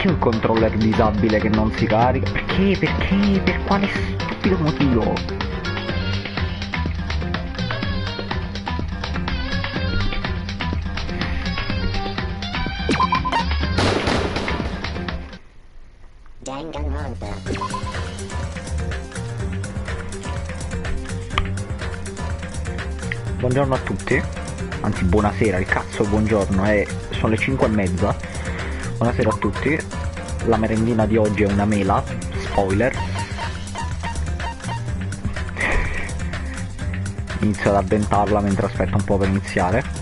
Perché un controller disabile che non si carica? Perché? Perché? Per quale stupido motivo? Danganronpa. Buongiorno a tutti, anzi buonasera, il cazzo buongiorno, sono le 5:30. Buonasera a tutti, la merendina di oggi è una mela, spoiler. Inizio ad addentarla mentre aspetto un po' per iniziare.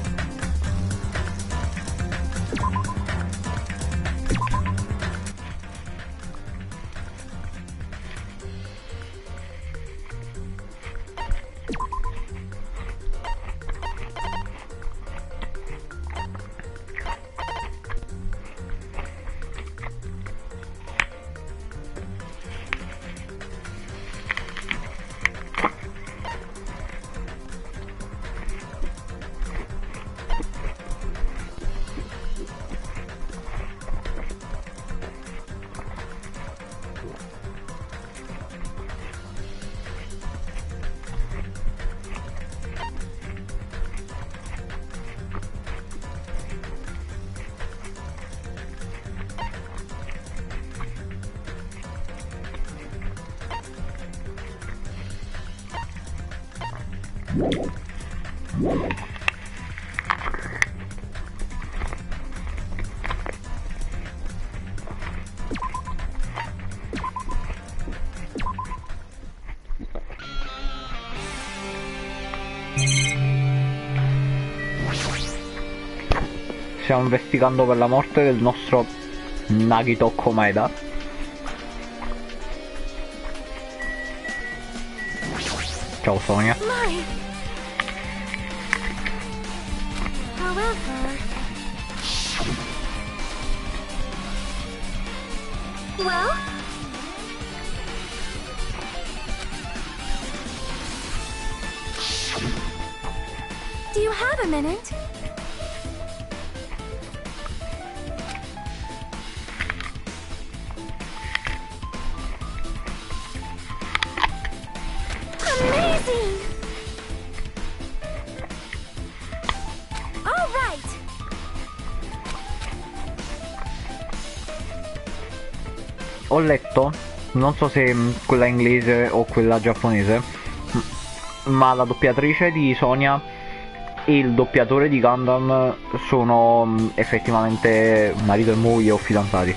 Stiamo investigando per la morte del nostro Nagito Komeda. Ciao Sonia. Well? Do you have a minute? Amazing! All right. Ho letto, non so se quella inglese o quella giapponese, ma la doppiatrice di Sonia e il doppiatore di Gundam sono effettivamente marito e moglie o fidanzati.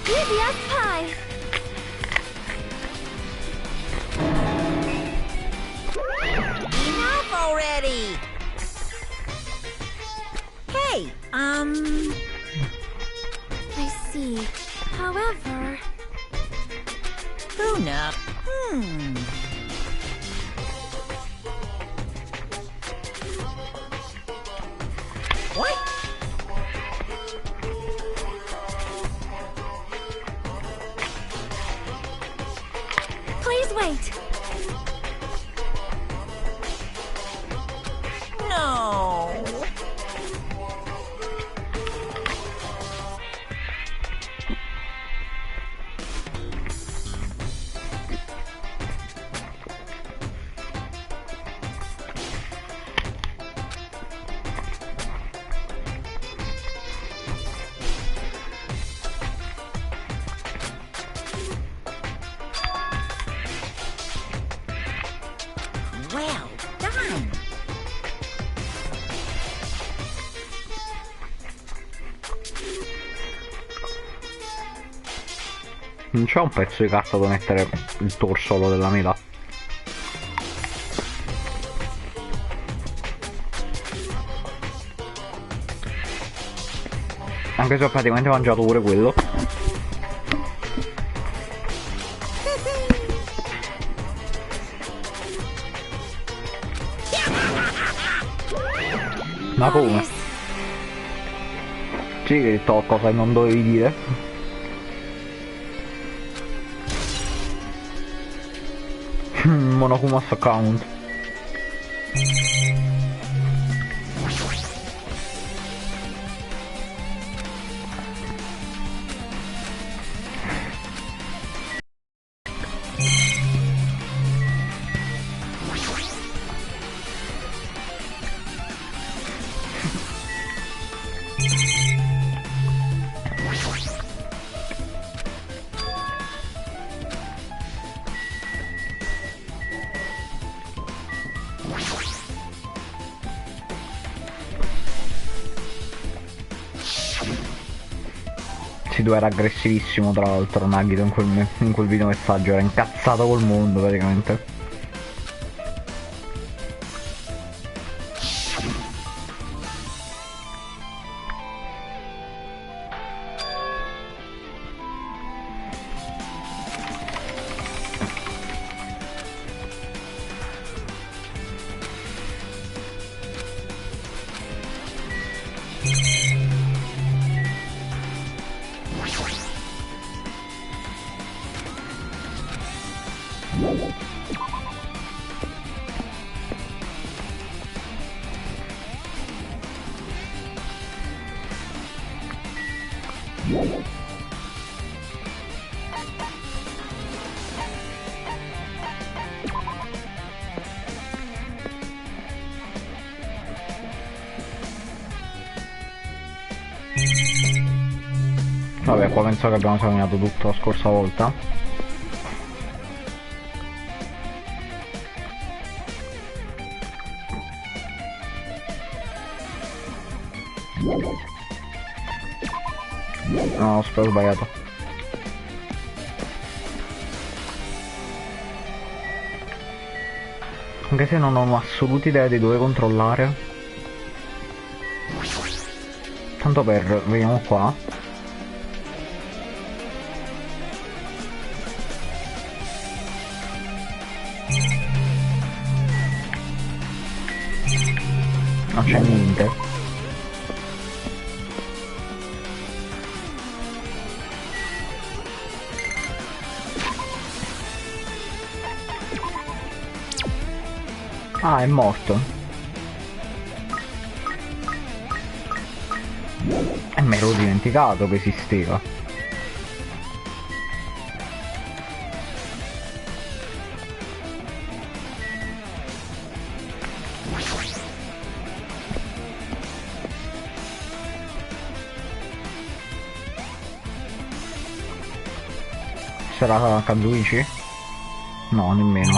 Easy as pie. Enough already! Hey, I see. However, Luna. What? please wait. No. Well done. Non c'è un pezzo di carta da mettere il torsolo della mela? Anche se ho praticamente mangiato pure quello. Ma come? Sì, che hai detto qualcosa che non dovevi dire. Monokumas account. Questi due era aggressivissimo, tra l'altro, Nagito in quel video messaggio, era incazzato col mondo praticamente. Vabbè, qua penso che abbiamo esaminato tutto la scorsa volta. No, spero ho sbagliato. Anche se non ho assoluta idea di dove controllare. Tanto per, vediamo qua. Non c'è niente. Ah, è morto. E me l'ho dimenticato che esisteva. Sarà Kazuichi? No, nemmeno.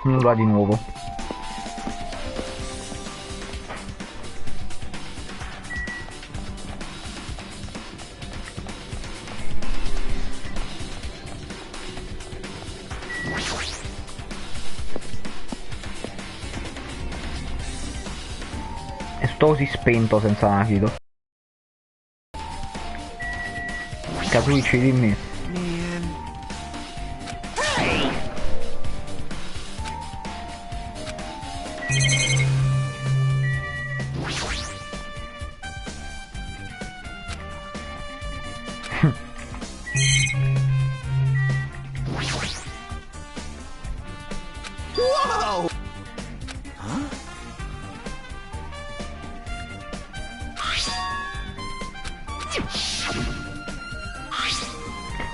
Nulla di nuovo. È tutto così spento senza Nagito. Kazuichi, dimmi.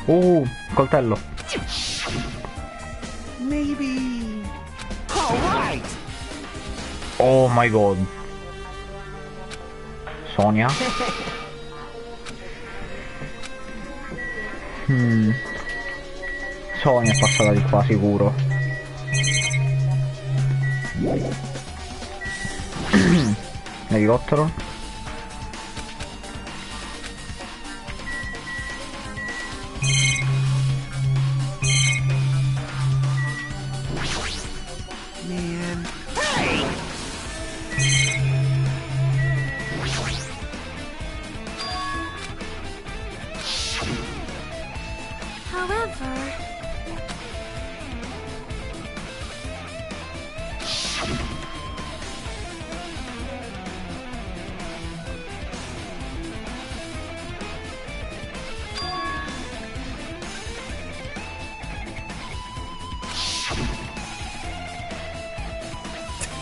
Whoa! Coltello. Maybe. All right. Oh my god. Sonia. Sonia è passata di qua sicuro. Elicottero. Man. Hey! However,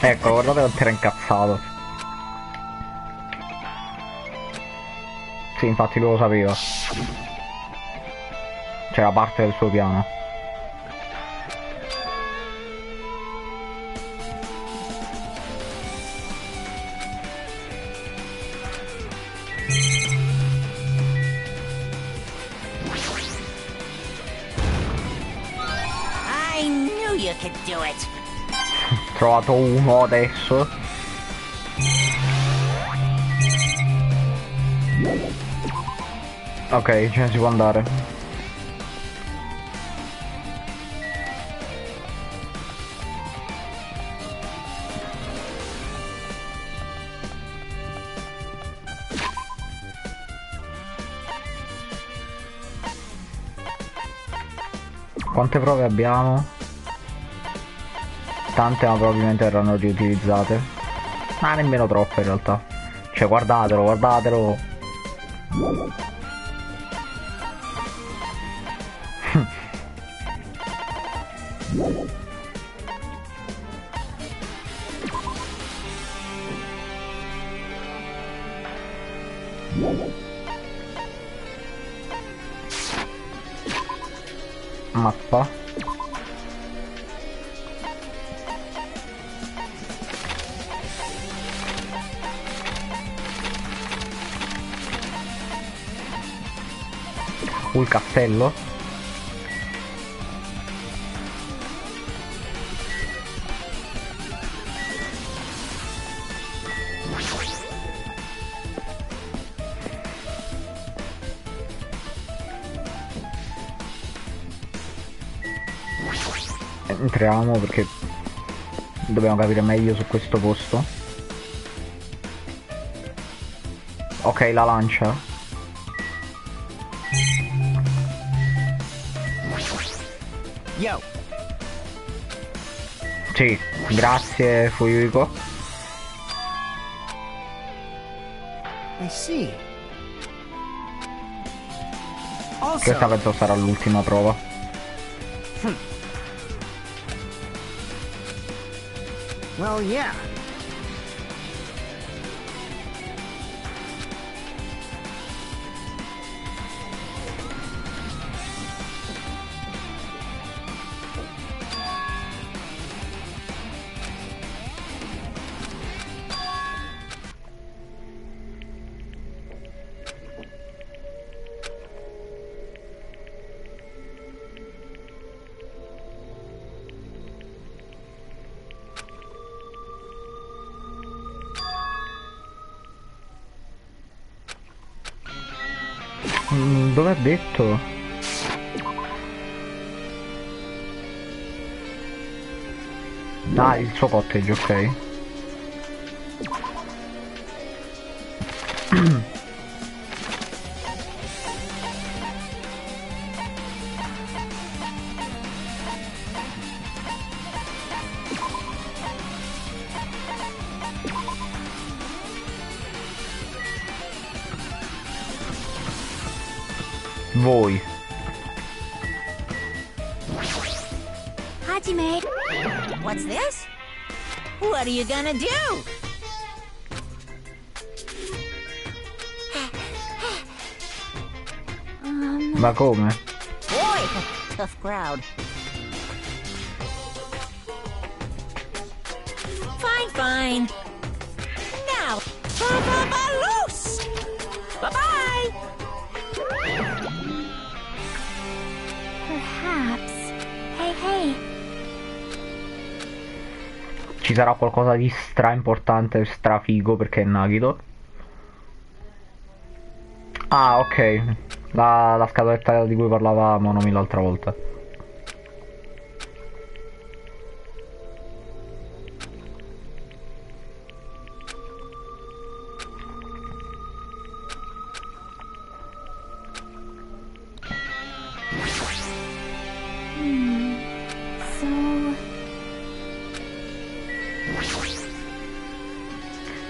Ecco, guardate quanto era incazzato. Sì, infatti lui lo sapeva. C'era parte del suo piano. I knew knew you could do it. Trovato uno adesso. Ok, ce ne si può andare. Quante prove abbiamo? Tante, ma probabilmente verranno riutilizzate. Ma nemmeno troppe in realtà. Cioè, guardatelo, guardatelo. Mappa. Il castello. Entriamo perché dobbiamo capire meglio su questo posto. Ok, la lancia. Yo. Sì, grazie Fuyuiko. I see. Also, Questa penso sarà l'ultima prova. well, yeah. Dove ha detto? Ah, il suo cottage, ok. Voi. Hajime. What's this? What are you gonna do? Ma come? Boy, tough crowd. Fine, fine. Now, loose. Bye-bye. Perhaps. Hey, hey. Ci sarà qualcosa di stra importante, strafigo perché è Nagito. Ah, ok. La scatoletta di cui parlavamo Monomi l'altra volta. So.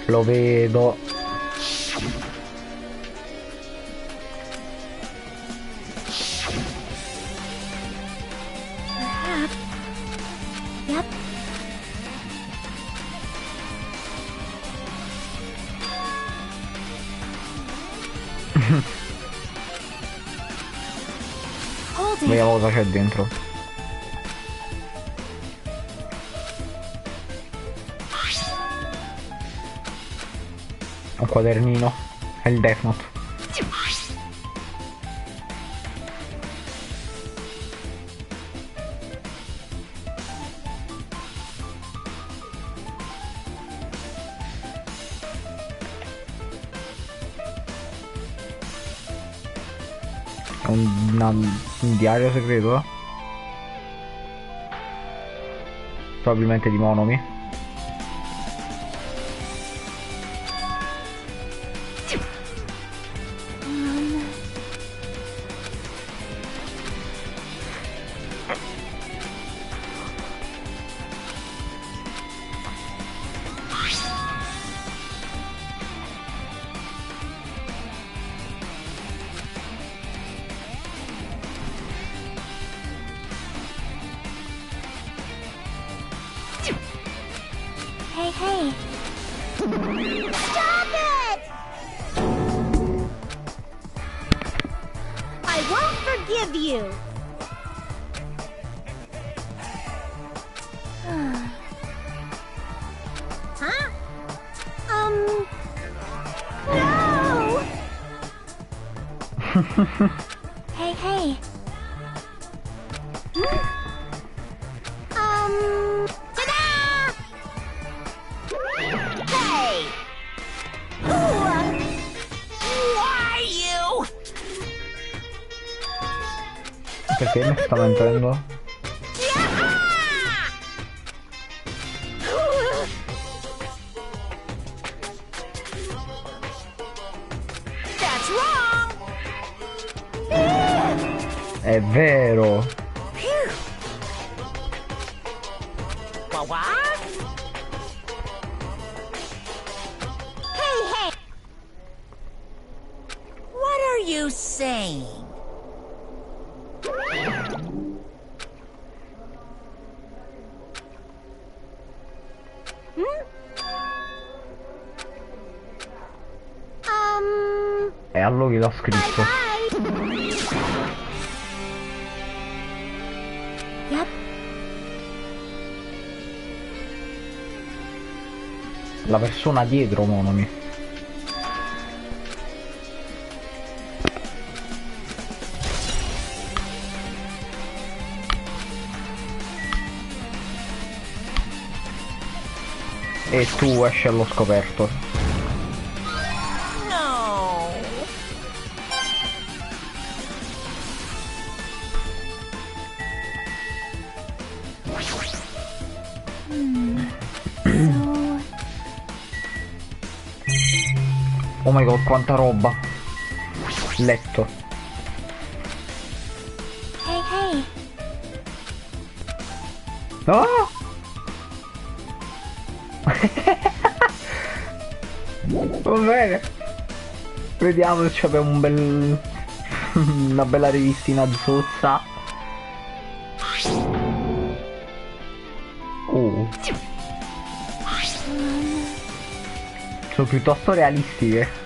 Lo vedo. Perhaps. Yep. Hold it. Vediamo cosa c'è dentro. Un quadernino. È il Death Note. Un diario segreto? Probabilmente di Monomi. Hey, hey. Stop it! I won't forgive you. Huh? No! Hey, hey. Ta-da! Hey! Why you? Perché mi sta mentendo? That's wrong. È vero. What? Hey, hey. What are you saying? E a lui l'ho scritto. Yep. La persona dietro Monomi. E tu esci allo scoperto. No. So, Oh my god, quanta roba. Letto. hey, hey. Ah! Va bene. Vediamo se abbiamo un bel... una bella rivistina zozza. Sono piuttosto realistiche.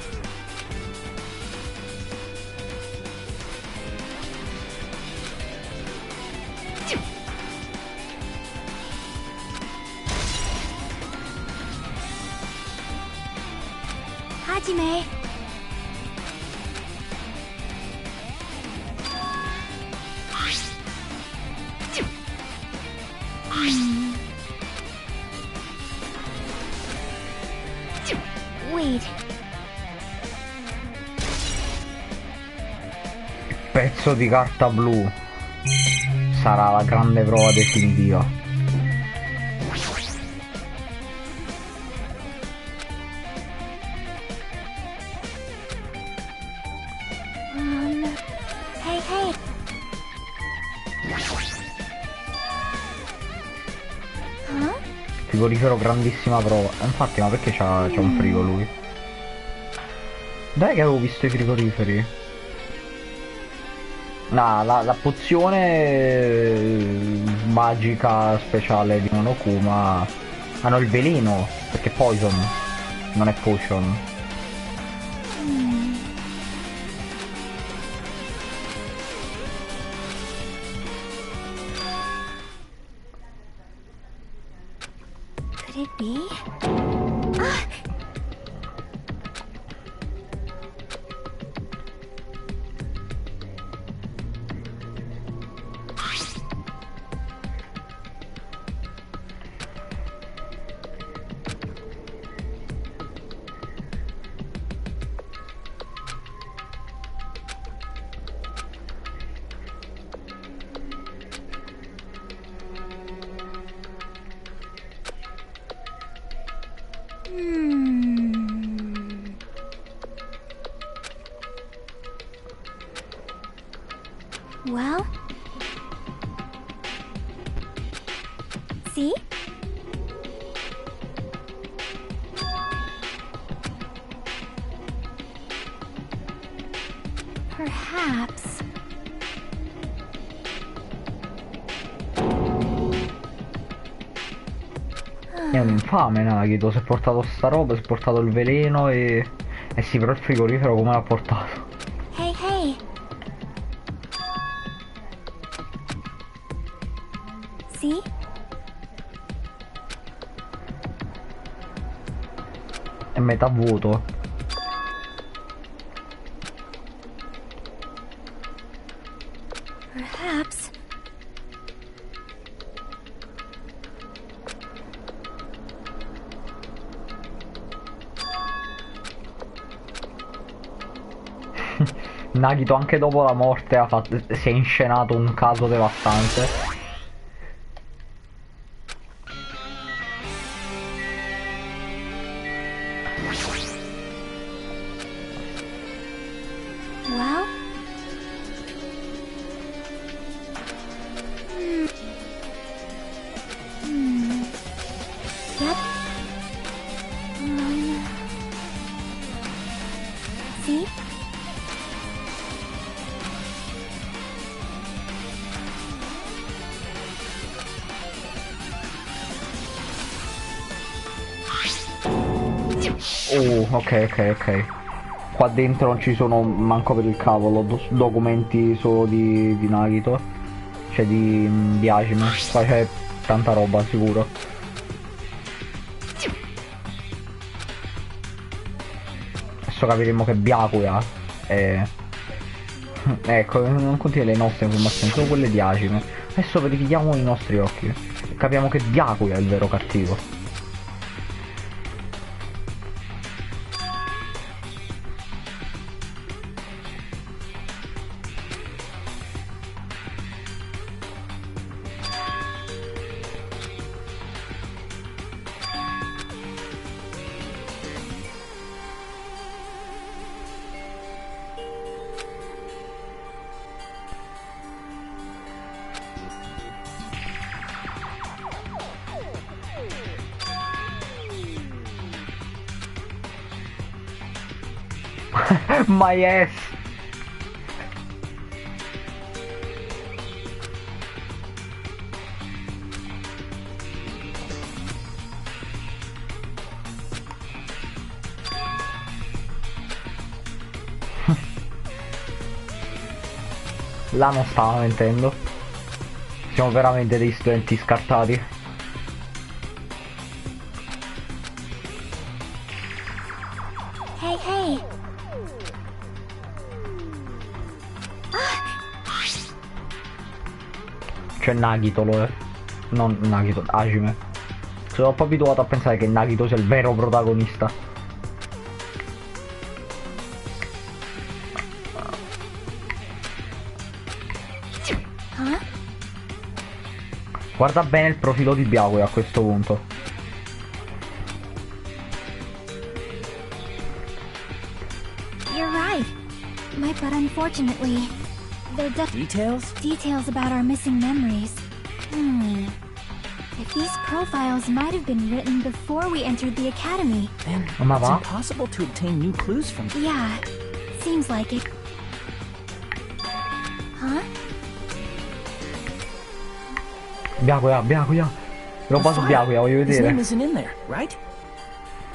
Hajime. Wait. Pezzo di carta blu. Sarà la grande prova definitiva. Hey, hey. Huh? Frigorifero grandissima prova. Infatti, ma perché c'ha un frigo lui? Dai che avevo visto i frigoriferi. No, la pozione magica speciale di Monokuma hanno il veleno, perché poison, non è potion. Could it be? Well? See? Perhaps... È un infame Nagito, si è portato sta roba, si è portato il veleno e... Eh sì, però il frigorifero come l'ha portato? Hey, hey! See? È metà vuoto. Perhaps... Nagito anche dopo la morte si è inscenato un caso devastante. Well? Yep. See? Ok. Qua dentro non ci sono manco per il cavolo documenti solo di Nagito. Cioè di Hajime. Qua c'è tanta roba sicuro. Adesso capiremo che Byakuya è... Ecco, non contiene le nostre informazioni, solo quelle di Hajime. Adesso verifichiamo i nostri occhi e capiamo che Byakuya è il vero cattivo. Ma yes! Là non stava mentendo. Siamo veramente dei studenti scartati. Hey, hey! Cioè Nagito lo è. Non Nagito, Hajime. Sono un po' abituato a pensare che Nagito sia il vero protagonista. Huh? Guarda bene il profilo di Byakuya a questo punto. You're right. But unfortunately, they're details about our missing memories. If these profiles might have been written before we entered the academy. Then Ma it's va? impossible to obtain new clues from them. Yeah, seems like it. Huh? Byakuya. Roba su Byakuya, voglio His name vedere. isn't in there, right?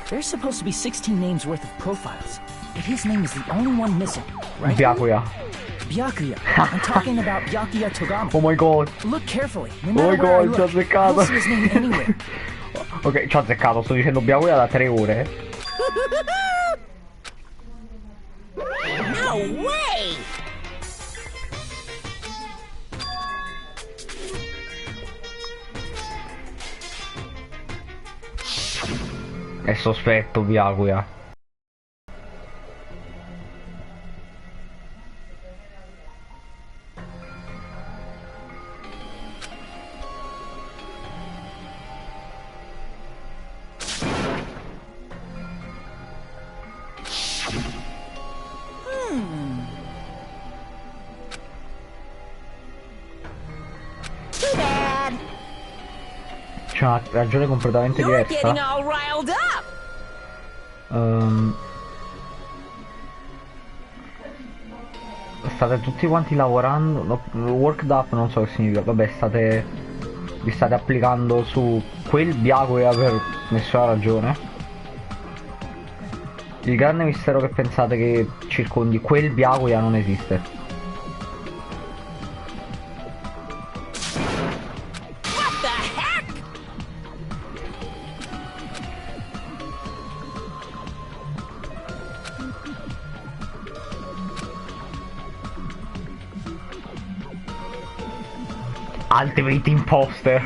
There's supposed to be 16 names worth of profiles, but his name is the only one missing, right? Byakuya. Byakuya. I'm talking about Byakuya Togami. Oh my god. Look carefully. No Oh my matter where I god, ci ha look, I azzeccato. don't see his name anywhere. Ok, ci ha azzeccato, sto dicendo Byakuya da 3 ore. No way! È sospetto Byakuya. Too bad. C'è una ragione completamente You're getting diversa. all riled up. State tutti quanti lavorando. No, worked up non so che significa. Vabbè, vi state applicando su quel Byakuya per nessuna ragione. Il grande mistero che pensate che circondi quel Byakuya non esiste. What the heck? Ultimate Imposter.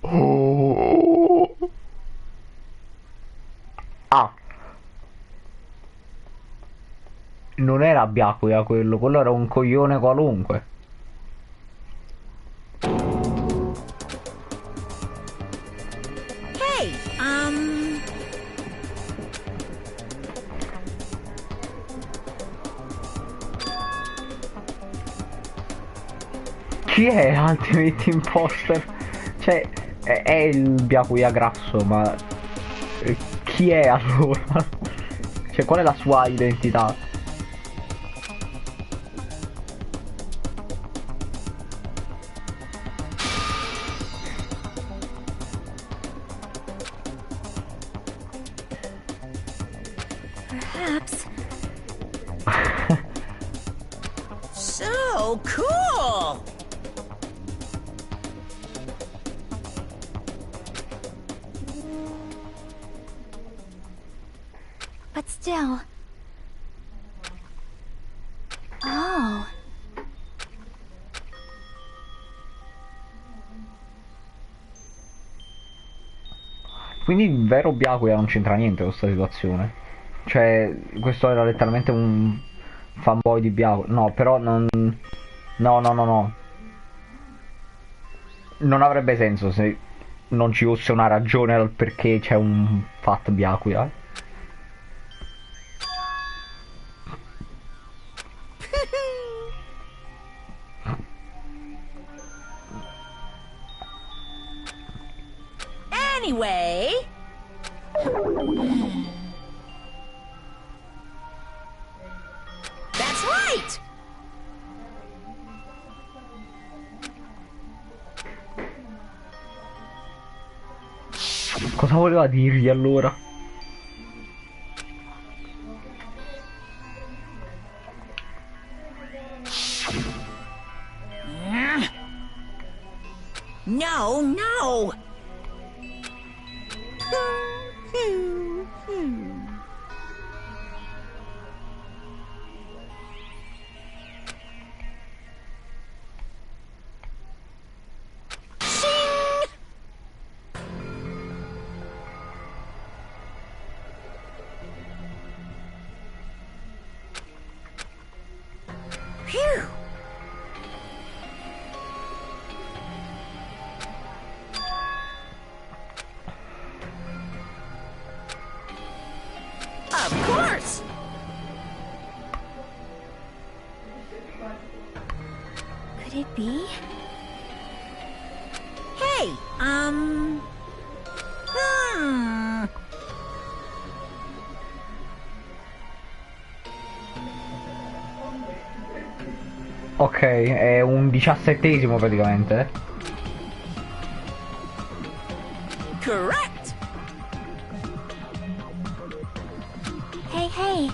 Oh. Ah. Non era Byakuya quello era un coglione qualunque. Hey, Chi è Ultimate Imposter? Cioè, è il Byakuya grasso, ma chi è allora? Cioè, qual è la sua identità? Perhaps. so cool. But still. Oh. Quindi il vero Byakuya non c'entra niente con questa situazione. Cioè, questo era letteralmente un fanboy di Byakuya. No, però non... No, no, no, no. Non avrebbe senso se non ci fosse una ragione al perché c'è un fat Byakuya. Anyway. That's right. Cosa voleva dirgli allora? No, no. Shing! Phew. Of course. Could it be? Hey, Ok, è un 17esimo praticamente. Correct. Hey, hey.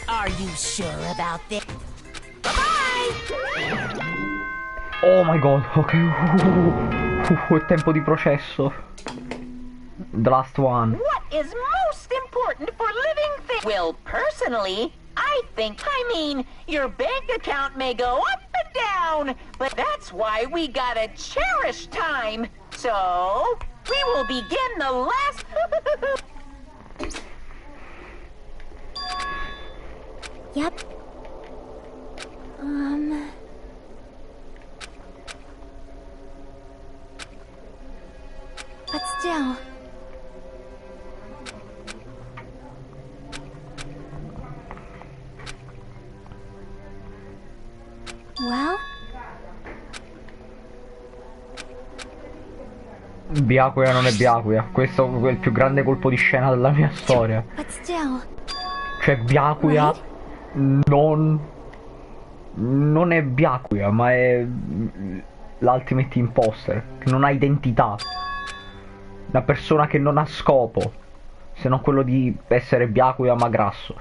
Are you sure about this? Bye-bye! Oh my god, ok. È tempo di processo. The last one. What is most important for living things? Well, personally, I mean, your bank account may go up and down, but that's why we gotta cherish time. So, we will begin the last... Yep. But still. Well? Byakuya non è Byakuya. Questo è il più grande colpo di scena della mia storia. But still. Cioè Byakuya non è Byakuya, ma è l'Ultimate Imposter, che non ha identità. Una persona che non ha scopo, se non quello di essere Byakuya ma grasso.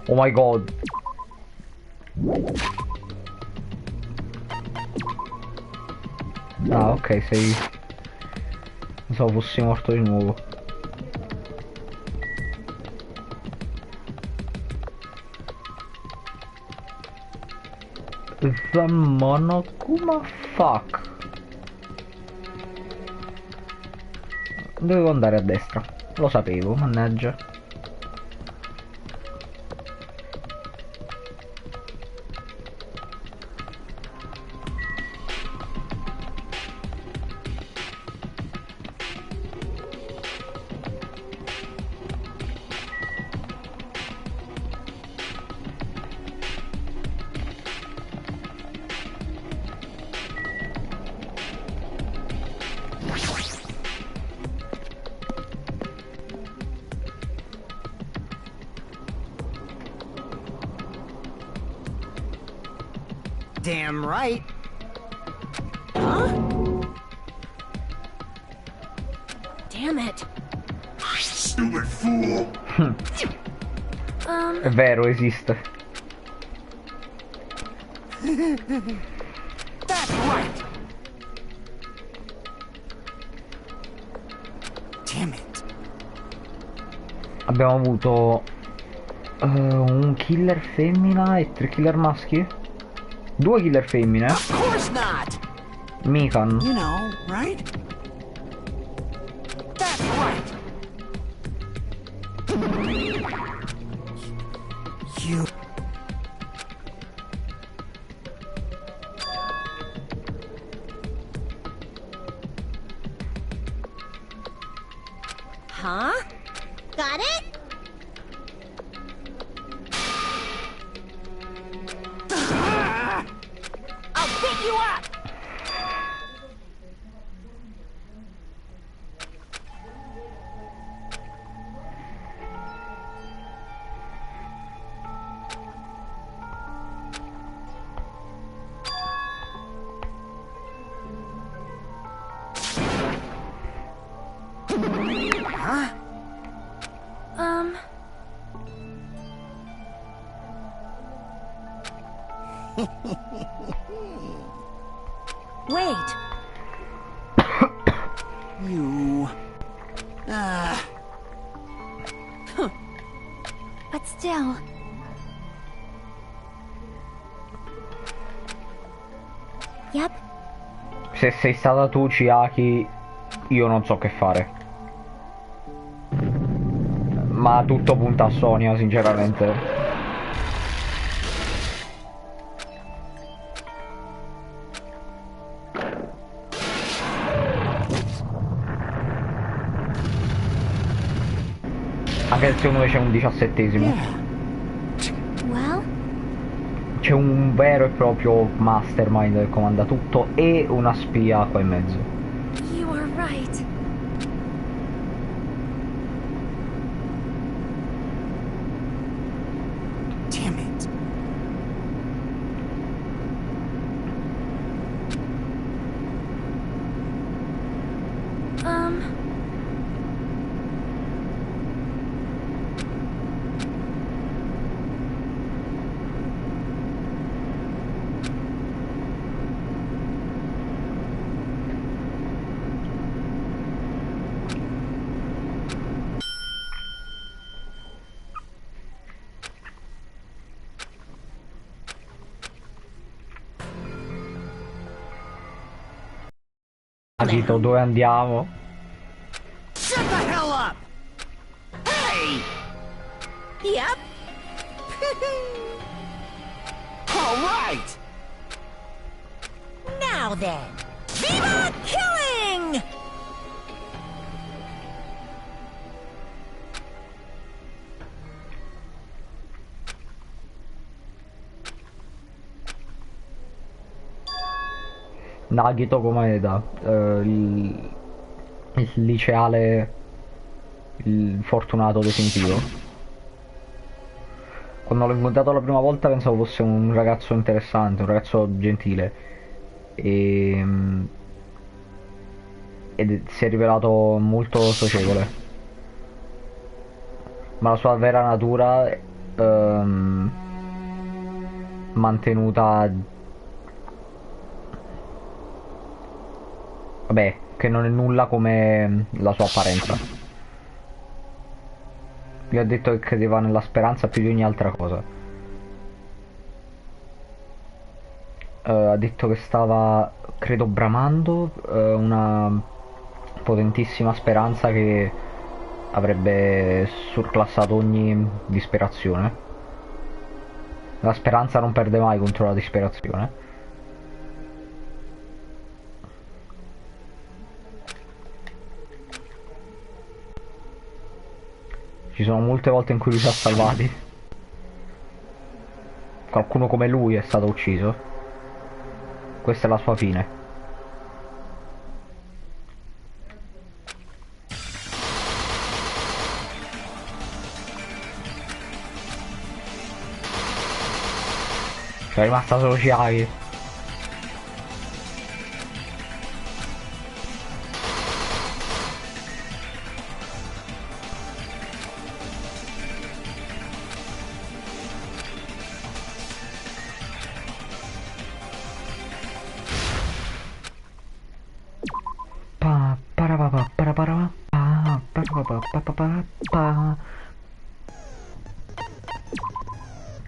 Oh my god. Ah, ok, sei... Pensavo fossi morto di nuovo. The Monokuma fuck. Dovevo andare a destra. Lo sapevo, mannaggia. Damn right. Damn it. Stupid fool. È vero, esiste. That's right. Damn it. Abbiamo avuto un killer femmina e 3 killer maschi? 2 killer femmine? Of course not. Mikan. You know, right? That's right. You. Huh? Got it? I'll pick you up! Huh? Wait. You. But still. Yep. Se sei stata tu, Chiaki, io non so che fare. Ma tutto punta a Sonia, sinceramente. Anche secondo me c'è un 17esimo. Well? C'è un vero e proprio mastermind che comanda tutto e una spia qua in mezzo. You are right. Damn it. Capito dove andiamo? Yep. All right! Now then, Viva Killing! Nagito come da il liceale, il fortunato definitivo. Quando l'ho incontrato la prima volta pensavo fosse un ragazzo interessante, un ragazzo gentile, ed si è rivelato molto socievole, ma la sua vera natura mantenuta, vabbè, che non è nulla come la sua apparenza. Gli ha detto che credeva nella speranza più di ogni altra cosa. Ha detto che stava, credo, bramando una potentissima speranza che avrebbe surclassato ogni disperazione. La speranza non perde mai contro la disperazione. Ci sono molte volte in cui lui si è salvati. Qualcuno come lui è stato ucciso. Questa è la sua fine. C'è rimasta solo Chiari.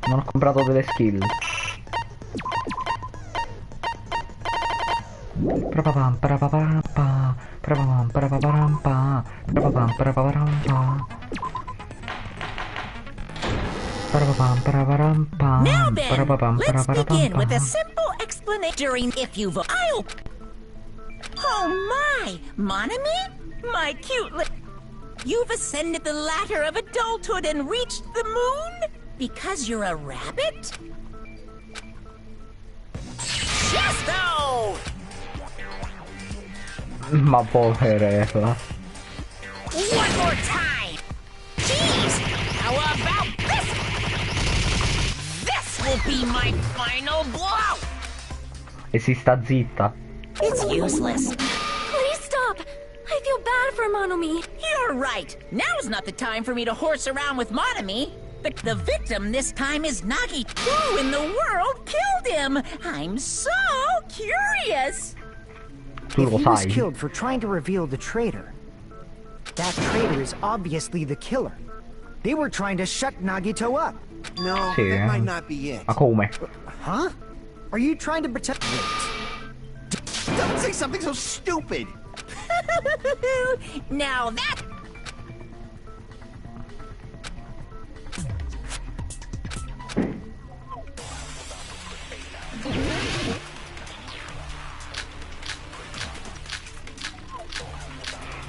Non ho comprato delle skill. Now then, let's begin with a simple explanation. If you've... I'll... Oh my! Monami? My cute You've ascended the ladder of adulthood and reached the moon? Because you're a rabbit? Chesto! Ma poveretta. One more time! Jeez! How about this? This will be my final blow! E si sta zitta. It's useless. Please stop! I feel bad for Monomi. You're right. Now's not the time for me to horse around with Monami. The victim this time is Nagi. Who in the world killed him? I'm so curious. Tu If lo he was sai. killed for trying to reveal the traitor, that traitor is obviously the killer. They were trying to shut Nagito up. No, Sì, that might not be it. Ma come? Huh? Are you trying to protect... Don't say something so stupid! Now that...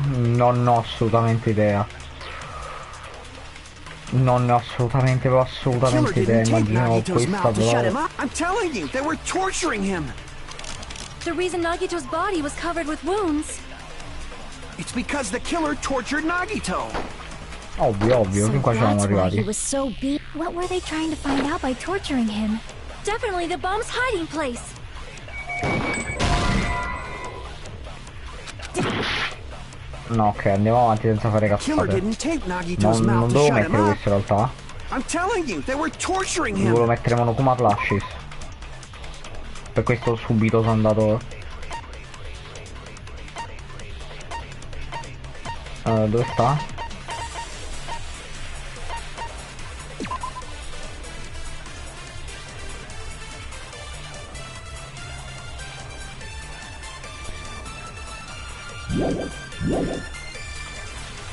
Non ho assolutamente idea. Non ne ho assolutamente idea. Immaginavo questa però. I'm telling you, they were torturing him! The reason Nagito's body was covered with wounds. It's because the killer tortured Nagito! Ovvio, fin qua ci siamo that's why he arrivati. was so beat. What were they trying to find out by torturing him? Definitely the bomb's hiding place. No, ok, andiamo avanti senza fare Killer cazzate. didn't tape Nagito's Non mouth to devo shut him mettere up! questo in realtà. I'm telling you, they were torturing Volevo him! mettere Monokuma Flashes. Per questo subito sono andato. Dove sta?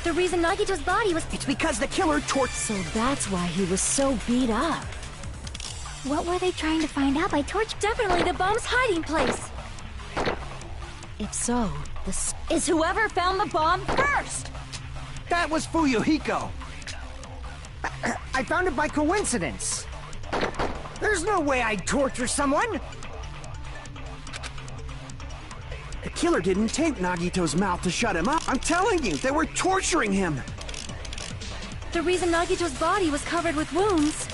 The reason Nagito's body was... It's because the killer tortured... So that's why he was so beat up. What were they trying to find out by torch? Definitely the bomb's hiding place. If so, this is whoever found the bomb first. That was Fuyuhiko. I found it by coincidence. There's no way I'd torture someone. The killer didn't tape Nagito's mouth to shut him up. I'm telling you, they were torturing him. The reason Nagito's body was covered with wounds.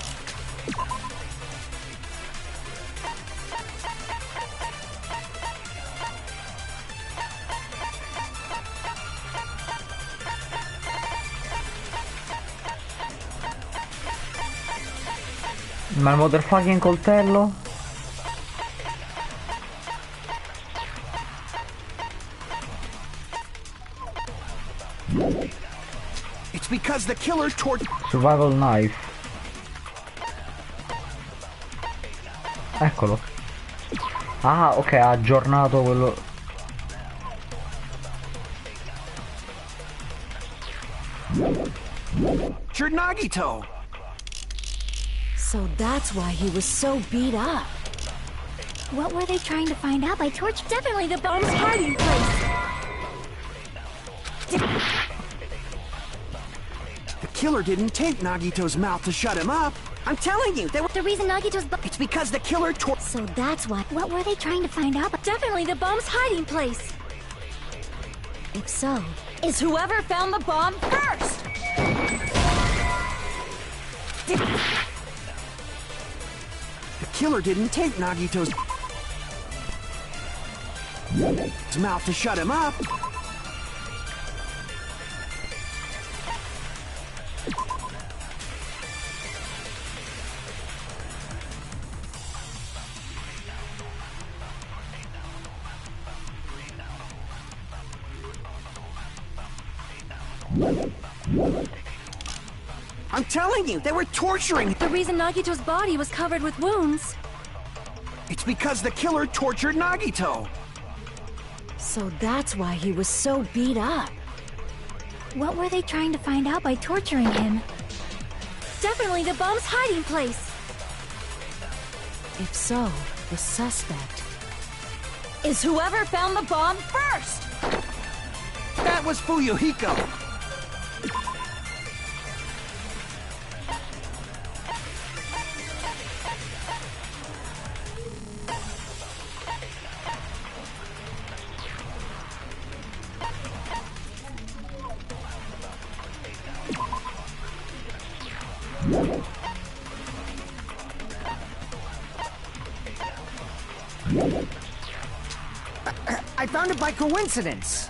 Ma il motherfucking coltello? It's because the killer tortured... Survival knife. Eccolo. Ah, ok, ha aggiornato quello. Nagito. So that's why he was so beat up. What were they trying to find out by torch? Definitely the bomb's hiding place. The killer didn't tape Nagito's mouth to shut him up. I'm telling you, they were... The reason Nagito's It's because the killer So that's why... What were they trying to find out? Definitely the bomb's hiding place. If so, is whoever found the bomb first. The killer didn't tape Nagito's mouth to shut him up. I'm telling you, they were torturing... The reason Nagito's body was covered with wounds. It's because the killer tortured Nagito. So that's why he was so beat up. What were they trying to find out by torturing him? Definitely the bomb's hiding place. If so, the suspect is whoever found the bomb first. That was Fuyuhiko. I found it by coincidence.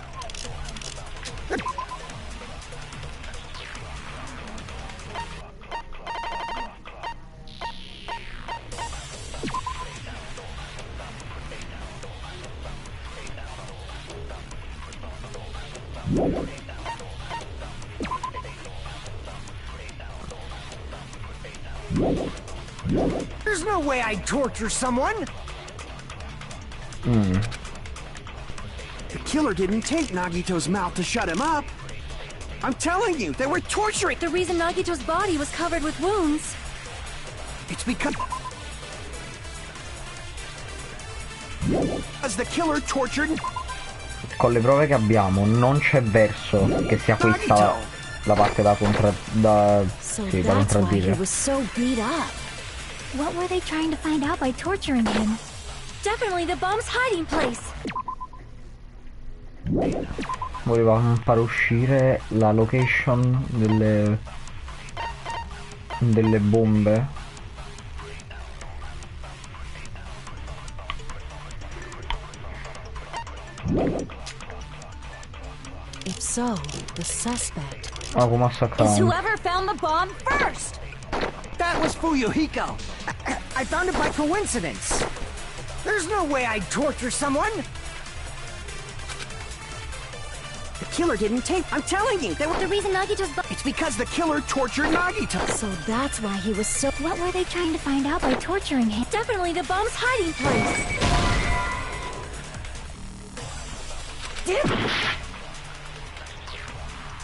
There's no way I'd torture someone. The killer didn't tape Nagito's mouth to shut him up. I'm telling you, they were torturing... The reason Nagito's body was covered with wounds. It's because the killer tortured... Con le prove che abbiamo non c'è verso che sia questa la parte da da contraddire. Was so beat up. What were they trying to find out by torturing him? Definitely the bomb's hiding place. Voleva far uscire la location delle bombe. If so, the suspect is whoever found the bomb first. That was Fuyuhiko. I found it by coincidence. There's no way I'd torture someone. The killer didn't tape... I'm telling you, they were... The reason Nagito's It's because the killer tortured Nagito. So that's why he was so... What were they trying to find out by torturing him? Definitely the bomb's hiding place.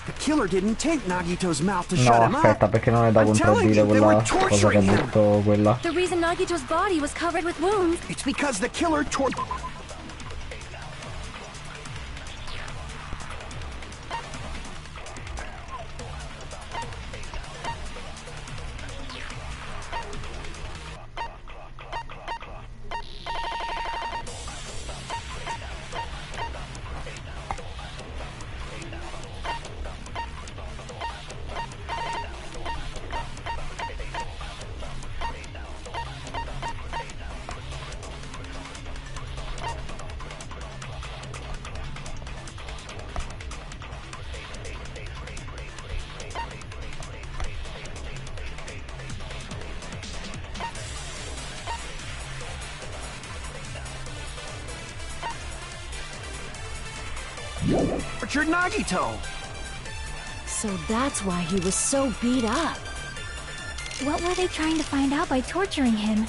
The killer didn't take Nagito's mouth to No, shut him aspetta, up. perché non è da I'm telling contraddire you, they were quella cosa che ha torturing him. detto quella. The reason Nagito's body was covered with wounds. It's because the killer tortured Nagito. So that's why he was so beat up. What were they trying to find out by torturing him?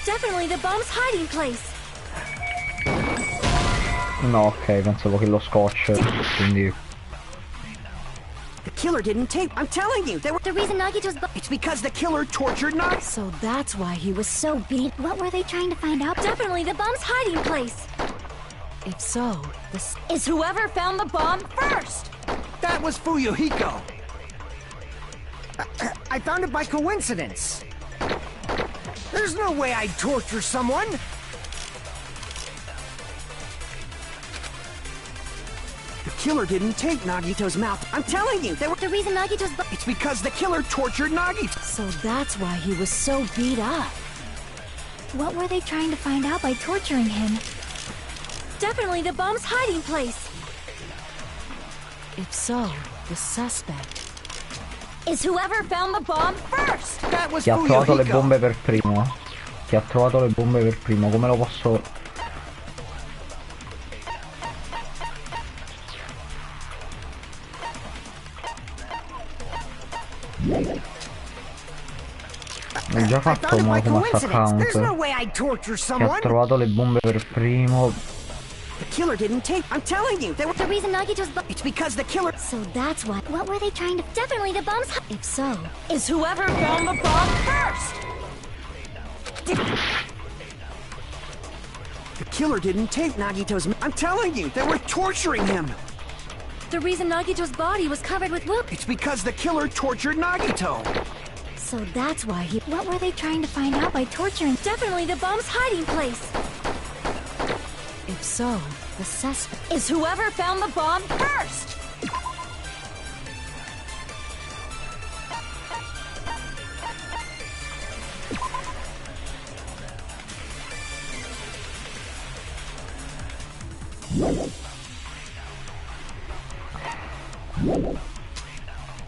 Definitely the bomb's hiding place. No, ok, pensavo che lo scotch, quindi... The killer didn't take... I'm telling you, they were... The reason Nagito's It's because the killer tortured Nagito. So that's why he was so beat. What were they trying to find out? Definitely the bomb's hiding place. If so, this is whoever found the bomb first. That was Fuyuhiko. I found it by coincidence. There's no way I'd torture someone. The killer didn't take Nagito's mouth. I'm telling you, they were... The reason Nagito's It's because the killer tortured Nagito. So that's why he was so beat up. What were they trying to find out by torturing him? Definitely the bomb's hiding place. If so, the suspect is whoever found the bomb first. That was Chi ha trovato le Fuyuhiko. bombe per primo? Chi ha trovato le bombe per primo? Come lo posso... Ho già I fatto found it by mo come coincidence. There's no account. way I'd torture Chi ha someone. trovato le bombe per primo? The killer didn't take... I'm telling you, they were... The reason Nagito's It's because the killer... So that's why. What were they trying to? Definitely the bomb's. If so, is whoever found the bomb first. The killer didn't take Nagito's... I'm telling you, they were torturing him. The reason Nagito's body was covered with wounds. It's because the killer tortured Nagito. So that's why he. What were they trying to find out by torturing? Definitely the bomb's hiding place. If so, the suspect is whoever found the bomb first.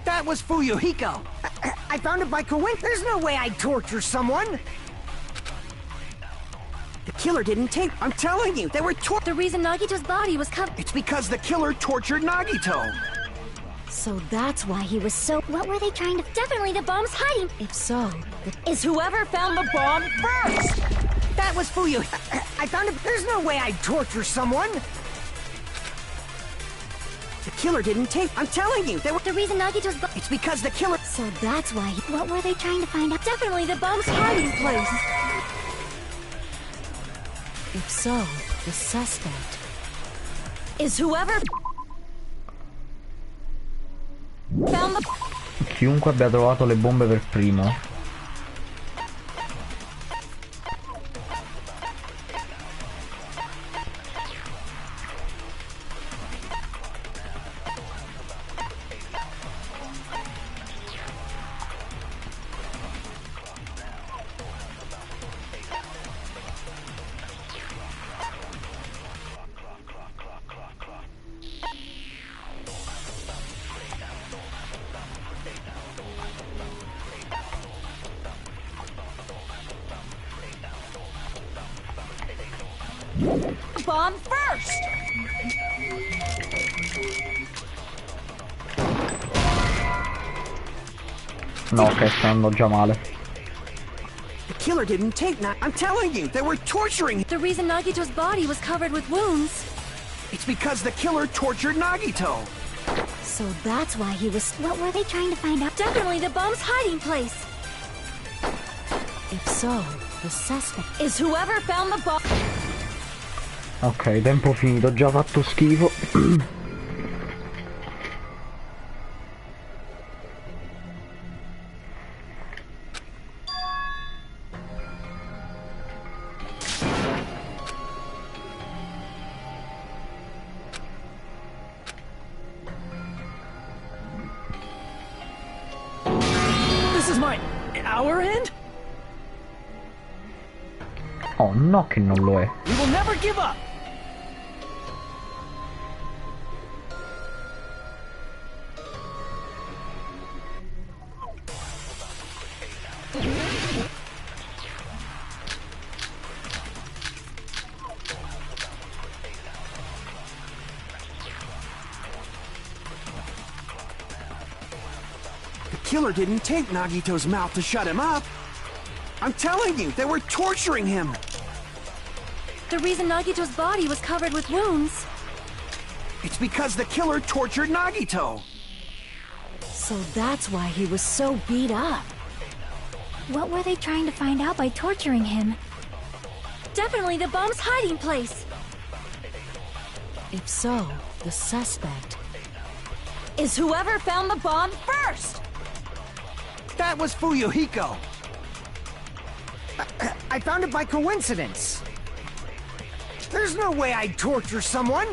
That was Fuyuhiko. I found it by coincidence. There's no way I'd torture someone. The killer didn't take... I'm telling you, they were The reason Nagito's body was covered. It's because the killer tortured Nagito. So that's why he was so. What were they trying to? Definitely the bomb's hiding. If so, is whoever found the bomb first. That was Fuyu. I found it. There's no way I'd torture someone. The killer didn't take... I'm telling you, they were... The reason Nagito's. It's because the killer... So that's why. What were they trying to find out? Definitely the bomb's hiding place. If so, the suspect is whoever found the. Chiunque abbia trovato le bombe per primo. Bomb first! No, ok, sta andando già male. The killer didn't take I'm telling you, they were torturing him. The reason Nagito's body was covered with wounds. It's because the killer tortured Nagito. So that's why he was... What were they trying to find out? Definitely the bomb's hiding place. If so, the suspect is whoever found the bomb. Ok, tempo finito, ho già fatto schifo. This is our end? Oh no che non lo è. We will never give up! The killer didn't take Nagito's mouth to shut him up. I'm telling you, they were torturing him. The reason Nagito's body was covered with wounds. It's because the killer tortured Nagito. So that's why he was so beat up. What were they trying to find out by torturing him? Definitely the bomb's hiding place. If so, the suspect is whoever found the bomb first. That was Fuyuhiko. I found it by coincidence. There's no way I'd torture someone.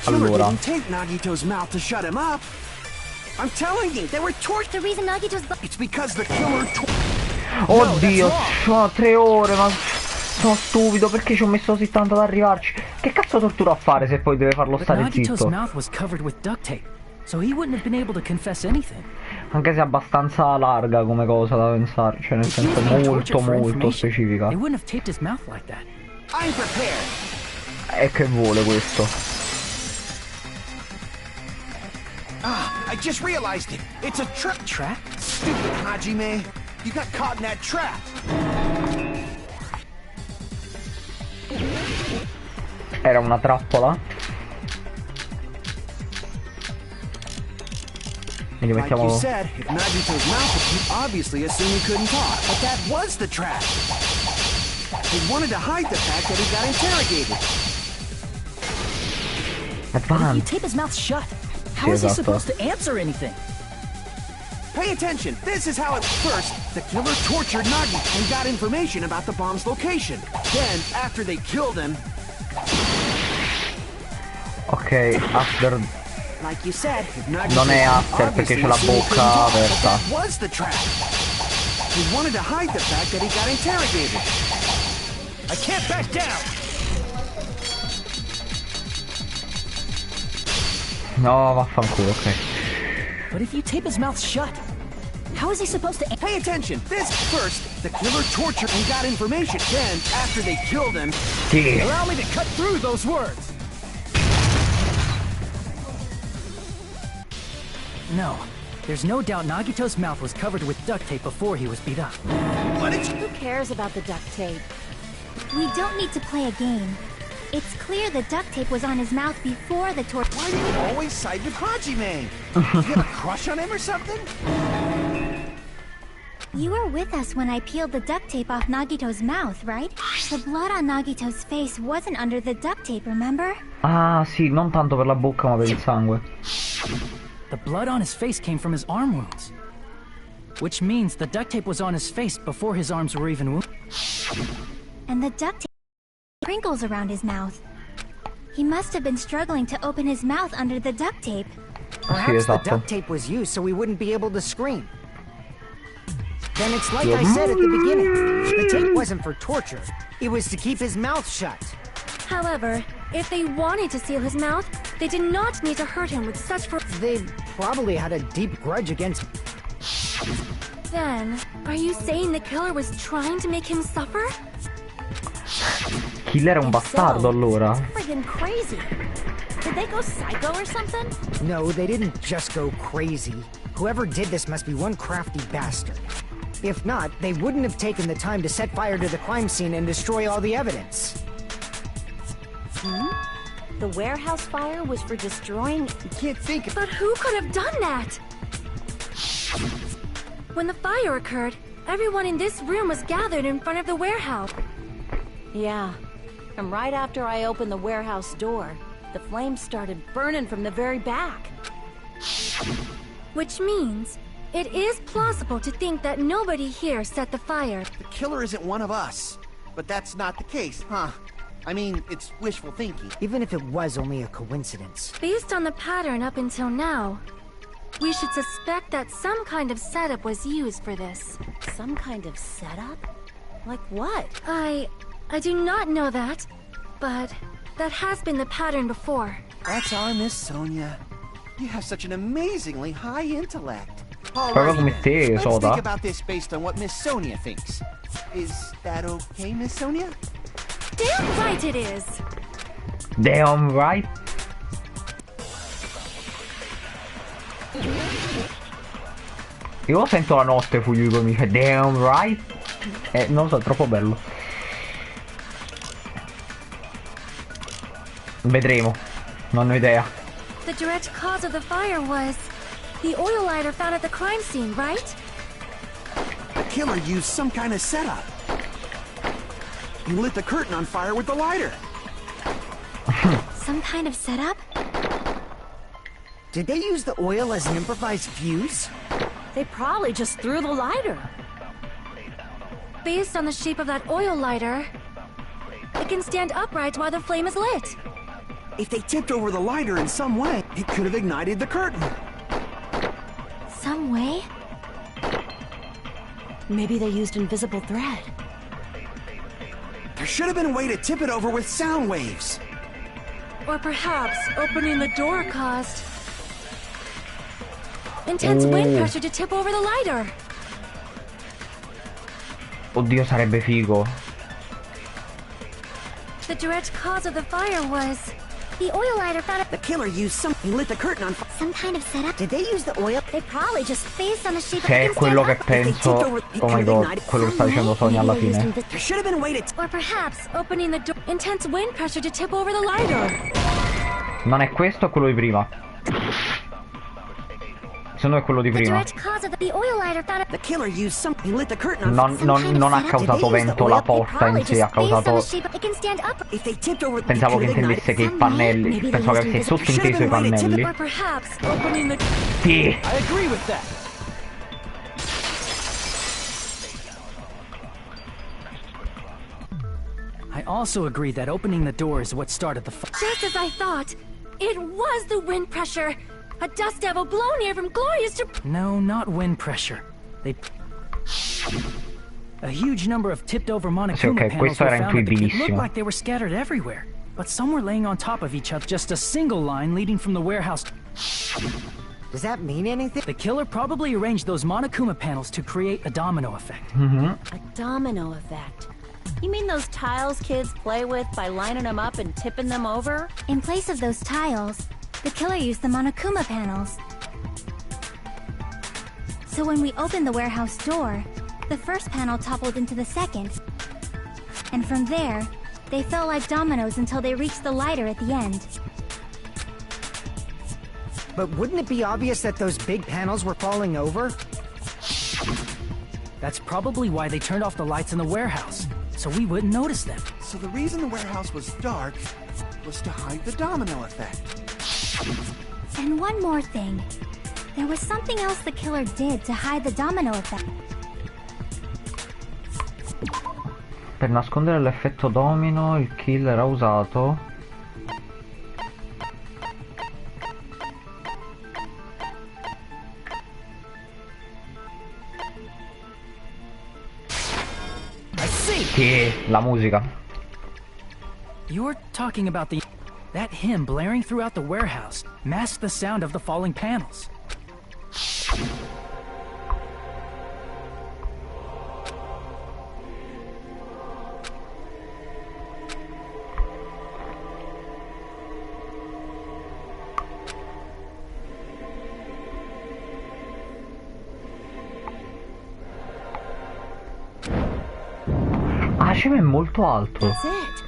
Allora, Didn't take Nagito's mouth to shut him up. I'm telling you, they were tortured. The reason Nagito's It's because the killer. oddio, sono 3 ore, ma sono stupido, perché ci ho messo così tanto ad arrivarci? Che cazzo tortura a fare se poi deve farlo But stare Nagito's zitto? mouth was covered with duct tape, so he wouldn't have been able to confess anything. Anche se è abbastanza larga come cosa da pensare, cioè nel If he was senso being molto tortured for molto information, specifica. they wouldn't have taped his mouth like that. I'm prepared. E che vuole questo? I just realized it. It's a trap. Trap? Stupid Hajime. You got caught in that trap. Era una trappola? Quindi Like you mettiamo... said, if Nagito's mouth was, you obviously assumed he couldn't talk. But that was the trap. He wanted to hide the fact that he got interrogated. But if you Advance. tape his mouth shut, how is he esatto. supposed to answer anything? Pay attention. This is how it first, the killer tortured Nagi and got information about the bomb's location. Then, after they killed him, Ok, after... like you said, if Nagi Non è after perché c'è la bocca aperta. That was the trap. He wanted to hide the fact that he got interrogated. I can't back down. No, vaffanculo, ok. But if you tape his mouth shut, how is he supposed to... Pay attention. This first, the killer tortured and got information. Then, after they killed him, Sì. Allow me to cut through those words! No. There's no doubt Nagito's mouth was covered with duct tape before he was beat up. what did you... Who cares about the duct tape? We don't need to play a game. It's clear the duct tape was on his mouth before the torture. Why do you always side with Hajime? You have a crush on him or something? You were with us when I peeled the duct tape off Nagito's mouth, right? The blood on Nagito's face wasn't under the duct tape, remember? Ah, sì, non tanto per la bocca, ma per il sangue. The blood on his face came from his arm wounds. Which means the duct tape was on his face before his arms were even wounded. And the duct tape crinkles around his mouth. He must have been struggling to open his mouth under the duct tape. Perhaps the duct tape was used so we wouldn't be able to scream. Then it's like I said at the beginning. The tape wasn't for torture. It was to keep his mouth shut. However, if they wanted to seal his mouth, they did not need to hurt him with such They probably had a deep grudge against... Then, are you saying the killer was trying to make him suffer? Killer era un bastardo allora. Friggin' crazy. Did they go psycho or something? No, they didn't just go crazy. Whoever did this must be one crafty bastard. If not, they wouldn't have taken the time to set fire to the crime scene and destroy all the evidence. The warehouse fire was for destroying... You can't think of... But who could have done that? When the fire occurred, everyone in this room was gathered in front of the warehouse. Yeah. And right after I opened the warehouse door, the flames started burning from the very back. Which means, it is plausible to think that nobody here set the fire. The killer isn't one of us. But that's not the case, huh? I mean, it's wishful thinking. Even if it was only a coincidence. Based on the pattern up until now, we should suspect that some kind of setup was used for this. Some kind of setup? Like what? I do not know that, but that has been the pattern before. That's our Miss Sonia. You have such an amazingly high intellect. All Proprio right, come te, let's Soda. think about this based on what Miss Sonia thinks. Is that okay, Miss Sonia? Damn right it is! Damn right. Io sento la notte Fuyuko mi fa damn right. Non lo so, è troppo bello. Vedremo. Non ho idea. The direct cause of the fire was the oil lighter found at the crime scene, right? The killer used some kind of setup. He lit the curtain on fire with the lighter. Some kind of setup? Did they use the oil as an improvised fuse? They probably just threw the lighter. Based on the shape of that oil lighter, it can stand upright while the flame is lit. If they tipped over the lighter in some way, it could have ignited the curtain. Some way? Maybe they used invisible thread. There should have been a way to tip it over with sound waves. Or perhaps opening the door caused intense wind pressure to tip over the lighter. Oddio, sarebbe figo. The direct cause of the fire was the oil lighter found at The killer used some... He lit the curtain on fire. Some kind of setup? Did they use the oil? They probably just based on the shape Se è of quello che penso. Oh my god, quello che sta dicendo Sonia alla fine. There should have been a way to... Or perhaps opening the door intense wind pressure to tip over the lighter. Non è questo, è quello di prima. Se no è quello di The prima. direct cause of the oil lighter found at The killer used some... He lit the curtain on fire. Non ha causato vento la porta in sé, ha causato... It can stand up. If they tipped over... Pensavo che intendesse che i pannelli. Pensavo che avesse sottinteso i pannelli. Or perhaps opening the Sì. I agree with that. I also agree that opening the door is what started the fire. just as I thought. It was the wind pressure. A dust devil blown here from glorious to... No, not wind pressure. They... A huge number of tipped-over Monokuma ok, panels questo were era found at the pit. intuibilissimo. Looked like they were scattered everywhere, but some were laying on top of each other. Just a single line leading from the warehouse. Does that mean anything? The killer probably arranged those Monokuma panels to create a domino effect. A domino effect. You mean those tiles kids play with by lining them up and tipping them over? In place of those tiles, the killer used the Monokuma panels. So when we opened the warehouse door, the first panel toppled into the second. And from there, they fell like dominoes until they reached the lighter at the end. But wouldn't it be obvious that those big panels were falling over? That's probably why they turned off the lights in the warehouse, so we wouldn't notice them. So the reason the warehouse was dark was to hide the domino effect. And one more thing. There was something else the killer did to hide the domino effect. Per nascondere l'effetto domino, il killer ha usato... Sì, la musica. You're talking about that hymn blaring throughout the warehouse masked the sound of the falling panels. È molto alto. That's it.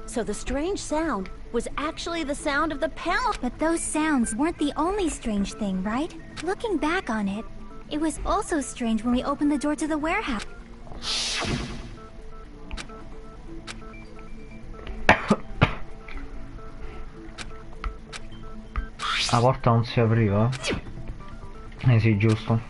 So the strange sound was actually the sound of the panel. But those sounds weren't the only strange thing, right? Looking back on it, it was also strange when we opened the door to the warehouse. La porta non si apriva? Sì, giusto.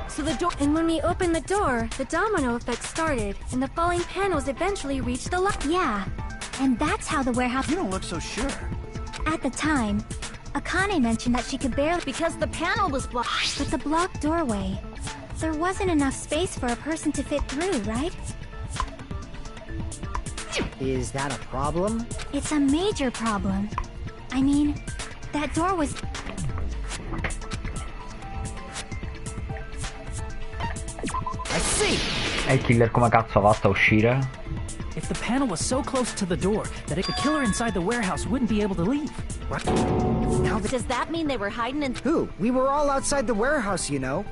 So the door— And when we opened the door, the domino effect started, and the falling panels eventually reached the light. Yeah, and that's how the warehouse— You don't look so sure. At the time, Akane mentioned that she could barely— Because the panel was blocked. But the blocked doorway, there wasn't enough space for a person to fit through, right? Is that a problem? It's a major problem. I mean, that door was— I see! E il killer come cazzo ha fatto a uscire? If the panel was so close to the door that the killer inside the warehouse wouldn't be able to leave. Now Does that mean they were hiding in— Who? We were all outside the warehouse, you know.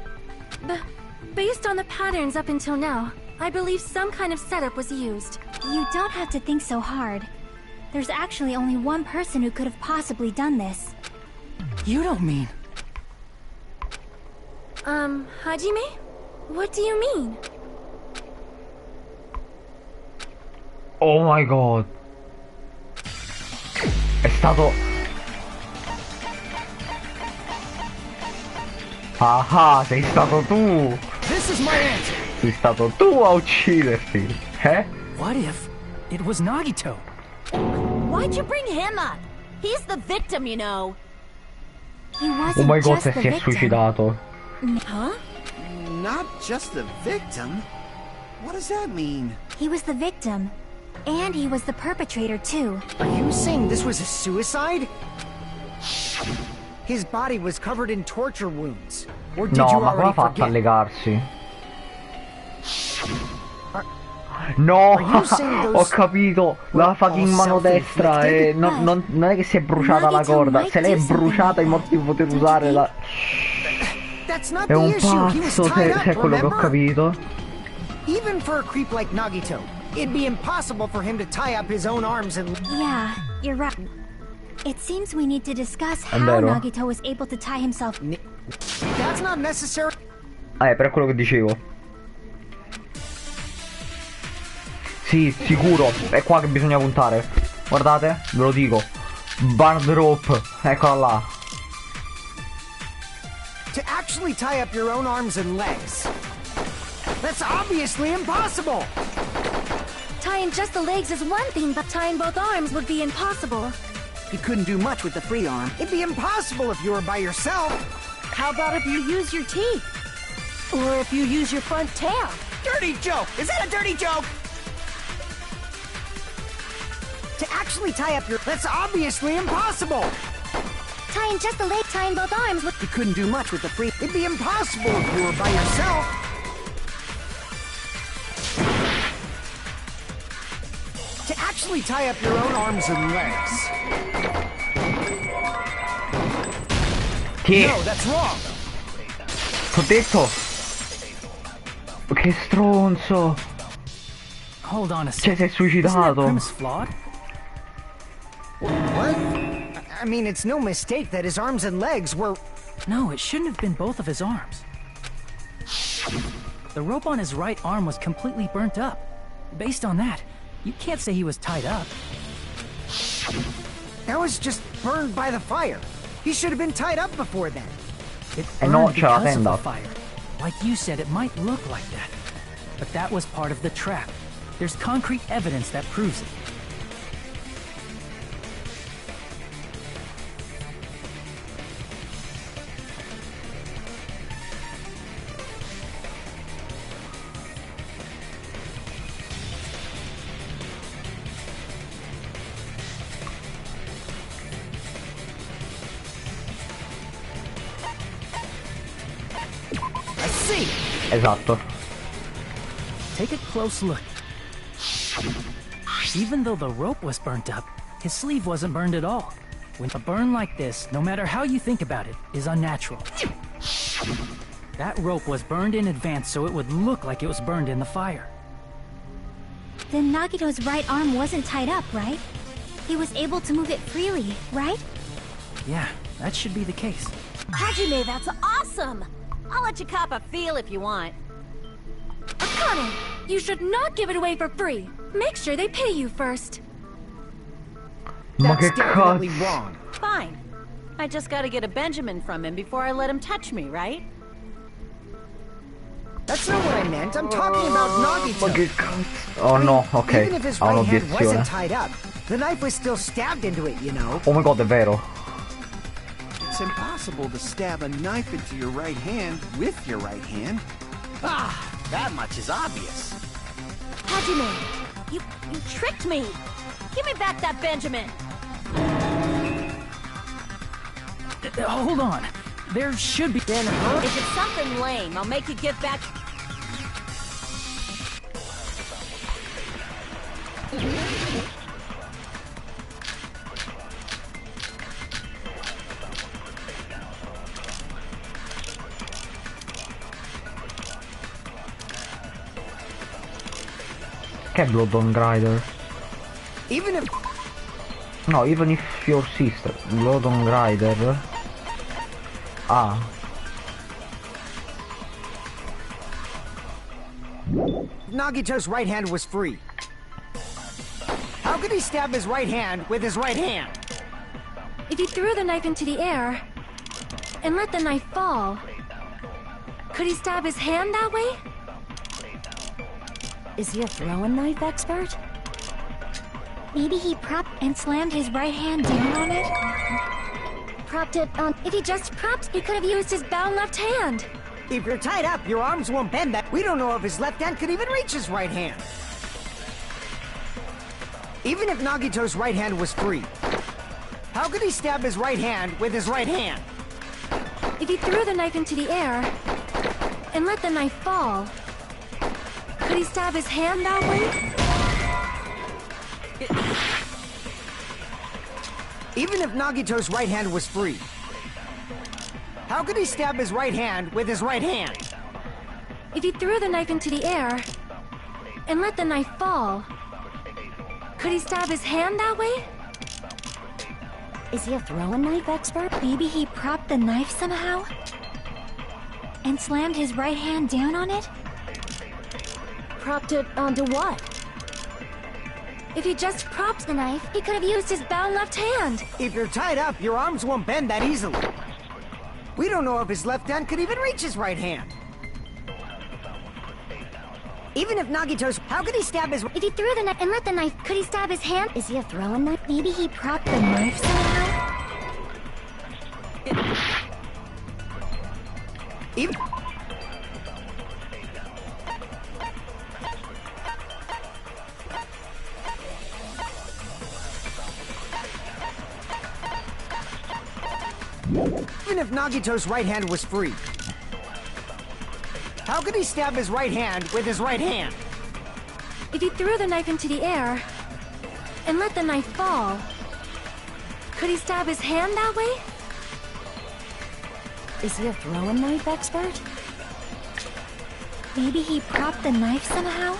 Based on the patterns up until now, I believe some kind of setup was used. You don't have to think so hard. There's actually only one person who could have possibly done this. You don't mean... Hajime? What do you mean? Oh my god. È stato... Ah, sei stato tu! This is my answer. Sei stato tu a ucciderti, eh? What if it was Nagito? Why'd you bring him up? He's the victim, you know. He wasn't Oh my god, just the si è victim. suicidato. Huh? Not just the victim? What does that mean? He was the victim. And he was the perpetrator, too. Are you saying this was a suicide? His body was covered in torture wounds. Or did No, you ma come ha already fatto a forget? legarsi? No, you saying those ho capito. La fucking mano destra e non è che si è bruciata la corda. Se lei è bruciata in modo di poter usare la... That's not È the un issue. He was pazzo, tied se è up, quello che ho remember? capito. Even for a creep like Nagito, it'd be impossible for him to tie up his own arms and... Yeah, you're right. It seems we need to discuss how vero. Nagito was able to tie himself. That's not necessary. Per quello che dicevo. Sì, sicuro. È qua che bisogna puntare. Guardate, ve lo dico. Bard rope. Eccola là. To actually tie up your own arms and legs. That's obviously impossible. Tying just the legs is one thing, but tying both arms would be impossible. He couldn't do much with the free arm. It'd be impossible if you were by yourself. How about if you use your teeth? Or if you use your front tail? Dirty joke! Is that a dirty joke? To actually tie up your... That's obviously impossible. Tying just the leg, tying both arms would... He couldn't do much with the free... It'd be impossible if you were by yourself. To actually tie up your own arms and legs. Che? No, that's wrong. T'ho detto. Che stronzo. Hold on a Cioè, second. si è Isn't that suicidato. premise flawed? What? I mean, it's no mistake that his arms and legs were... No, it shouldn't have been both of his arms. The rope on his right arm was completely burnt up. Based on that, you can't say he was tied up. That was just burned by the fire. He should have been tied up before then. It E no, burned ce la because of the tenda. fire. Like you said, it might look like that. But that was part of the trap. There's concrete evidence that proves it. I see. Esatto. Take a close look. Even though the rope was burnt up, his sleeve wasn't burned at all. When a burn like this, no matter how you think about it, is unnatural. That rope was burned in advance so it would look like it was burned in the fire. Then Nagito's right arm wasn't tied up, right? He was able to move it freely, right? Yeah, that should be the case. Hajime, that's awesome! I'll let you cop a feel if you want. Akane, you should not give it away for free. Make sure they pay you first. Ma That's che definitely cazzo? wrong. Fine. I just gotta get a Benjamin from him before I let him touch me, right? That's not what I meant. I'm talking about Nagito. Ma che cazzo? Oh no, ok. Even if his Ha right hand un'obiezione. wasn't tied up, the knife was still stabbed into it, you know. Oh my god, è vero. It's impossible to stab a knife into your right hand with your right hand. Ah, that much is obvious. Hajime, you tricked me! Give me back that Benjamin! Hold on. There should be... Then, if it's something lame, I'll make you give back... Che è Blood on Grider? Even if... No, even if your sister. Blood on Grider. Ah. Nagito's right hand was free. How could he stab his right hand with his right hand? If he threw the knife into the air and let the knife fall, could he stab his hand that way? Is he a throwing knife expert? Maybe he propped and slammed his right hand down on it? Propped it on. If he just propped, he could have used his bound left hand. If you're tied up, your arms won't bend that. We don't know if his left hand could even reach his right hand. Even if Nagito's right hand was free, how could he stab his right hand with his right hand? If he threw the knife into the air and let the knife fall, could he stab his hand that way? Even if Nagito's right hand was free, how could he stab his right hand with his right hand? If he threw the knife into the air and let the knife fall, could he stab his hand that way? Is he a throwing knife expert? Maybe he propped the knife somehow? And slammed his right hand down on it? Propped it onto what? If he just propped the knife, he could have used his bound left hand. If you're tied up, your arms won't bend that easily. We don't know if his left hand could even reach his right hand. Even if Nagito's... How could he stab his... If he threw the knife and let the knife, could he stab his hand? Is he a throwing knife? Maybe he propped the knife somehow? Even... Even if Nagito's right hand was free, how could he stab his right hand with his right hand? If he threw the knife into the air and let the knife fall, could he stab his hand that way? Is he a throwing knife expert? Maybe he propped the knife somehow?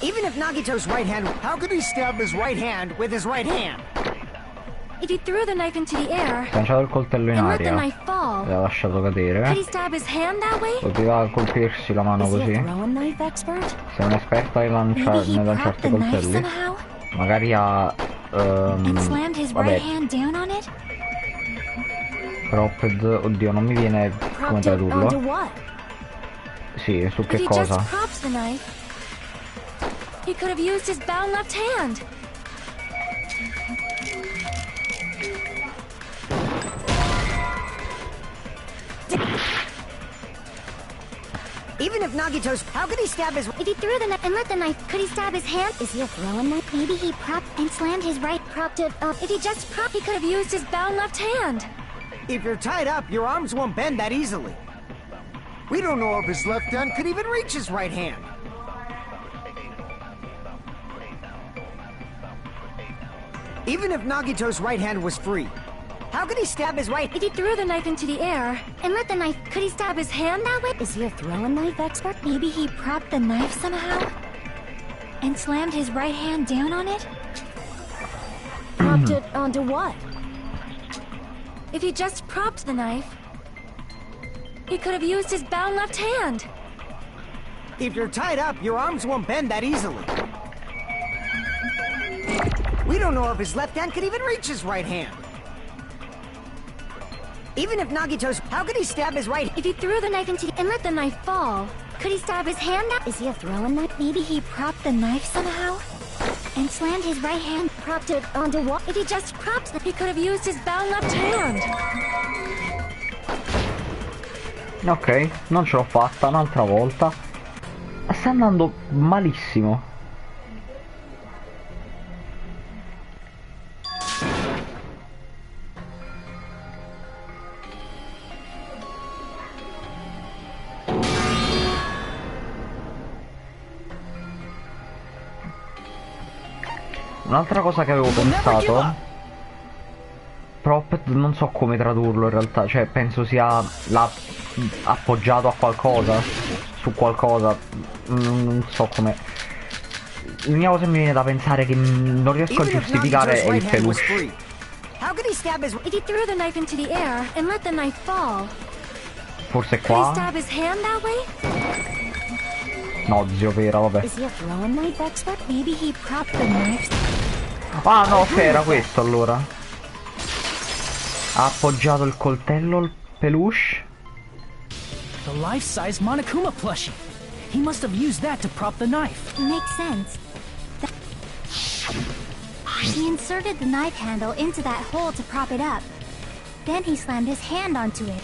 Even Even if Nagito's right hand, how could he stab his right hand with his right hand? If he threw the knife into the air Lanciato il coltello in and let the aria. knife fall, L'ha lasciato could cadere. he stab his hand that way? Poteva colpirsi la mano Is he a così. throwing knife expert? Sei un'esperta nel Maybe he lanciare propped the knife coltelli. somehow Magari ha... and slammed his right vabbè, hand down on it? propped, oddio, non mi viene come Propped it onto tradurlo. what? Sì, su If che he cosa? just propped the knife, he could have used his bound left hand. Even if Nagito's, how could he stab his... If he threw the knife and let the knife, could he stab his hand? Is he a throwing knife? Maybe he propped and slammed his right, propped it up. If he just propped, he could have used his bound left hand. If you're tied up, your arms won't bend that easily. We don't know if his left hand could even reach his right hand. Even if Nagito's right hand was free, how could he stab his right... If he threw the knife into the air And let the knife, could he stab his hand that way? is he a throwing knife expert? Maybe he propped the knife somehow and slammed his right hand down on it? Propped it onto what? If he just propped the knife, he could have used his bound left hand. If you're tied up, your arms won't bend that easily. We don't know if his left hand could even reach his right hand. Even if Nagito's, how could he stab his right... If he threw the knife into and let the knife fall, could he stab his hand out? Is he a throwing knife? Maybe he propped the knife somehow and slammed his right hand. Propped it onto what? If he just propped he could have used his bound left hand. Ok, non ce l'ho fatta un'altra volta. Sta andando malissimo. Un'altra cosa che avevo pensato, propped, non so come tradurlo in realtà, cioè penso sia appoggiato a qualcosa, su qualcosa, non so come. L'unica cosa che mi viene da pensare che non riesco a giustificare è il peluche. If he threw the knife into the air and let the knife fall, Forse could he qua? stab his hand that way? No, zio Vera, vabbè. Is he a throwing knife expert? Maybe he propped the knife. Ah no, ok, era questo allora. Ha appoggiato il coltello al peluche. The life-size Monokuma plushie. He must have used that to prop the knife. Makes sense. He inserted the knife handle into that hole to prop it up. Then he slammed his hand onto it.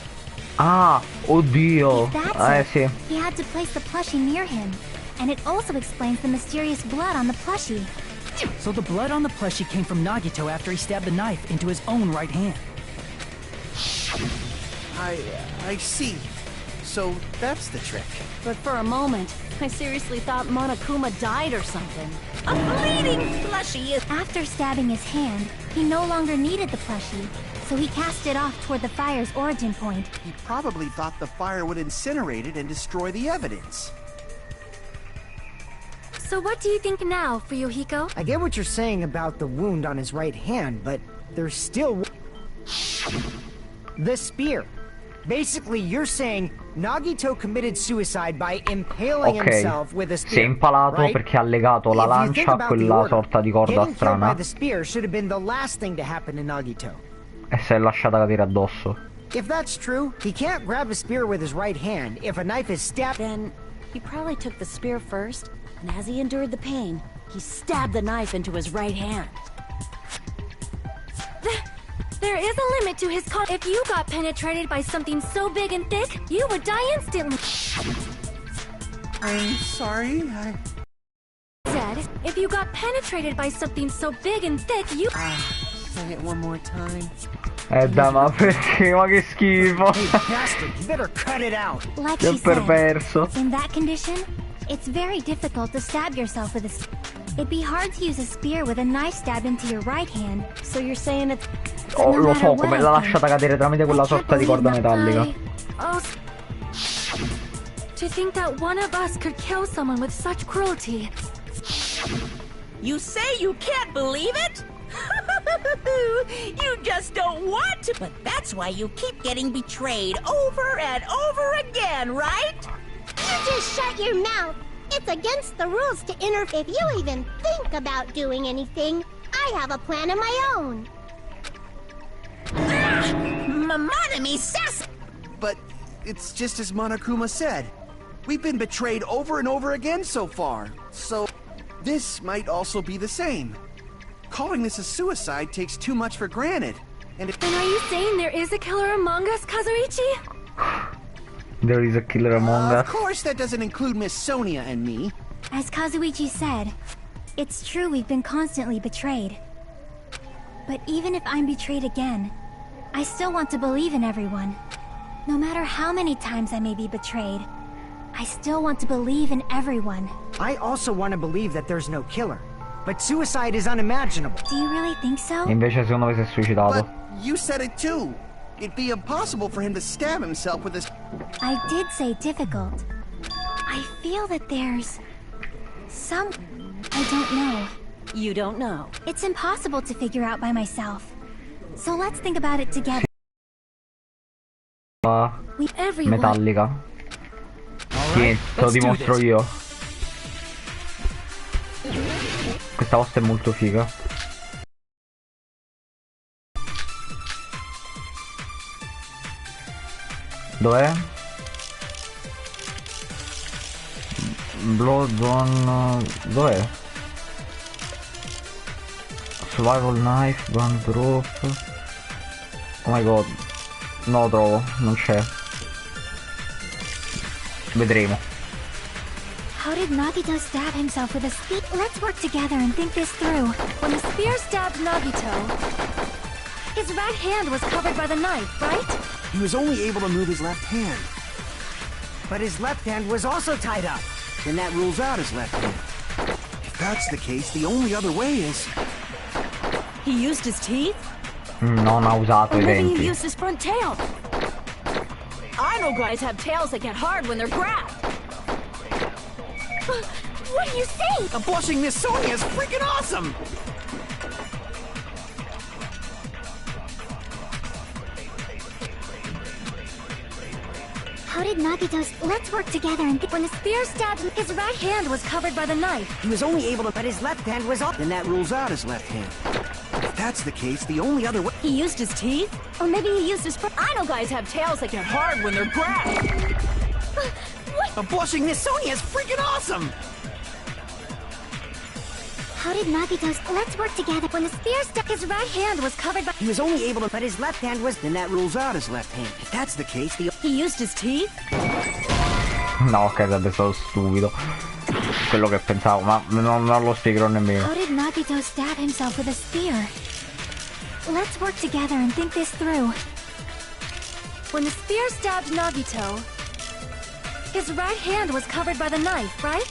Ah, oddio. That's Sì. it. He had to place the plushie near him. And it also explains the mysterious blood on the plushie. So the blood on the plushie came from Nagito after he stabbed the knife into his own right hand. I see. So that's the trick. But for a moment, I seriously thought Monokuma died or something. A bleeding plushie is... After stabbing his hand, he no longer needed the plushie, so he cast it off toward the fire's origin point. He probably thought the fire would incinerate it and destroy the evidence. So what do you think now, Fuyuhiko? I get what you're saying about the wound on his right hand, but there's still... The spear. Basically, you're saying Nagito committed suicide by impaling himself with a spear. Si è impalato right? perché ha legato la If you think lancia a about the quella order, sorta di corda getting killed by strana the spear should have been the last thing to happen to Nagito. e si è lasciata cadere addosso. If that's true, he can't grab a spear with his right hand if a knife is stabbed. Then he probably took the spear first, and as he endured the pain, he stabbed the knife into his right hand. There is a limit to his con- If you got penetrated by something so big and thick, you would die instantly. I'm sorry, Said, if you got penetrated by something so big and thick, you- Say it one more time. Dai, ma perché? Ma che schifo! Hey, bastard, you better cut it out. Like Che she said, perverso. in that condition, it's very difficult to stab yourself with a... It'd be hard to use a spear with a knife stabbed into your right hand. So you're saying it's... Oh, no lo matter so, what come I l'ha think, lasciata cadere tramite quella I can't sorta di corda believe that metallica. Oh, to think that one of us could kill someone with such cruelty. You say you can't believe it? You just don't want to, but that's why you keep getting betrayed over and over again, right? You just shut your mouth. It's against the rules to interfere. If you even think about doing anything, I have a plan of my own. Monami sass. But it's just as Monokuma said. We've been betrayed over and over again so far. So this might also be the same. Calling this a suicide takes too much for granted. And are you saying there is a killer among us, Kazuichi? There is a killer among us. Of course that doesn't include Miss Sonia and me. As Kazuichi said, it's true we've been constantly betrayed. But even if I'm betrayed again, I still want to believe in everyone. No matter how many times I may be betrayed, I still want to believe in everyone. I also want to believe that there's no killer. But suicide is unimaginable. Do you really think so? Invece secondo me si è suicidato. But you said it too. It'd be impossible for him to stab himself with his... I did say difficult. I feel that there's... some... I don't know. You don't know. It's impossible to figure out by myself. So let's think about it together. Metallica. Sì, te lo dimostro io. Questa posta è molto figa. Dov'è? Blood on... dov'è? Survival knife, gun drop. Oh my god. Non lo trovo, non c'è. Vedremo. How did Nagito stab himself with a spear? Let's work together and think this through. When the spear stabbed Nagito, his right hand was covered by the knife, right? He was only able to move his left hand. But his left hand was also tied up. Then that rules out his left hand. If that's the case, the only other way is... He used his teeth? Non ha usato i Maybe he denti. used his front tail. I know guys have tails that get hard when they're grabbed. What are you saying? A blushing Miss Sonia is freaking awesome! How did Nagito's... Let's work together and... When the spear stabbed him, his right hand was covered by the knife. He was only able to... But his left hand was off. Then that rules out his left hand. If that's the case, the only other way... He used his teeth? Or maybe he used his front... I know guys have tails that get hard when they're grabbed. What? A blushing Miss Sonia is freaking awesome! How did Nagito's... Let's work together. When the spear stabbed, his right hand was covered by... He was only able to... But his left hand was... Then that rules out his left hand. If that's the case, the... He used his teeth? No, ok, sarebbe stato stupido. Quello che pensavo, ma non lo spiegherò nemmeno. How did Nagito stab himself with a spear? Let's work together and think this through. When the spear stabbed Nagito, his right hand was covered by the knife, right?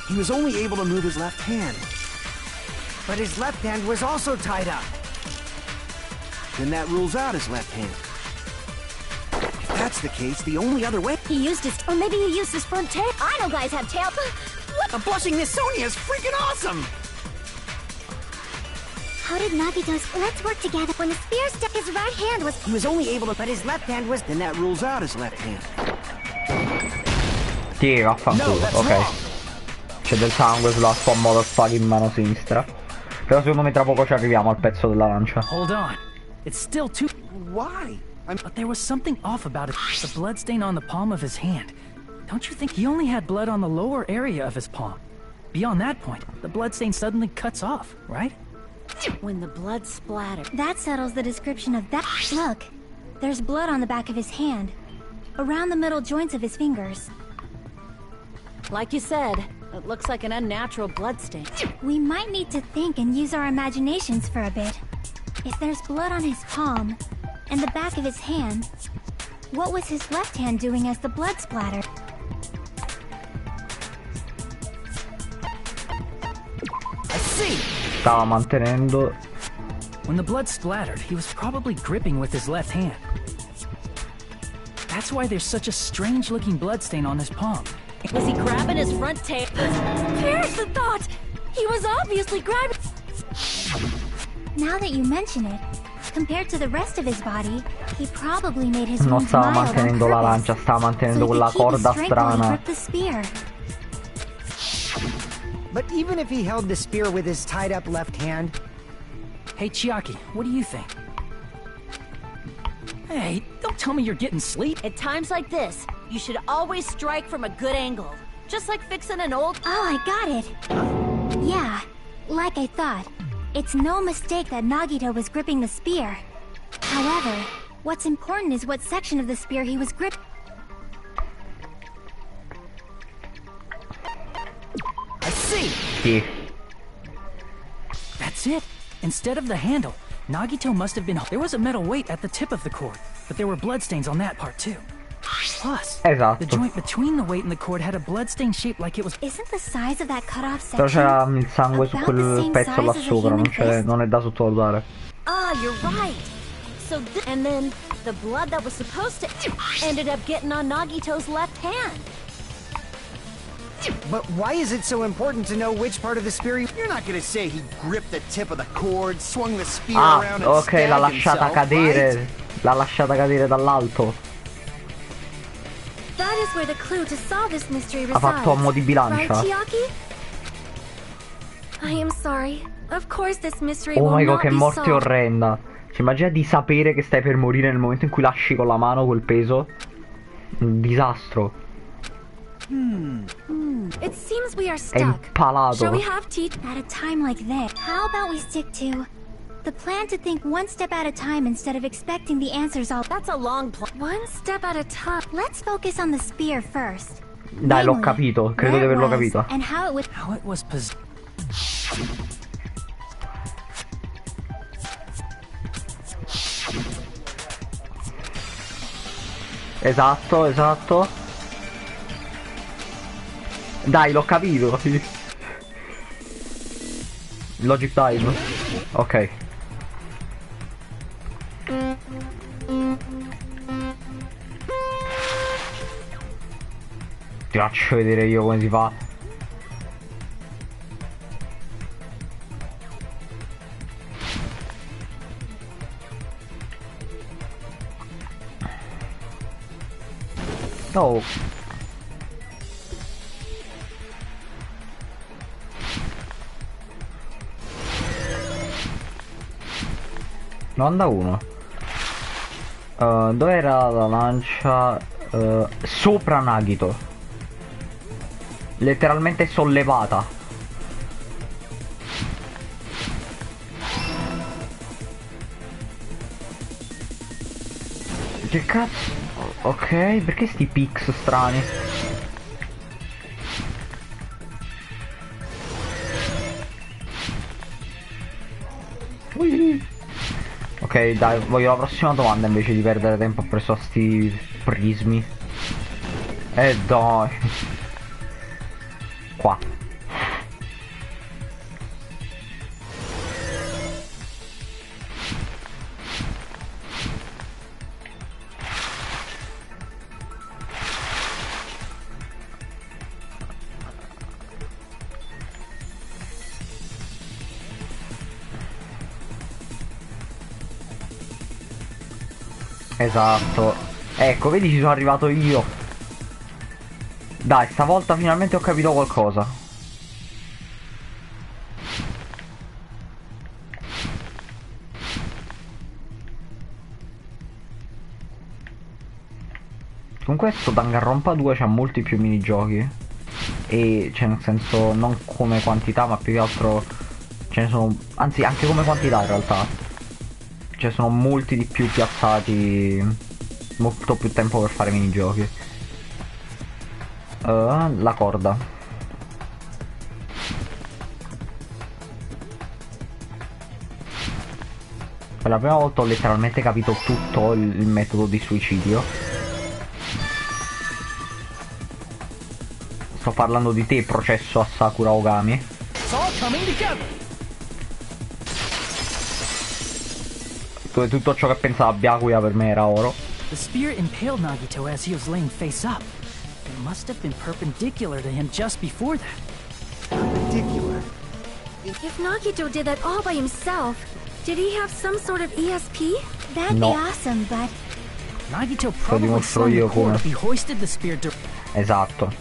He was only able to move his left hand. But his left hand was also tied up. Then that rules out his left hand. If that's the case, the only other way... He used his... Or maybe he used his front tail. I know guys have tails. A blushing Miss Sonia is freaking awesome! How did Nagito's... Let's work together. When the spear stabbed... His right hand was... He was only able to... But his left hand was... Then that rules out his left hand. Sì, vaffanculo, ok. C'è del sangue sulla sua motherfucking in mano sinistra. Però secondo me tra poco ci arriviamo al pezzo della lancia. Hold on. It's still too... Why? But there was something off about it. The bloodstain on the palm of his hand. Don't you think he only had blood on the lower area of his palm? Beyond that point, the bloodstain suddenly cuts off, right? When the blood splattered. That settles the description of that. Look, there's blood on the back of his hand. Around the middle joints of his fingers. Like you said, it looks like an unnatural bloodstain. We might need to think and use our imaginations for a bit. If there's blood on his palm, and the back of his hand, what was his left hand doing as the blood splattered? I see! Stava mantenendo... When the blood splattered, he was probably gripping with his left hand. That's why there's such a strange-looking bloodstain on his palm. Was he grabbing his front tail? Here's the thought! He was obviously grabbing... Now that you mention it, compared to the rest of his body, he probably made his Non wounds stava mild on mantenendo la purpose, lancia, stava mantenendo so he quella could keep his corda strength while he strana. gripped the spear. But even if he held the spear with his tied-up left hand... Hey, Chiaki, what do you think? Hey, don't tell me you're getting sleep. At times like this, you should always strike from a good angle. Just like fixing an old... Oh, I got it. Yeah, like I thought. It's no mistake that Nagito was gripping the spear. However, what's important is what section of the spear he was gripping. I see! Sì. That's it. Instead of the handle, Nagito must have been... There was a metal weight at the tip of the cord, but there were bloodstains on that part too. Plus, Esatto. the joint between the weight and the cord had a bloodstain shaped like it was... Isn't the size of that cut-off Però section c'era il sangue su about the quel same pezzo size là as a sopra, human non è da sottovalutare. Ah, you're right. So, and then the blood that was supposed to ended up getting on Nagito's left hand. But why is it so important to know which part of the spear he... You're not gonna say he gripped the tip of the cord, swung the spear Ah, around and ok, l'ha stabbed lasciata himself, cadere. right? L'ha lasciata cadere dall'alto. That is where the clue to solve this mystery Ha resides. fatto a mo' di bilancia. Right, Chiaki? I am sorry. Of course this mystery Oh will my god, not che be morte solved. orrenda. Cioè, immagina di sapere che stai per morire nel momento in cui lasci con la mano quel peso. Un disastro. It seems we are È stuck. impalato. Shall we have tea? At a time like this, how about we stick to the plan to think one step at a time instead of expecting the answers all... That's a long plan. One step at a time. Let's focus on the spear first. Dai, l'ho Namely, capito. Credo di where it averlo was capito. And how it would... How it was possessed. Esatto, esatto. Dai, l'ho capito. Logic time. Ok. Ti faccio vedere io come si fa. Oh. 91. Dove era la lancia? Sopra Nagito. Letteralmente sollevata. Che cazzo? Ok, perché sti pix strani? Ui. Ok, dai, voglio la prossima domanda invece di perdere tempo presso a sti prismi. Dai. Qua. Esatto. Ecco, vedi, ci sono arrivato io. Dai, stavolta finalmente ho capito qualcosa. Con questo Danganronpa 2 c'ha molti più minigiochi. E cioè, nel senso, non come quantità, ma più che altro ce ne sono, anzi anche come quantità in realtà. Ci sono molti di più piazzati, molto più tempo per fare minigiochi. La corda. Per la prima volta ho letteralmente capito tutto il metodo di suicidio. Sto parlando di te, processo a Sakura Ogami. Dove tutto ciò che pensava Byakuya per me era oro. The spear impaled Nagito as he was laying face up. It must have been perpendicular to him just before that. Perpendicular? If Nagito did that all by himself, did he have some sort of ESP? That'd be awesome, but... Nagito probably slung the cord if he hoisted the spear Esatto.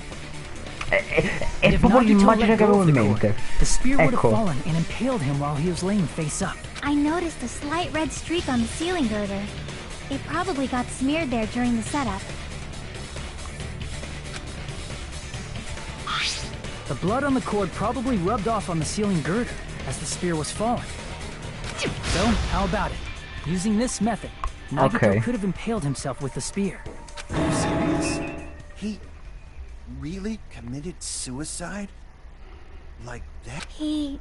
È proprio l'immagine che avevo in mente. The spear would have Ecco. fallen and impaled him while he was laying face up. I noticed a slight red streak on the ceiling girder. It probably got smeared there during the setup. The blood on the cord probably rubbed off on the ceiling girder as the spear was falling. So, how about it? Using this method, Nagito could have impaled himself with the spear. Are you serious? He really committed suicide? Like that? He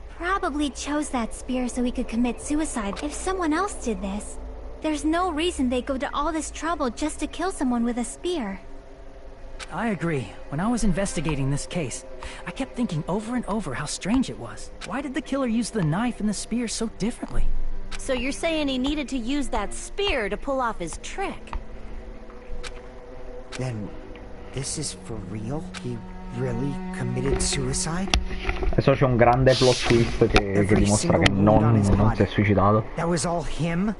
probably chose that spear so he could commit suicide. If someone else did this, there's no reason they'd go to all this trouble just to kill someone with a spear. I agree. When I was investigating this case, I kept thinking over and over how strange it was. Why did the killer use the knife and the spear so differently? So you're saying he needed to use that spear to pull off his trick? Then, this is for real? He really committed suicide? Adesso c'è un grande plot twist che dimostra che non si è suicidato. That was all him?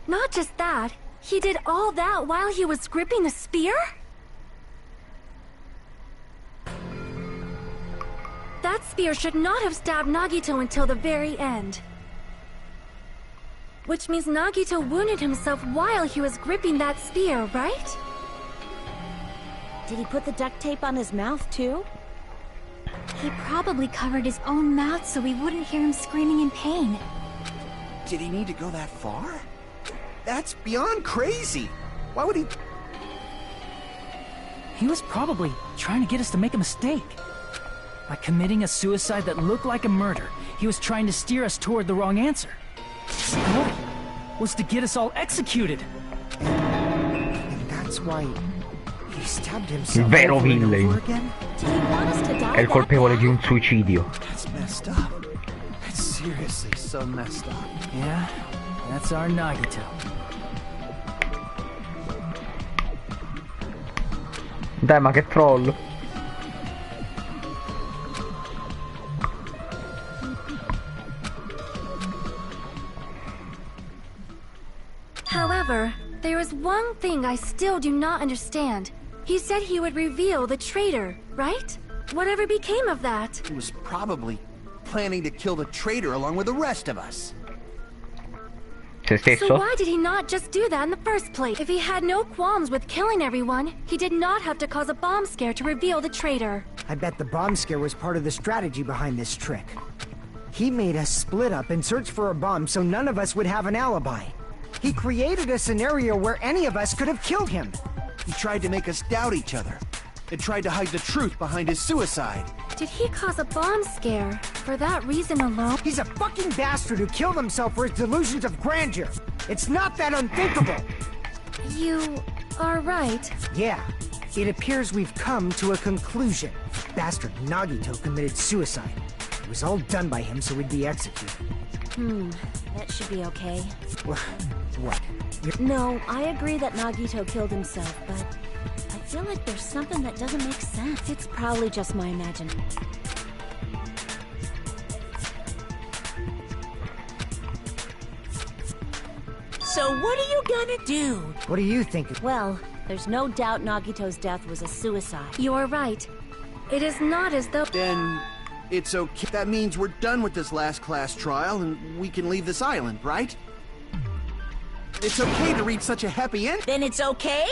Not just that, he did all that while he was gripping the spear? That spear should not have stabbed Nagito until the very end. Which means Nagito wounded himself while he was gripping that spear, right? Did he put the duct tape on his mouth too? He probably covered his own mouth so we wouldn't hear him screaming in pain. Did he need to go that far? That's beyond crazy. Why would he... He was probably trying to get us to make a mistake. By committing a suicide that looked like a murder, he was trying to steer us toward the wrong answer. His goal was to get us all executed. And that's why he stabbed himself Il vero over and villain. over again? Did he want us to die? È il colpevole di un suicidio. That's messed up. That's seriously so messed up. Yeah, that's our Nagito. Dai, ma che troll. However, there is one thing I still do not understand. He said he would reveal the traitor, right? Whatever became of that? He was probably planning to kill the traitor along with the rest of us. Se stesso? So why did he not just do that in the first place? If he had no qualms with killing everyone, he did not have to cause a bomb scare to reveal the traitor. I bet the bomb scare was part of the strategy behind this trick. He made us split up and search for a bomb so none of us would have an alibi. He created a scenario where any of us could have killed him. He tried to make us doubt each other and tried to hide the truth behind his suicide. Did he cause a bomb scare for that reason alone? He's a fucking bastard who killed himself for his delusions of grandeur. It's not that unthinkable. You are right. Yeah, it appears we've come to a conclusion. Bastard Nagito committed suicide. It was all done by him so we'd be executed. That should be okay. What? No, I agree that Nagito killed himself, but I feel like there's something that doesn't make sense. It's probably just my imagination. So what are you gonna do? What do you think? Well, there's no doubt Nagito's death was a suicide. You are right. It is not as though... Then it's okay. That means we're done with this last class trial and we can leave this island, right? It's okay to reach such a happy end. Then it's okay?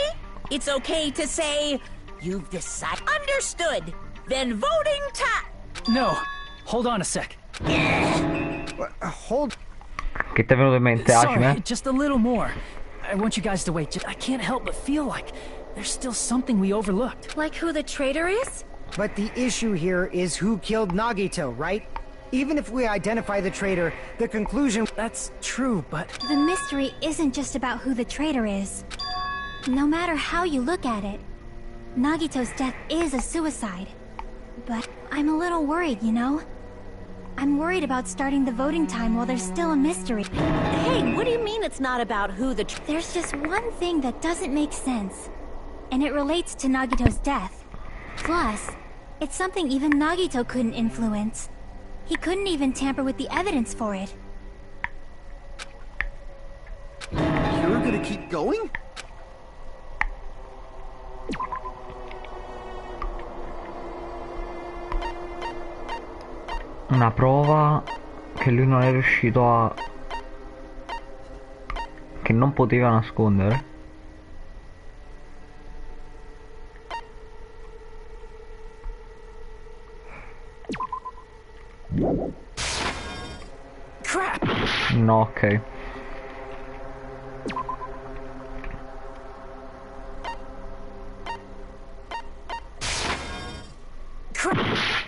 It's okay to say, you've decided. Understood. Then voting time. No, hold on a sec. Hold... Che ti è venuto in mente, Sorry, Acime? just a little more. I want you guys to wait. I can't help but feel like there's still something we overlooked. Like who the traitor is? But the issue here is who killed Nagito, right? Even if we identify the traitor, the conclusion... That's true, but... The mystery isn't just about who the traitor is. No matter how you look at it, Nagito's death is a suicide. But I'm a little worried, you know? I'm worried about starting the voting time while there's still a mystery. Hey, what do you mean it's not about who the... There's just one thing that doesn't make sense. And it relates to Nagito's death. Plus, It's something even Nagito couldn't influence. He couldn't even tamper with the evidence for it. You're gonna keep going? Una prova che lui non è riuscito a... che non poteva nascondere. Crap! No, ok.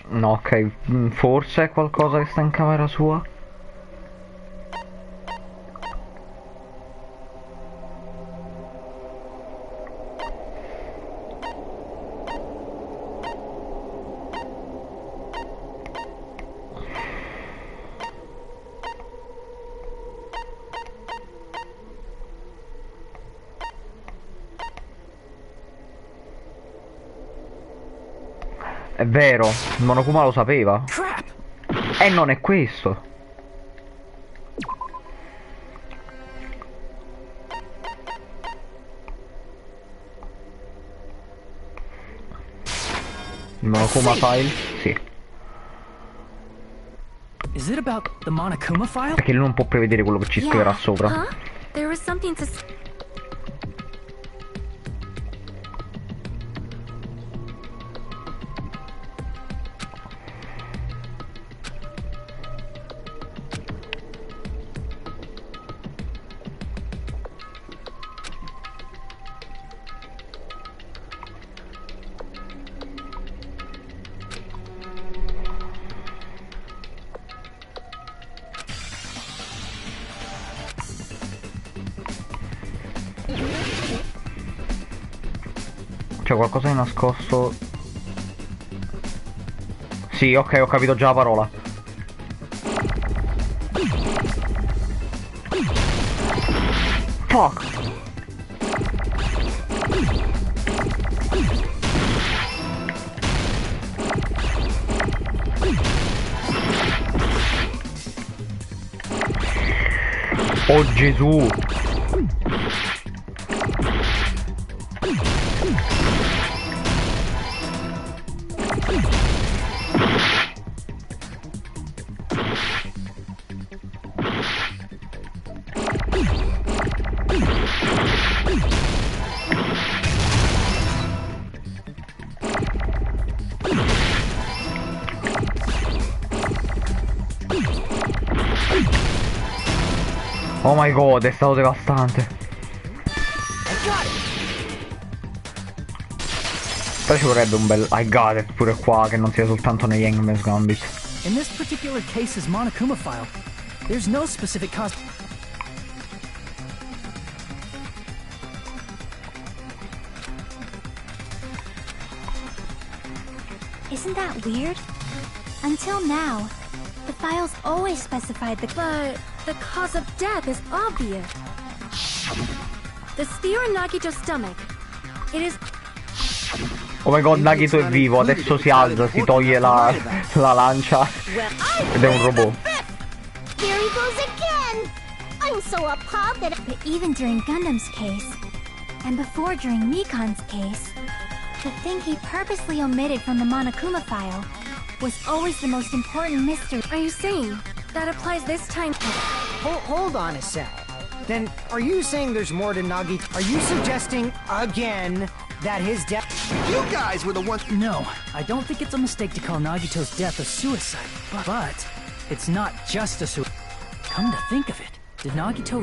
No, ok, forse è qualcosa che sta in camera sua. È vero, il Monokuma lo sapeva. E non è questo. Il Monokuma file? Sì. Is it about the Monokuma file? Perché lui non può prevedere quello che ci scriverà sopra. Huh? There was something to... C'è qualcosa di nascosto. Sì, ok, ho capito già la parola. Fuck. Oh Gesù. Oh my god, è stato devastante. Però ci vorrebbe un bel I got it pure qua, che non sia soltanto negli Hangman's Gambit. In this particular case's Monokuma file, there's no specific cause. Isn't that weird? Until now, the files always specified the... But the cause of death is obvious. The spear in Nagito's stomach. It is... Oh my god, Nagito è vivo, adesso si alza, si toglie la lancia ed è un robot. There he goes again! I'm so appalled that... But even during Gundam's case, and before during Mikan's case, the thing he purposely omitted from the Monokuma file was always the most important mystery. Are you saying that applies this time? Hold on a sec. Then, are you saying there's more to Nagito? Are you suggesting, again, that his death... You guys were the ones... No, I don't think it's a mistake to call Nagito's death a suicide. But it's not just a suicide. Come to think of it, did Nagito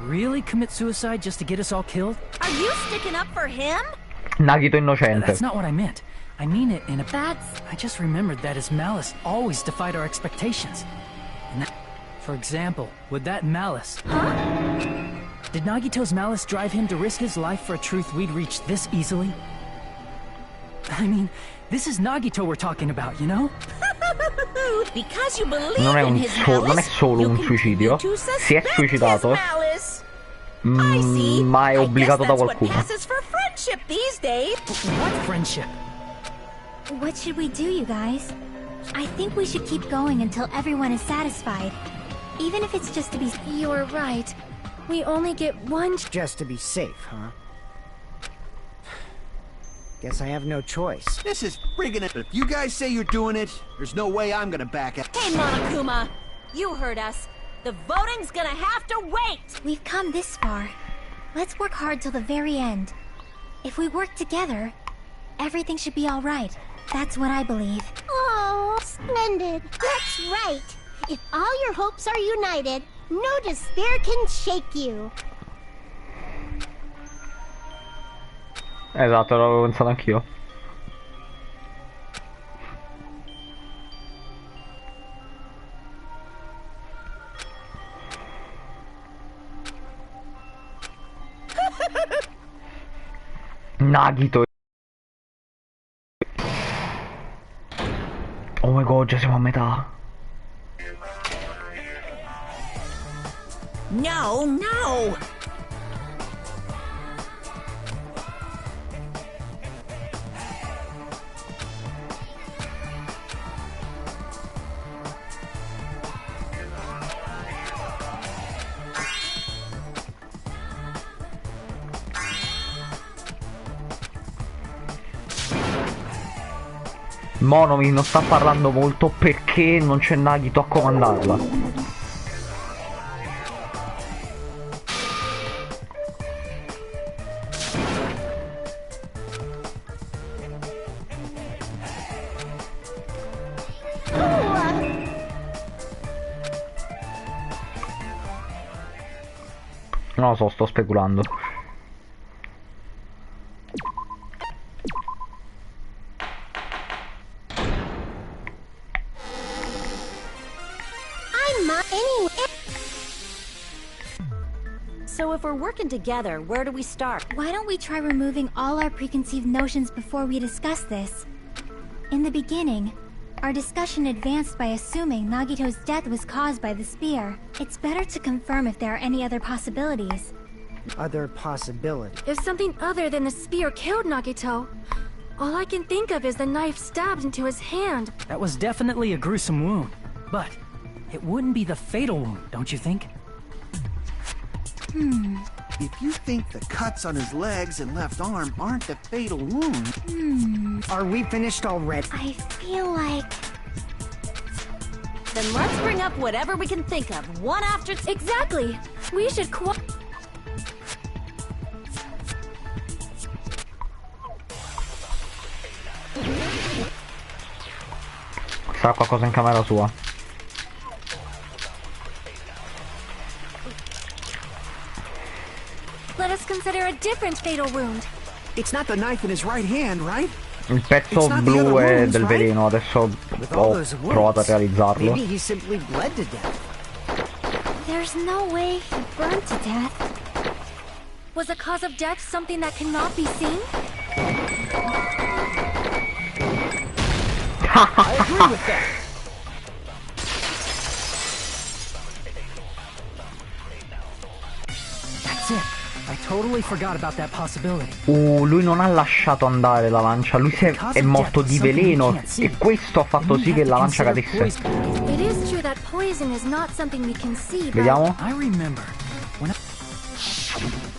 really commit suicide just to get us all killed? Are you sticking up for him? Nagito innocente. That's not what I meant. I mean it in a... That's... I just remembered that his malice always defied our expectations. And that, for example, with that malice... Huh? Did Nagito's malice drive him to risk his life for a truth we'd reach this easily? I mean, this is Nagito we're talking about, you know? Because you believe Non è, in his malice, non è solo un suicidio. Si è suicidato. Ma è obbligato da qualcuno. For friendship these days. What friendship? What should we do, you guys? I think we should keep going until everyone is satisfied. Even if it's just to be... You're right. We only get one... Just to be safe, huh? Guess I have no choice. This is friggin' it. If you guys say you're doing it, there's no way I'm gonna back out. Hey, Monokuma! You heard us. The voting's gonna have to wait! We've come this far. Let's work hard till the very end. If we work together, everything should be alright. That's what I believe. Oh, splendid. That's right. If all your hopes are united, no despair can shake you. Esatto, l'avevo pensato anch'io. Nagito. Oh my god, già siamo a metà. No, no! Monomi non sta parlando molto perché non c'è Nagito a comandarla. Non lo so, sto speculando. So if we're working together, where do we start? Why don't we try removing all our preconceived notions before we discuss this? In the beginning, our discussion advanced by assuming Nagito's death was caused by the spear. It's better to confirm if there are any other possibilities. Other possibilities? If something other than the spear killed Nagito, all I can think of is the knife stabbed into his hand. That was definitely a gruesome wound, but it wouldn't be the fatal wound, don't you think? If you think the cuts on his legs and left arm aren't the fatal wound... Are we finished already? I feel like... Then let's bring up whatever we can think of, one after... Exactly! We should Sarà qualcosa in camera sua. Let us consider a different fatal wound. It's not the knife in his right hand, right? Il pezzo blu è del veleno, adesso ho provato a realizzarlo. Maybe he simply bled to death. There's no way he burned to death. Was the cause of death something that cannot be seen? I agree with that. That's it. I totally forgot about that possibility. Lui non ha lasciato andare la lancia, lui è morto di veleno e questo ha fatto sì che la lancia cadesse. It is true that poison is not something we can see, Vediamo. I remember when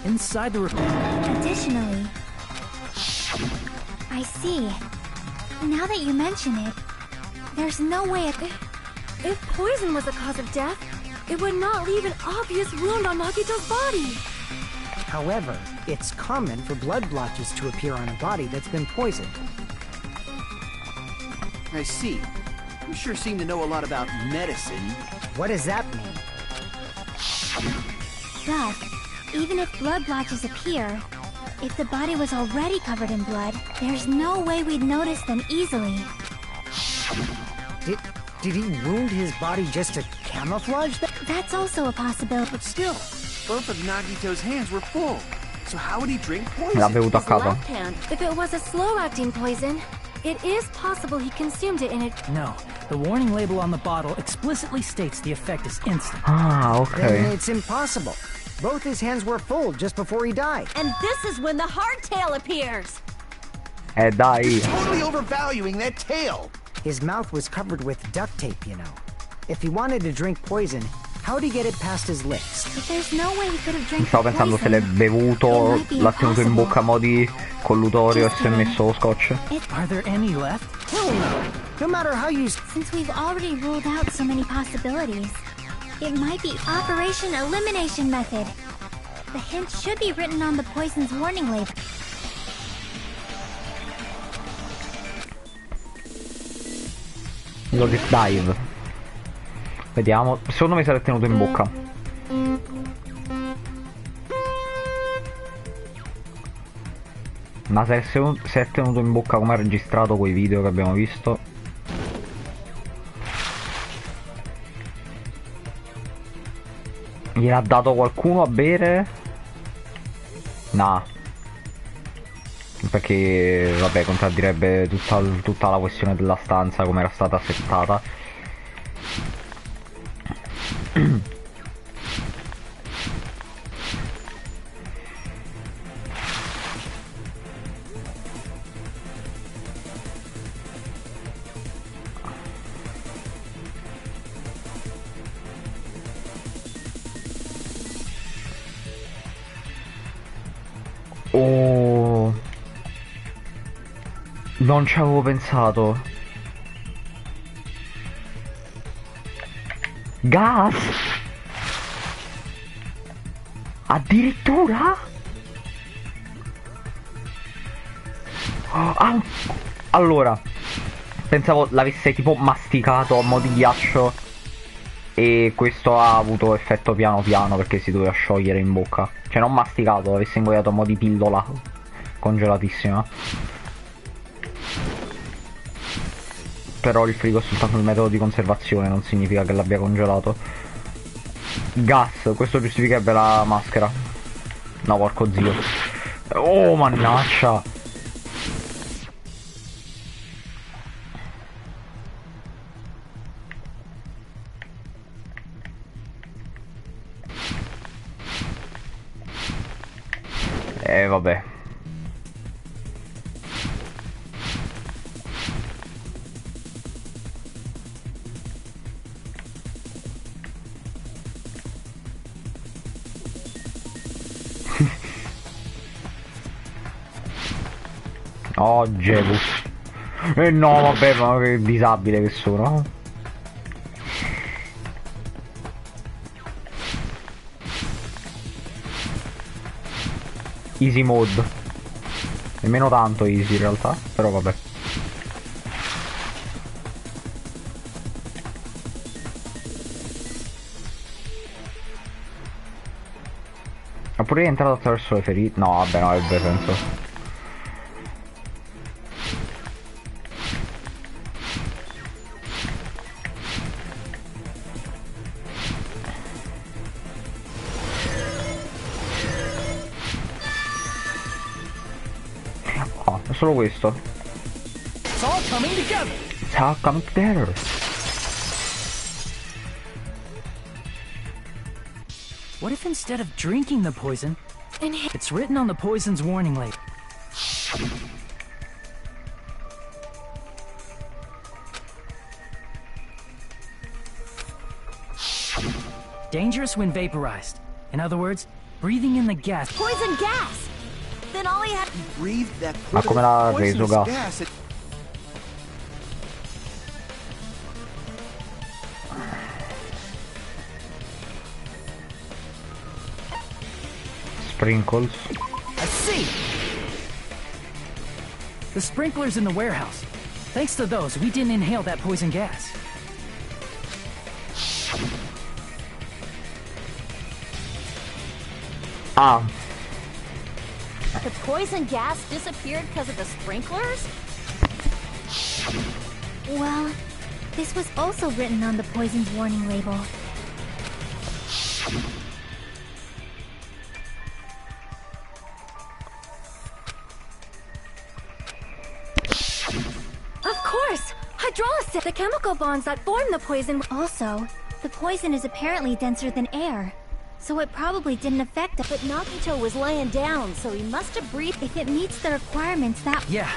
inside the Additionally, I see. Now that you mention it, there's no way if poison was the cause of death, it would not leave an obvious wound on Nagito's body. However, it's common for blood blotches to appear on a body that's been poisoned. I see. You sure seem to know a lot about medicine. What does that mean? Thus, even if blood blotches appear, if the body was already covered in blood, there's no way we'd notice them easily. Did he wound his body just to camouflage that? That's also a possibility. But still, both of Nagito's hands were full. So how would he drink poison? L'ha bevuto a caso. Left hand. If it was a slow-acting poison, it is possible he consumed it in it. No, the warning label on the bottle explicitly states the effect is instant. Ah, ok. Then it's impossible. Both his hands were full just before he died. And this is when the hardtail appears. Dai. Totally overvaluing that tail. His mouth was covered with duct tape, you know. If he wanted to drink poison, how'd he get it past his lips? But there's no way he could have drank Stavo the pensando se l'è poison. bevuto, It might be l'ha tenuto in bocca a mo' di collutorio e Just si è kidding. messo lo scotch. Are there any left? Hell no. No matter how you... Since we've already ruled out so many possibilities, it might be Operation Elimination Method. The hint should be written on the poison's warning label. Lo dive. Vediamo. Secondo me se l'è tenuto in bocca. Ma se è tenuto in bocca come ha registrato quei video che abbiamo visto. Gliel'ha dato qualcuno a bere? Nah. Perché vabbè contraddirebbe tutta la questione della stanza come era stata settata. Oh, non ci avevo pensato. Gas? Addirittura? Ah, allora, pensavo l'avesse tipo masticato a mo' di ghiaccio e questo ha avuto effetto piano piano perché si doveva sciogliere in bocca. Cioè non masticato, l'avesse ingoiato a mo' di pillola congelatissima. Però il frigo è soltanto il metodo di conservazione, non significa che l'abbia congelato. Gas, questo giustificherebbe la maschera. No, porco zio. Oh, mannaggia. Vabbè. Oh, Jebu. No, vabbè, ma che disabile che sono. Easy mode. Nemmeno tanto easy in realtà, però vabbè. Oppure è entrato attraverso le ferite. No, vabbè, no, avrebbe senso. Solo questo. It's all coming together. It's all coming together. What if instead of drinking the poison, it's written on the poison's warning label? Dangerous when vaporized. In other words, breathing in the gas. Poison gas! Then all he had... Breathe that Ma come l'ha reso gas? gas. Sprinkles. I see! The sprinklers in the warehouse. Thanks to those, we didn't inhale that poison gas. Ah. The poison gas disappeared because of the sprinklers? Well, this was also written on the poison's warning label. Of course! Hydrolysis! The chemical bonds that form the poison. Also, the poison is apparently denser than air, so it probably didn't affect us. But Nagito was laying down, so he must have breathed. If it meets the requirements, that... Yeah,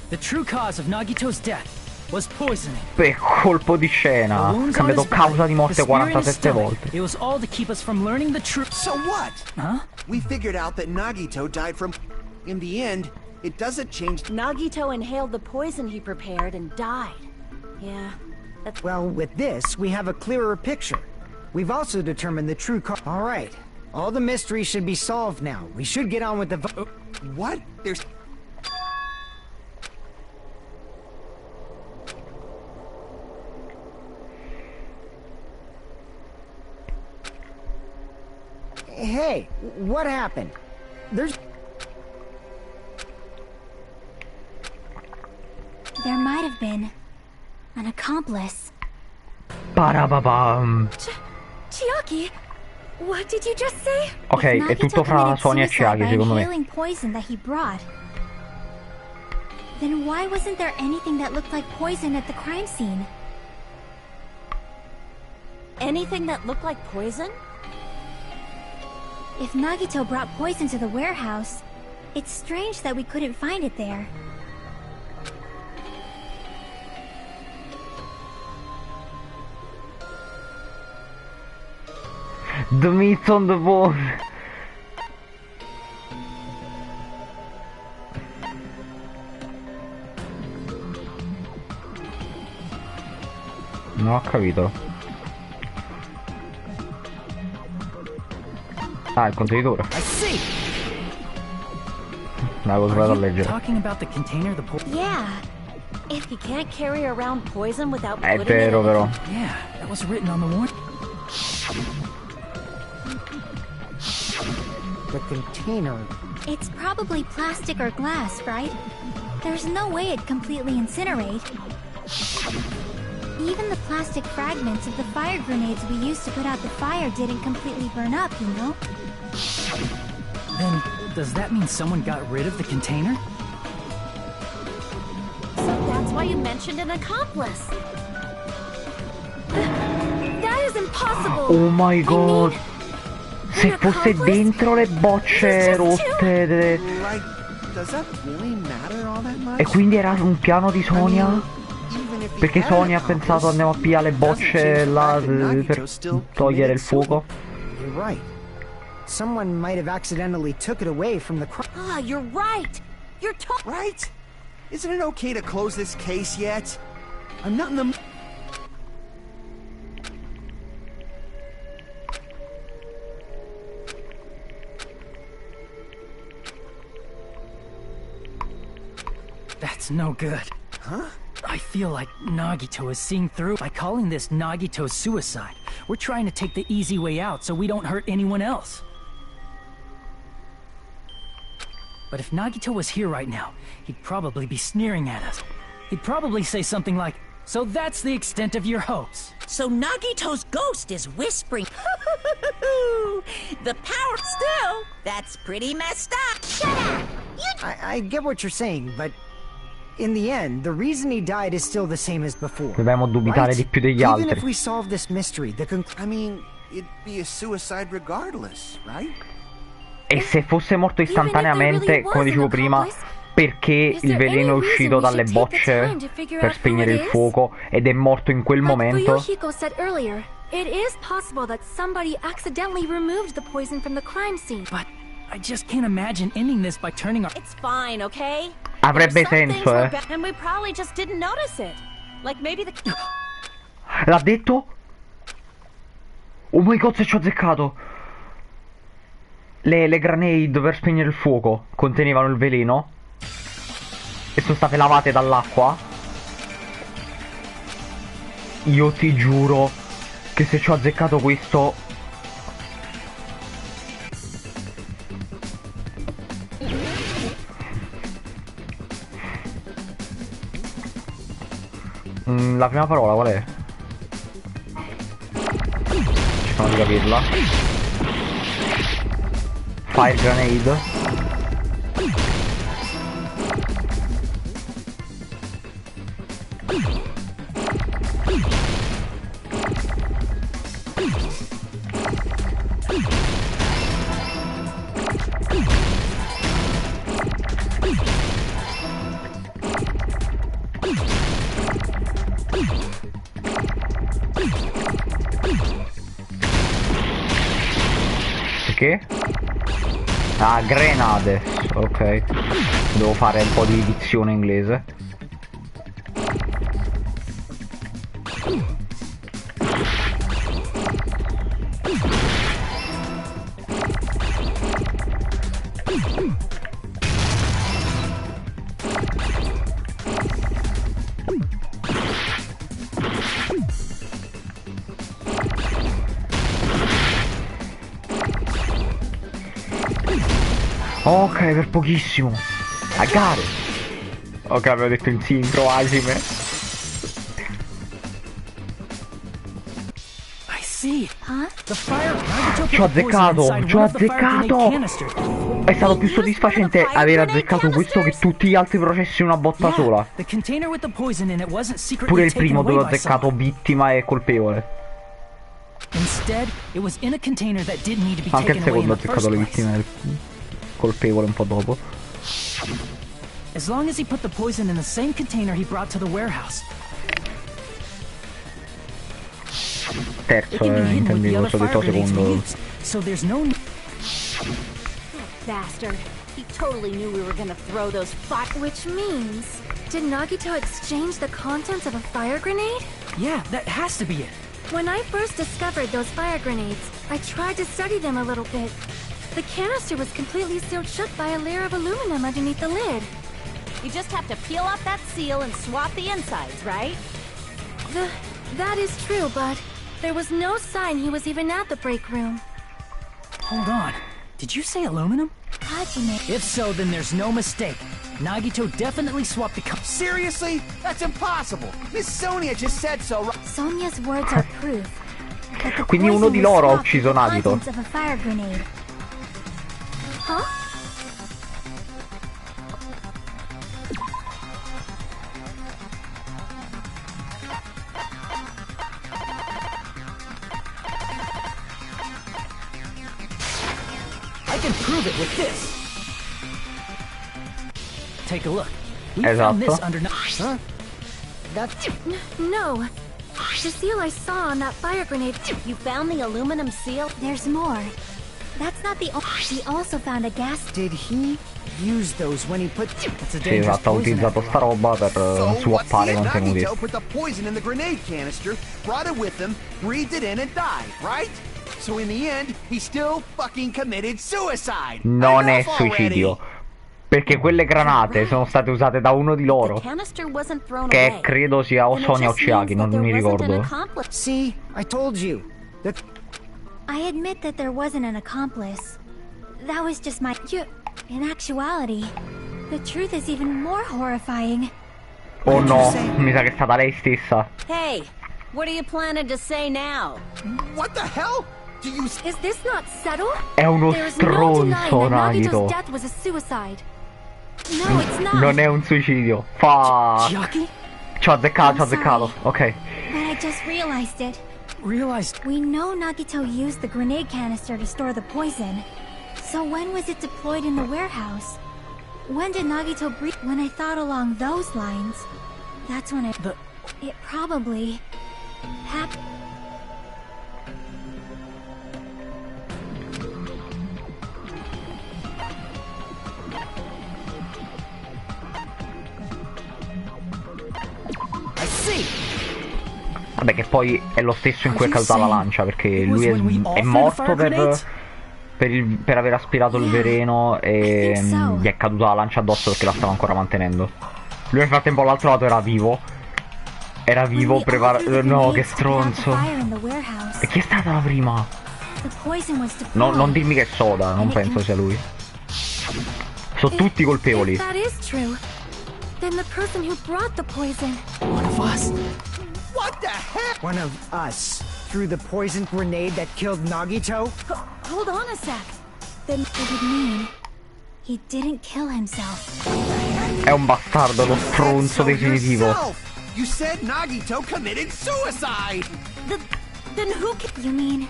The true cause of Nagito's death was poisoning. Beh, colpo di scena. Ha cambiato causa di morte 47 volte. It was all to keep us from learning the truth. So what? Huh? We figured out that Nagito died from... In the end, it doesn't change... Nagito inhaled the poison he prepared and died. Yeah, that's... Well, with this, we have a clearer picture. We've also determined the true cause. All right. All the mysteries should be solved now. We should get on with the... What? There's... Hey, what happened? There's... There might have been an accomplice. Parababam. Chiaki, what did you just say? Ok, è tutto fra Sonia e Chiaki, secondo me. Poison that he brought. Then why wasn't there anything that looked like poison at the crime scene? anything that looked like poison? If Nagito brought poison to the warehouse, it's strange that we couldn't find it there. The meat's on the bone. Non ho capito. Ah, il contenitore. L'avevo sbagliato a leggere. Talking about the container, the Yeah. If he can't carry around poison without È putting vero, it in però. Yeah, that was written on the warning. The container... It's probably plastic or glass, right? There's no way it'd completely incinerate. Even the plastic fragments of the fire grenades we used to put out the fire didn't completely burn up, you know? Then, does that mean someone got rid of the container? So that's why you mentioned an accomplice. That is impossible. Oh my god. Se fosse dentro le bocce rotte Like, does that really matter all that much? e quindi era un piano di Sonia? Perché Sonia ha pensato andiamo a pigliare le bocce là per togliere il fuoco? You're right. Someone might have accidentally took it away from the crime. Ah, you're right. You're Right? Isn't it okay to close this case yet? I'm not in the... That's no good. Huh? I feel like Nagito is seeing through. By calling this Nagito's suicide, we're trying to take the easy way out so we don't hurt anyone else. But if Nagito was here right now, he'd probably be sneering at us. He'd probably say something like, "So that's the extent of your hopes." So Nagito's ghost is whispering. The power still, that's pretty messed up. Shut up! I get what you're saying, but... In the end, the reason he died is still the same as before. Dobbiamo dubitare di più degli Even altri. if we solve this mystery, I mean, it'd be a suicide regardless, right? E se fosse morto istantaneamente, come dicevo prima, perché il veleno è uscito dalle bocce per spegnere il fuoco ed è morto in quel momento? Yoshiko said earlier, it is possible that somebody accidentally removed the poison from the crime scene. But I just can't imagine ending this by turning our... It's fine, okay? Avrebbe senso, eh. And we probably just didn't notice it. Like maybe the... L'ha detto? Oh my god, se ci ho azzeccato! Le grenade per spegnere il fuoco contenevano il veleno e sono state lavate dall'acqua. Io ti giuro che se ci ho azzeccato questo... La prima parola qual è? Cerchiamo di capirla. Fire grenade. Che? Ah, grenade. Ok. Devo fare un po' di dizione inglese. Ok, per pochissimo. A gare. Ok, avevo detto in sincro, asime. I see. Huh? The fire. Ci ho azzeccato, ci ho azzeccato. È stato più soddisfacente aver azzeccato questo che tutti gli altri processi in una botta sola. Pure il primo dove ho azzeccato vittima e colpevole. Anche il secondo ho azzeccato le vittime e il colpevole un po' dopo. As long as he put the poison in the same container he brought to the warehouse. Terzo, intendevo, ho detto secondo. So there's no bastard. He totally knew we were gonna throw those Which means, did Nagito exchange the contents of a fire grenade? Yeah, that has to be it. When I first discovered those fire grenades, I tried to study them a little bit. The canister was completely sealed shut by a layer of aluminum underneath the lid. You just have to peel off that seal and swap the insides, right? That is true, but there was no sign he was even at the break room. Hold on. Did you say aluminum? Hajime. If so, then there's no mistake. Nagito definitely swapped the Seriously? That's impossible. Miss Sonia just said so. Sonia's words are proof. That the Quindi uno di poison was loro ha swapped ucciso with the Nagito. contents of a fire grenade. Huh? I can prove it with this. Take a look. We found this under. Huh? That's no. The seal I saw on that fire grenade. You found the aluminum seal? There's more. That's not the. He also found a gas. Did he use those when he put? It's a Sì, dangerous esatto, ha poison. utilizzato sta roba per swappare i contenuti. Nagito put the poison in the grenade canister, brought it with him, breathed it in and died, right? So in the end, he still fucking committed suicide. Non è suicidio. Perché quelle granate sono state usate da uno di loro. Che credo sia o Sonia o Chiaki, non mi ricordo. See, I told you. I admit that there wasn't an accomplice. That was just my. In actuality, the truth is even more horrifying. Oh no, mi sa che è stata lei stessa. Hey, what are you planning to say now? What the hell? Do you? Is this not settled? È uno There is no denying stronzo, that Nagito's Nagito. death was a suicide. No, it's not. Non è un suicidio. Fa. Chiaki? Ci ho azzeccato, ci ho I'm sorry. azzeccato. Ok. But I just realized it. Realized. We know Nagito used the grenade canister to store the poison. So when was it deployed in the warehouse? When did Nagito breathe? When I thought along those lines, that's when it probably happened. I see. Vabbè, che poi è lo stesso in cui è caduta la lancia, perché lui è morto per aver aspirato il veleno e gli è caduta la lancia addosso perché la stava ancora mantenendo. Lui nel frattempo all'altro lato era vivo. Era vivo, no, che stronzo. E chi è stata la prima? No, non dirmi che è Soda, non penso sia lui. Sono tutti colpevoli. If that is true, then the person who brought the poison. One of us. What the heck? One of us threw the poison grenade that killed Nagito? Hold on a sec. Then it would mean he didn't kill himself. È un bastardo, lo stronzo definitivo. You said Nagito committed suicide. Then who? You mean,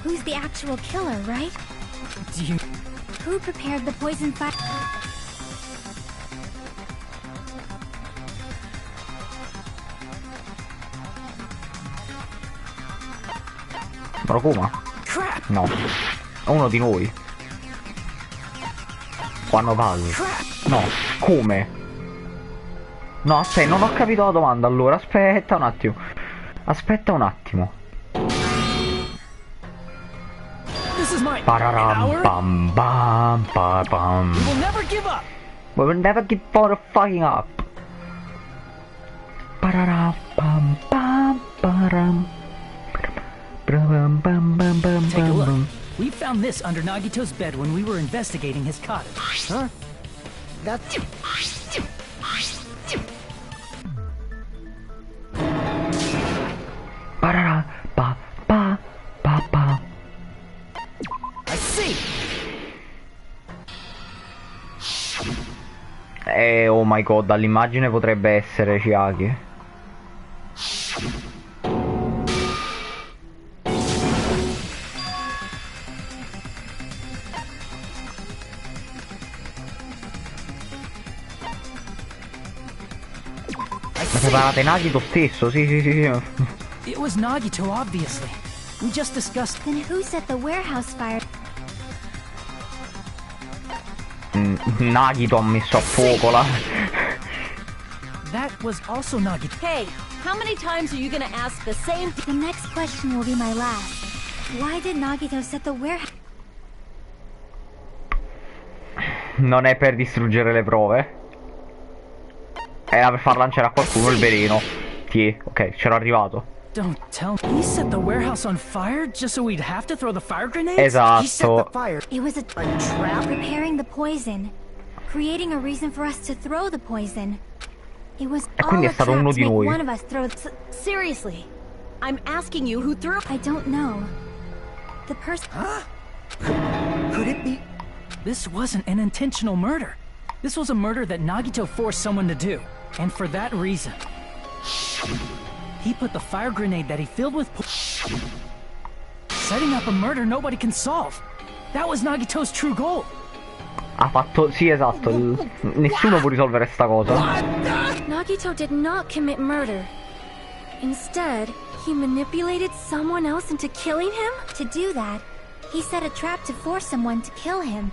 who's the actual killer, right? Do you? Who prepared the poison fire? Brokuma? Crap. No. È uno di noi. Quando parli. No, come? No, aspetta, non ho capito la domanda allora. Aspetta un attimo. Aspetta un attimo. Pararam pam bam pam pam. We will never give up. We will never give for fucking up. Pararam pam pam param. Bam bam bam bam Take a look. bam. We found this under Nagito's bed when we were investigating his cottage. Huh? That's... Parara pa pa pa pa. I see. Oh my god, dall'immagine potrebbe essere Chiaki. Ma preparate Nagito stesso, sì sì sì sì. It was Nagito, obviously. We just discussed. Then who set the warehouse fire? Nagito ha messo a fuoco la... That was also Nagito. Hey, how many times are you gonna ask the same The next question will be my last. Why did Nagito set the warehouse? Non è per distruggere le prove. Era per far lanciare a qualcuno il veleno. Sì, ok, c'ero arrivato. Don't tell me. He set the warehouse on fire just so we'd have to throw the fire grenades? He set Esatto. the fire. It was a trap preparing the poison, creating a reason for us to throw the poison. It was E all quindi a è stato trap uno to di make noi. one of us throw. Seriously, I'm asking you who threw. I don't know. The person. Could it be? This wasn't an intentional murder. This was a murder that Nagito forced someone to do. And for that reason, he put the fire grenade that he filled with setting up a murder nobody can solve. That was Nagito's true goal. Ha fatto... Sì, esatto. Nessuno può risolvere sta cosa. Nagito did not commit murder. Instead, he manipulated someone else into killing him? To do that, he set a trap to force someone to kill him.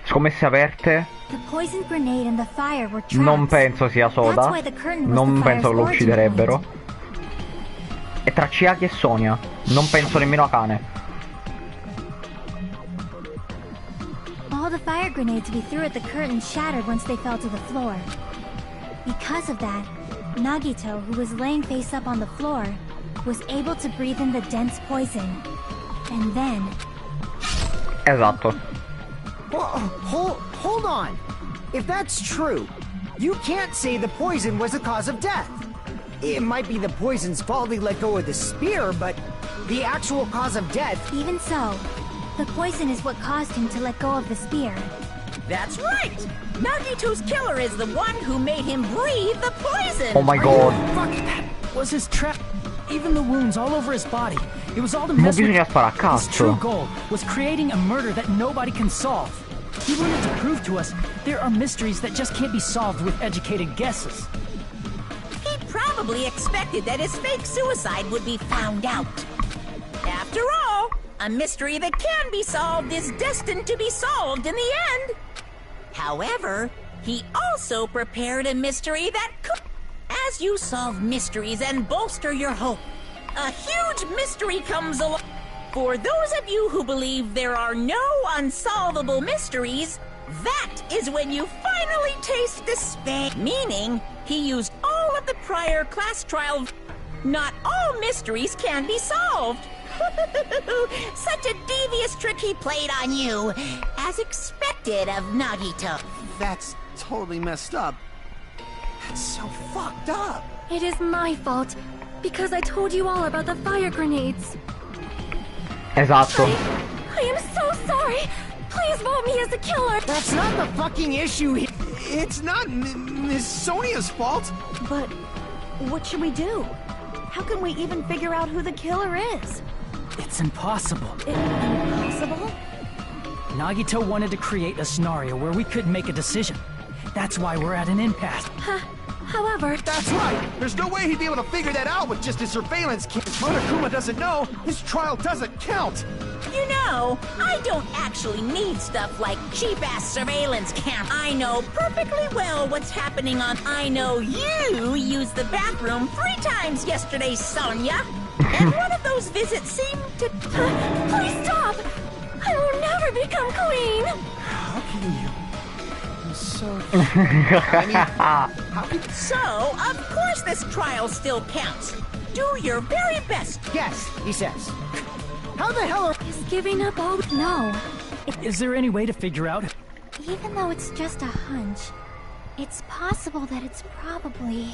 Scommesse aperte. The poison grenade and the fire were traps. Non penso sia Soda. That's why the curtain was Non the penso che lo fire's origin ucciderebbero. point. È tra Chiaki e Sonia. Non penso nemmeno a Kane. All the fire grenades we threw at the curtain shattered once they fell to the floor. Because of that, Nagito, who was laying face up on the floor, was able to breathe in the dense poison. And then... Esatto. Hold on. If that's true, you can't say the poison was the cause of death. It might be the poison's fault he let go of the spear, but the actual cause of death... Even so, the poison is what caused him to let go of the spear. That's right! Nagito's killer is the one who made him breathe the poison! Oh my god. Fuck, that was his trap. Even the wounds all over his body. It was all to Ma mess with. bisogna sparare a His true cazzo. goal was creating a murder that nobody can solve. He wanted to prove to us there are mysteries that just can't be solved with educated guesses. He probably expected that his fake suicide would be found out. After all, a mystery that can be solved is destined to be solved in the end. However, he also prepared a mystery that could... As you solve mysteries and bolster your hope, a huge mystery comes along. For those of you who believe there are no unsolvable mysteries, that is when you finally taste despair. Meaning, he used all of the prior class trial. Not all mysteries can be solved. Such a devious trick he played on you, as expected of Nagito. That's totally messed up. That's so fucked up. It is my fault, because I told you all about the fire grenades. Esatto. I am so sorry. Please vote me as the killer. That's not the fucking issue here. It's not Miss Sonia's fault. But what should we do? How can we even figure out who the killer is? It's impossible. Impossible? Nagito wanted to create a scenario where we couldn't make a decision. That's why we're at an impasse. However, That's right. There's no way he'd be able to figure that out with just his surveillance kit. Monokuma doesn't know. His trial doesn't count. You know, know, I don't actually need stuff like cheap-ass surveillance cam. I know perfectly well what's happening on... I know you used the bathroom 3 times yesterday, Sonia. And one of those visits seemed to... Please stop! I will never become queen! How can you? I'm so... I mean, how can... So, of course this trial still counts. Do your very best. Yes, he says. How the hell are... Is giving up hope? No. Is there any way to figure out? Even though it's just a hunch, it's possible that it's probably...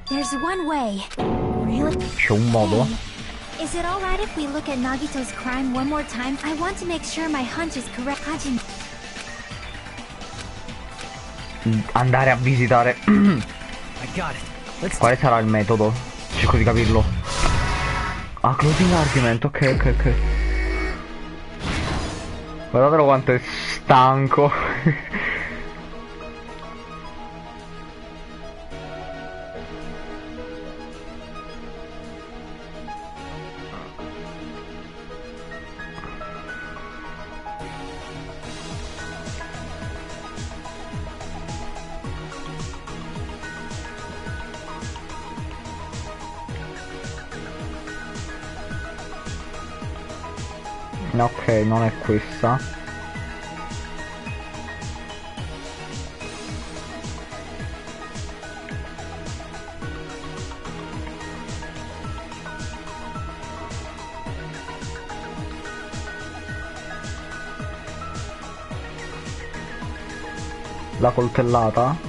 There's one way. Really? C'è un modo. Hey, is it alright if we look at Nagito's crime one more time? I want to make sure my hunch is correct. Hajin. Andare a visitare. I got it. Let's... Quale sarà il metodo? Cerco di capirlo. Ah, closing argument, ok. Guardatelo quanto è stanco. Ok, non è questa. La coltellata?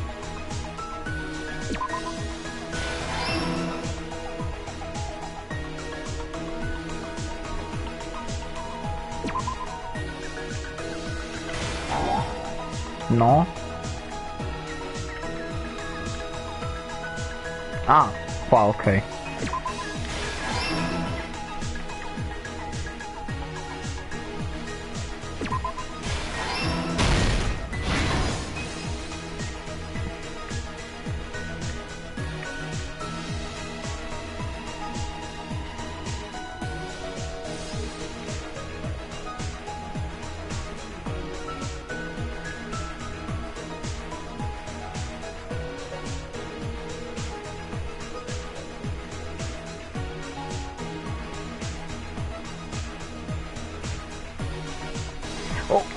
No. Ah, qua, ok.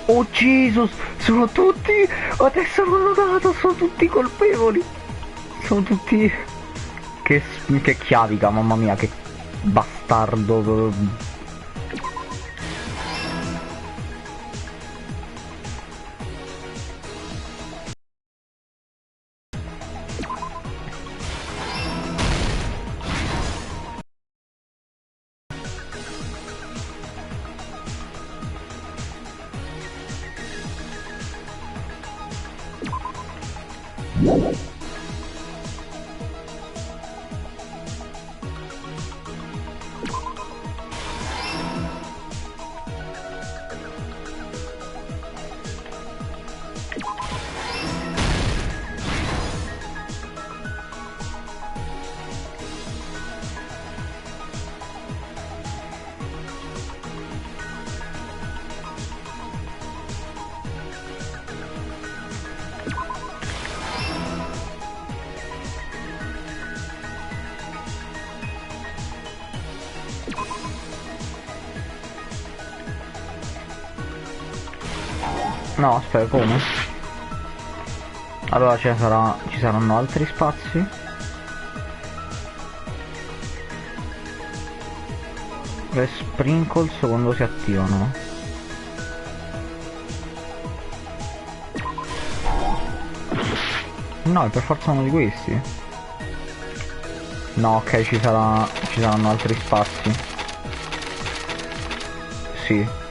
Oh Jesus, sono tutti, adesso l'ho notato, sono tutti colpevoli. Sono tutti... Che chiavica, mamma mia, che bastardo. No, aspetta, come? Allora ci saranno altri spazi. Le sprinkles quando si attivano. No, è per forza uno di questi. No, ok, ci saranno altri spazi. Sì.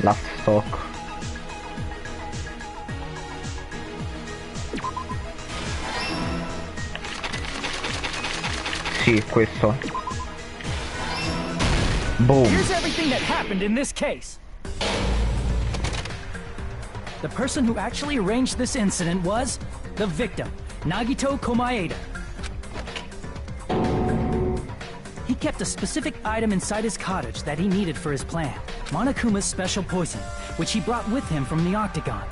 Last stock. Sì, questo. Boom. Here's everything that happened in this case. The person who actually arranged this incident was the victim, Nagito Komaeda. He kept a specific item inside his cottage that he needed for his plan. Monokuma's special poison, which he brought with him from the Octagon.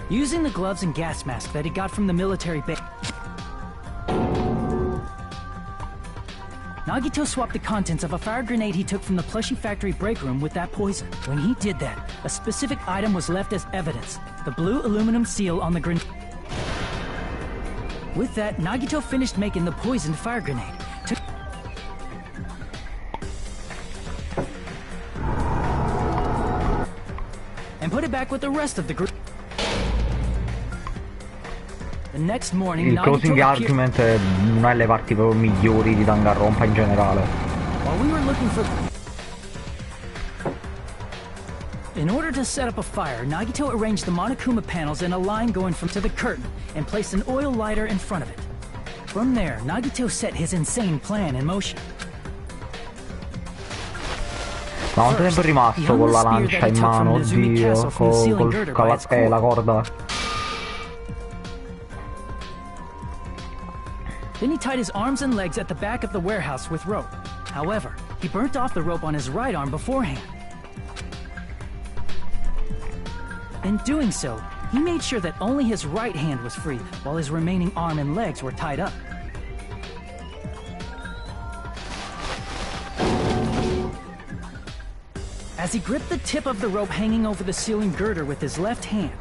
Using the gloves and gas mask that he got from the military base, Nagito swapped the contents of a fire grenade he took from the plushie factory break room with that poison. When he did that, a specific item was left as evidence, the blue aluminum seal on the grenade. With that, Nagito finished making the poisoned fire grenade. And put it back with the rest of the group. The next morning, il closing argument è una delle parti proprio migliori di Danganronpa in generale. While we were looking for... In order to set up a fire, Nagito arranged the Monokuma panels in a line going from to the curtain and placed an oil lighter in front of it. From there, Nagito set his insane plan in motion. Ma quanto tempo è rimasto con la lancia in mano? Oddio, con la corda. Then he tied his arms and legs at the back of the warehouse with rope. However, he burnt off the rope on his right arm beforehand. In doing so, he made sure that only his right hand was free, while his remaining arm and legs were tied up. As he gripped the tip of the rope hanging over the ceiling girder with his left hand,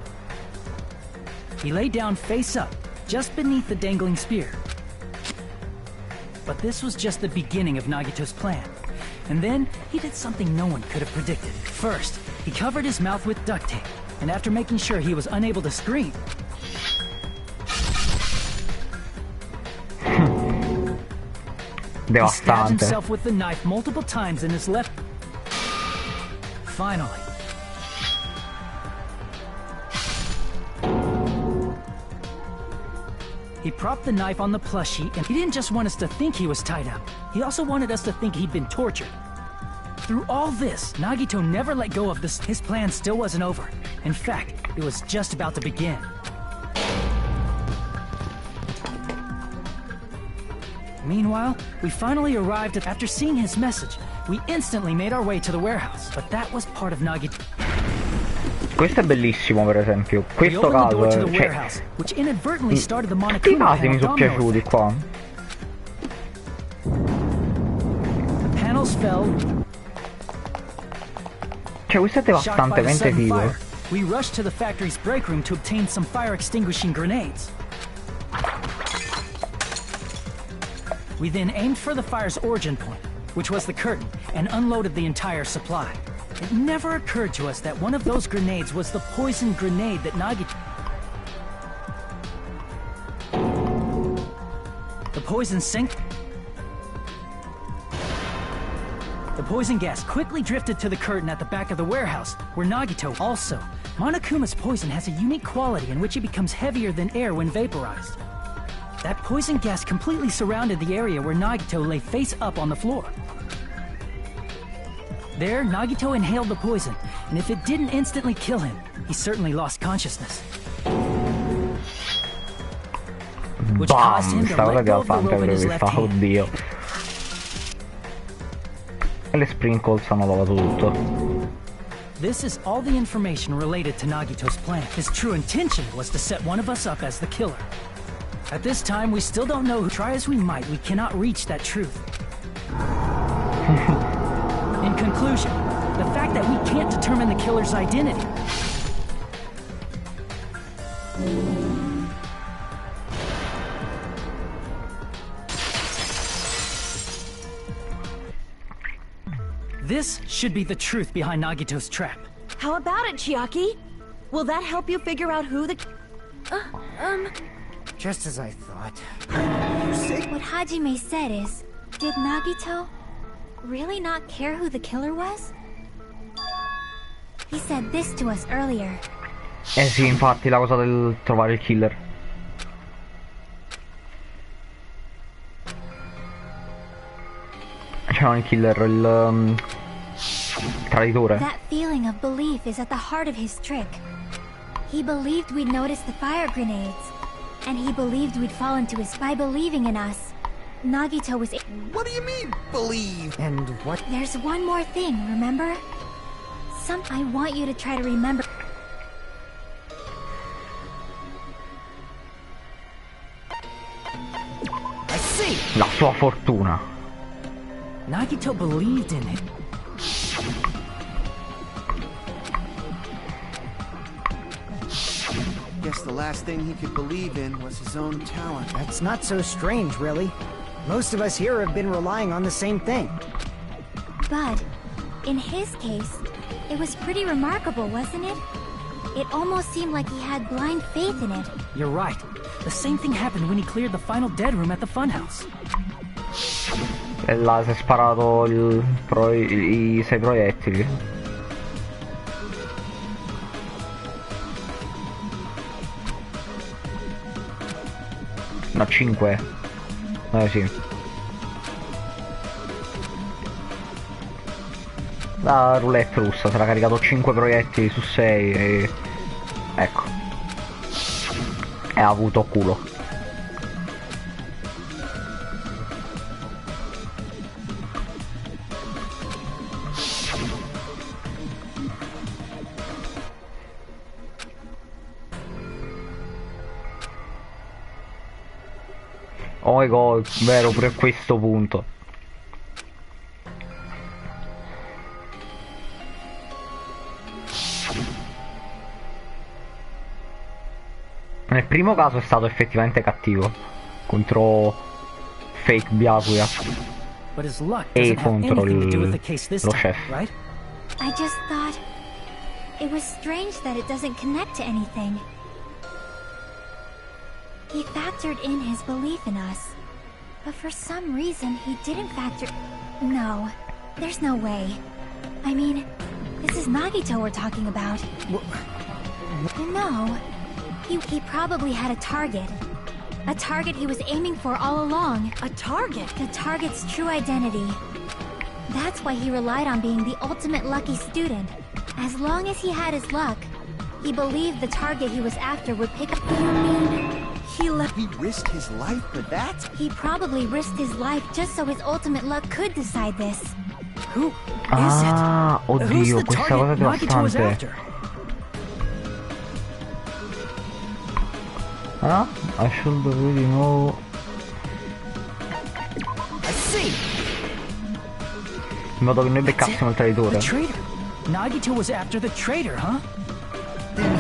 he lay down face up, just beneath the dangling spear. But this was just the beginning of Nagito's plan. And then, he did something no one could have predicted. First, he covered his mouth with duct tape, and after making sure he was unable to scream, he stabbed himself with the knife multiple times in his left... Finally, he propped the knife on the plushie, and he didn't just want us to think he was tied up. He also wanted us to think he'd been tortured. Through all this, Nagito never let go of this. His plan still wasn't over. In fact, it was just about to begin. Meanwhile, we finally arrived at... After seeing his message, we instantly made our way to the warehouse. But that was part of Nagito. Questo è bellissimo, per esempio. Questo caso, cioè, tutti i casi mi sono piaciuti qua. Cioè, questo è devastantemente figo. We rushed to the factory's break room to obtain some fire extinguishing grenades. We then aimed for the fire's origin point, which was the curtain, and unloaded the entire supply. It never occurred to us that one of those grenades was the poison grenade that Nagito... The poison sank... The poison gas quickly drifted to the curtain at the back of the warehouse, where Nagito... Also, Monokuma's poison has a unique quality in which it becomes heavier than air when vaporized. That poison gas completely surrounded the area where Nagito lay face up on the floor. There, Nagito inhaled the poison, and if it didn't instantly kill him, he certainly lost consciousness. Which caused him to let go of the rope in his left hand. Oddio. E le sprinkles hanno lavato tutto. This is all the information related to Nagito's plan. His true intention was to set one of us up as the killer. At this time, we still don't know who. Try as we might, we cannot reach that truth. In conclusion, the fact that we can't determine the killer's identity. This should be the truth behind Nagito's trap. How about it, Chiaki? Will that help you figure out who the... Just as I thought. What Hajime said is, did Nagito really not care who the killer was? He said this to us earlier. Eh sì, infatti, la cosa del trovare il killer. C'è non il killer, il traditore. That feeling of belief is at the heart of his trick. He believed we'd notice the fire grenades. And he believed we'd fall into his by believing in us. Nagito was. What do you mean, believe? And what? There's one more thing, remember? I want you to try to remember. I see. La sua fortuna. Nagito believed in it. Guess the last thing he could believe in was his own talent. That's not so strange, really. Most of us here have been relying on the same thing. But, in his case, it was pretty remarkable, wasn't it? It almost seemed like he had blind faith in it. You're right. The same thing happened when he cleared the final dead room at the funhouse. E là si è sparato i 6 proiettili. No, 5. Sì. La roulette russa, sarà caricato 5 proiettili su 6 e... ecco. E ha avuto culo. Oh my god, vero, pure a questo punto. Nel primo caso è stato effettivamente cattivo contro Fake Byakuya e contro lo chef. I just thought it was strange that it doesn't connect to anything. He factored in his belief in us, but for some reason he didn't factor... No, there's no way. I mean, this is Nagito we're talking about. No, he probably had a target. A target he was aiming for all along. A target? The target's true identity. That's why he relied on being the ultimate lucky student. As long as he had his luck, he believed the target he was after would pick up... You mean... He risked his life for that? He probably risked his life just so his ultimate luck could decide this. Who is Ah, it? oddio, questa cosa è devastante. Ah, I should really know. I see. In modo che noi beccassimo il traditore. The traitor. Nagito was after the traitor, huh? Then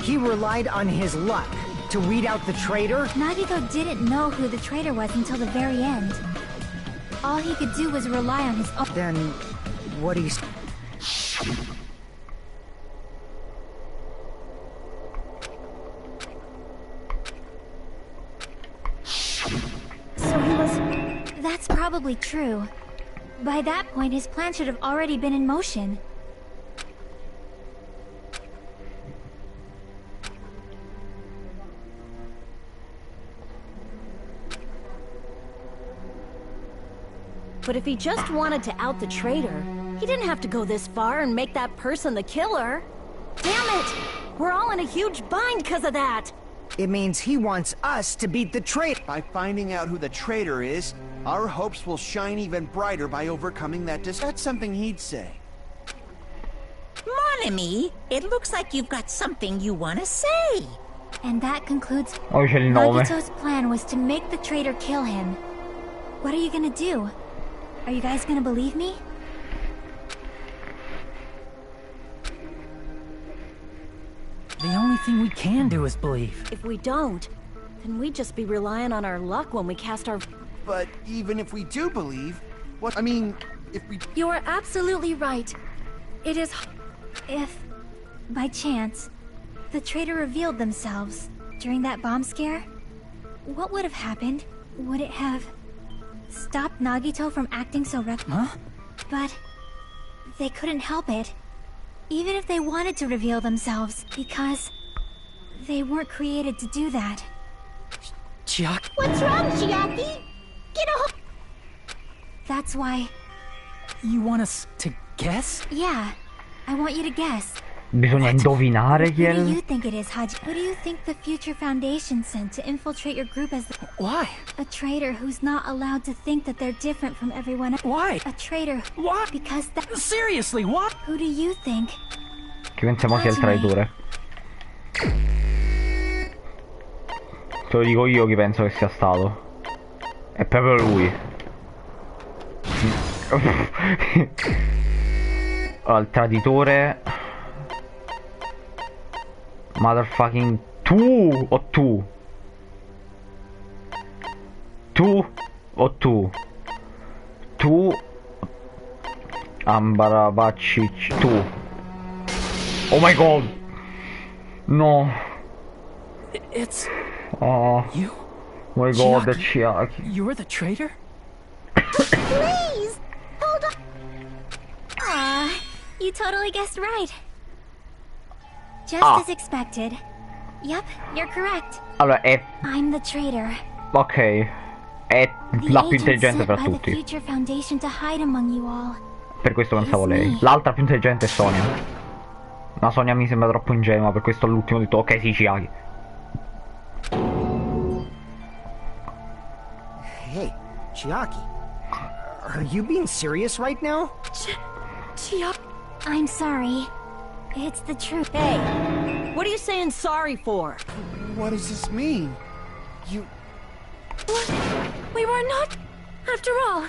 he relied on his luck to weed out the traitor? Nagito didn't know who the traitor was until the very end. All he could do was rely on his own... Then, what he's... So he was... That's probably true. By that point, his plan should have already been in motion. But if he just wanted to out the traitor, he didn't have to go this far and make that person the killer. Damn it! We're all in a huge bind because of that! It means he wants us to beat the traitor. By finding out who the traitor is, our hopes will shine even brighter by overcoming that That's something he'd say. Mon ami, it looks like you've got something you want to say. And that concludes... Oh, c'è il nome. Nagito's plan was to make the traitor kill him. What are you gonna do? Are you guys gonna believe me? The only thing we can do is believe. If we don't, then we'd just be relying on our luck when we cast our... But even if we do believe, what... I mean, if we... You are absolutely right. It is... If, by chance, the traitor revealed themselves during that bomb scare, what would have happened? Would it have... stopped Nagito from acting so Huh? But they couldn't help it. Even if they wanted to reveal themselves, because they weren't created to do that. Chiaki? What's wrong, Chiaki? Get a hold... That's why... You want us to guess? Yeah, I want you to guess. Bisogna indovinare chi è Who do il... you think it is, Haji? Who do you think the Future Foundation sent to infiltrate your group as the... Why? A traitor who's not allowed to think that they're different from everyone else. Why? A traitor. Why? Because that... Seriously, what? Who do you think? Chi pensiamo sia il traitore? Te lo dico io chi penso che sia stato. È proprio lui. Allora, il traditore... Motherfucking... Tu o tu? Tu o tu? Tu... Ambarabacci... Tu. Oh my god! No. It's... Oh. You? Oh my god, that's Chiaki. You're the traitor? Please! Hold on! Ah, you totally guessed right. Just as expected. Yup, you're correct. Allora, è... I'm the traitor. Ok. È The la più agent intelligente sent fra by the tutti. Future Foundation to hide among you all. Per questo pensavo lei. L'altra più intelligente è Sonia. Ma Sonia mi sembra troppo ingenua, per questo all'ultimo ho detto ok sì, Chiaki. Hey, Chiaki. Are you being serious right now? Chiaki. I'm sorry. It's the truth. Hey, what are you saying sorry for? What does this mean? You... What? We were not... After all,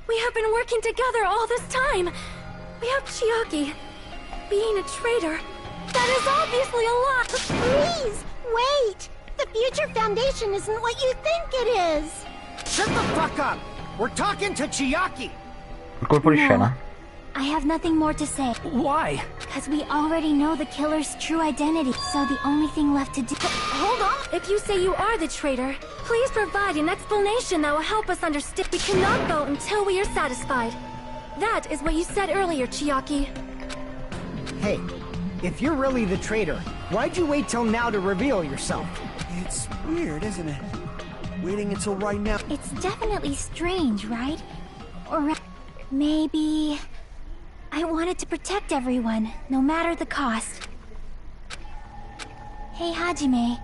we have been working together all this time. We have Chiaki. Being a traitor, that is obviously a lie. Please, wait! The Future Foundation isn't what you think it is! Shut the fuck up! We're talking to Chiaki! Il colpo di scena. I have nothing more to say. Why? Because we already know the killer's true identity, so the only thing left to do... Hold on! If you say you are the traitor, please provide an explanation that will help us understand. We cannot vote until we are satisfied. That is what you said earlier, Chiaki. Hey, if you're really the traitor, why'd you wait till now to reveal yourself? It's weird, isn't it? Waiting until right now. It's definitely strange, right? Or maybe... I wanted to protect everyone, no matter the cost. Hey, Hajime.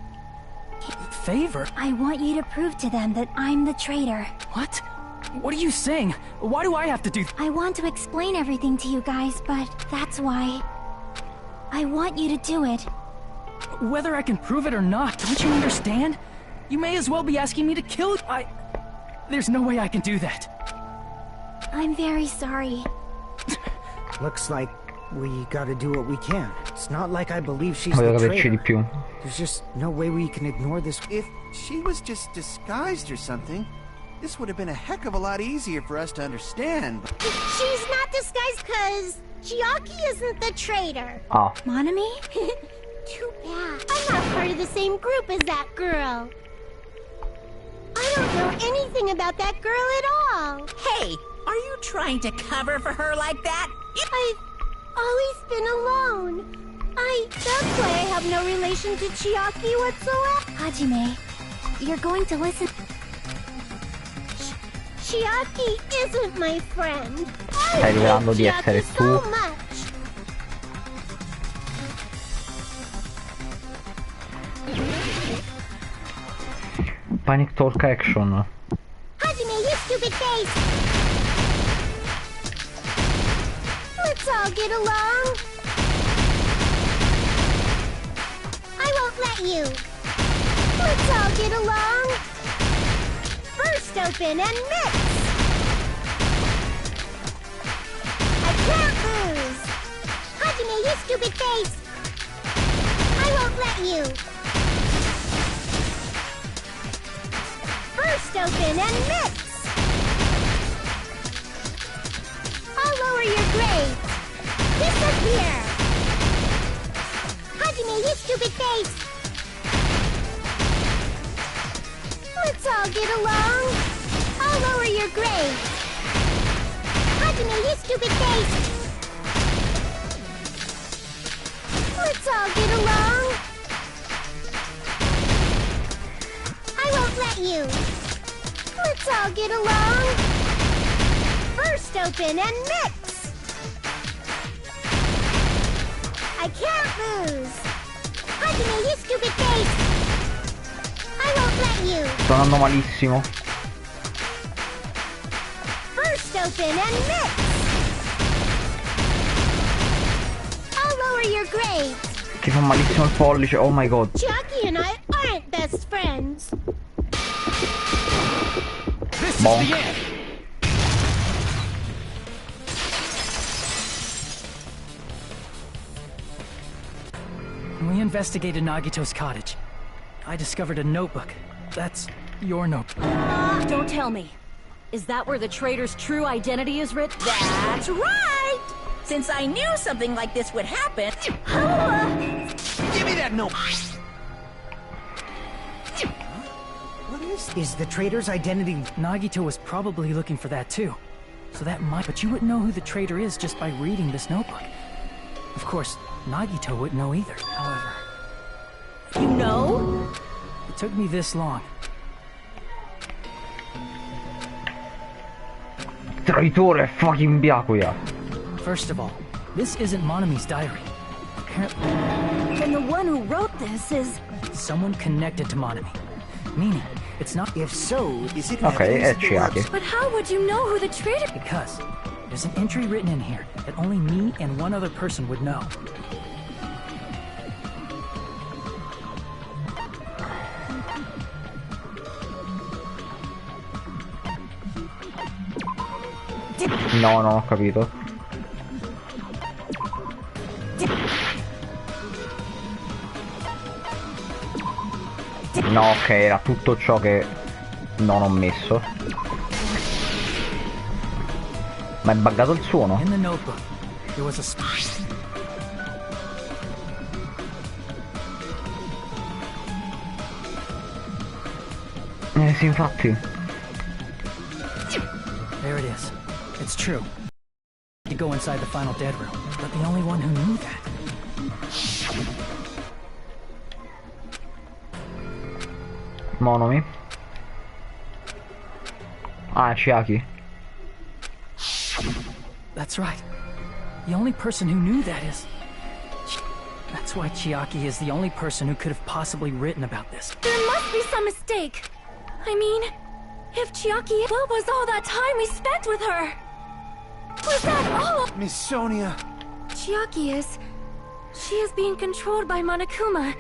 Favor? I want you to prove to them that I'm the traitor. What? What are you saying? Why do I have to do I want to explain everything to you guys, but that's why... I want you to do it. Whether I can prove it or not, don't you understand? You may as well be asking me to kill... There's no way I can do that. I'm very sorry. Looks like we gotta do what we can. It's not like I believe she's Voglio the capirci di traitor. più. There's just no way we can ignore this. If she was just disguised or something, this would have been a heck of a lot easier for us to understand. She's not disguised because Chiaki isn't the traitor. Ah. Monami? Too bad. I'm not part of the same group as that girl. I don't know anything about that girl at all. Hey, are you trying to cover for her like that? I've always been alone. That's why I have no relation to Chiaki whatsoever. Hajime, you're going to listen... Chiaki isn't my friend. Stai rivelando di essere tu. So much. Panic Talk Action. Hajime, you stupid face! Let's all get along. I won't let you. Let's all get along. Burst open and mix. I can't lose. Hajime, you stupid face. I won't let you. Burst open and mix. I'll lower your grades. Disappear. Hajime, you stupid face. Let's all get along. I'll lower your grades. Hajime, you stupid face. Let's all get along. I won't let you. Let's all get along. Burst open and mix. I can't lose. Hajime, you stupid face. I won't let you. Sto andando malissimo. First open and mix. I'll lower your grades. Che fa malissimo il pollice, oh my god. Chucky and I aren't best friends. This is the end. We investigated Nagito's cottage. I discovered a notebook. That's your notebook. Don't tell me. Is that where the traitor's true identity is written? That's right! Since I knew something like this would happen... Give me that note! What is the traitor's identity? Nagito was probably looking for that too. So that might... But you wouldn't know who the traitor is just by reading this notebook. Of course, Nagito wouldn't know either, however. You know? It took me this long. Traitore fucking Byakuya. First of all, this isn't Monami's diary. Apparently... Then the one who wrote this is... someone connected to Monami. Meaning, it's not... If so, Is it Okay, evidence è of the works? Chiaki. But how would you know who the traitor... Because there's an entry written in here that only me and one other person would know. No, non ho capito. No, ok, era tutto ciò che non ho messo. Ma è buggato il suono? In the notebook, there was a... Sì, infatti. There it is. It's true. You go inside the final dead room, but the only one who knew that. Monomi. Ah, Chiaki. That's right. The only person who knew that is... That's why Chiaki is the only person who could have possibly written about this. There must be some mistake. I mean, if Chiaki... What was all that time we spent with her? Was that all? Miss Sonia. Chiaki is... She is being controlled by Monokuma.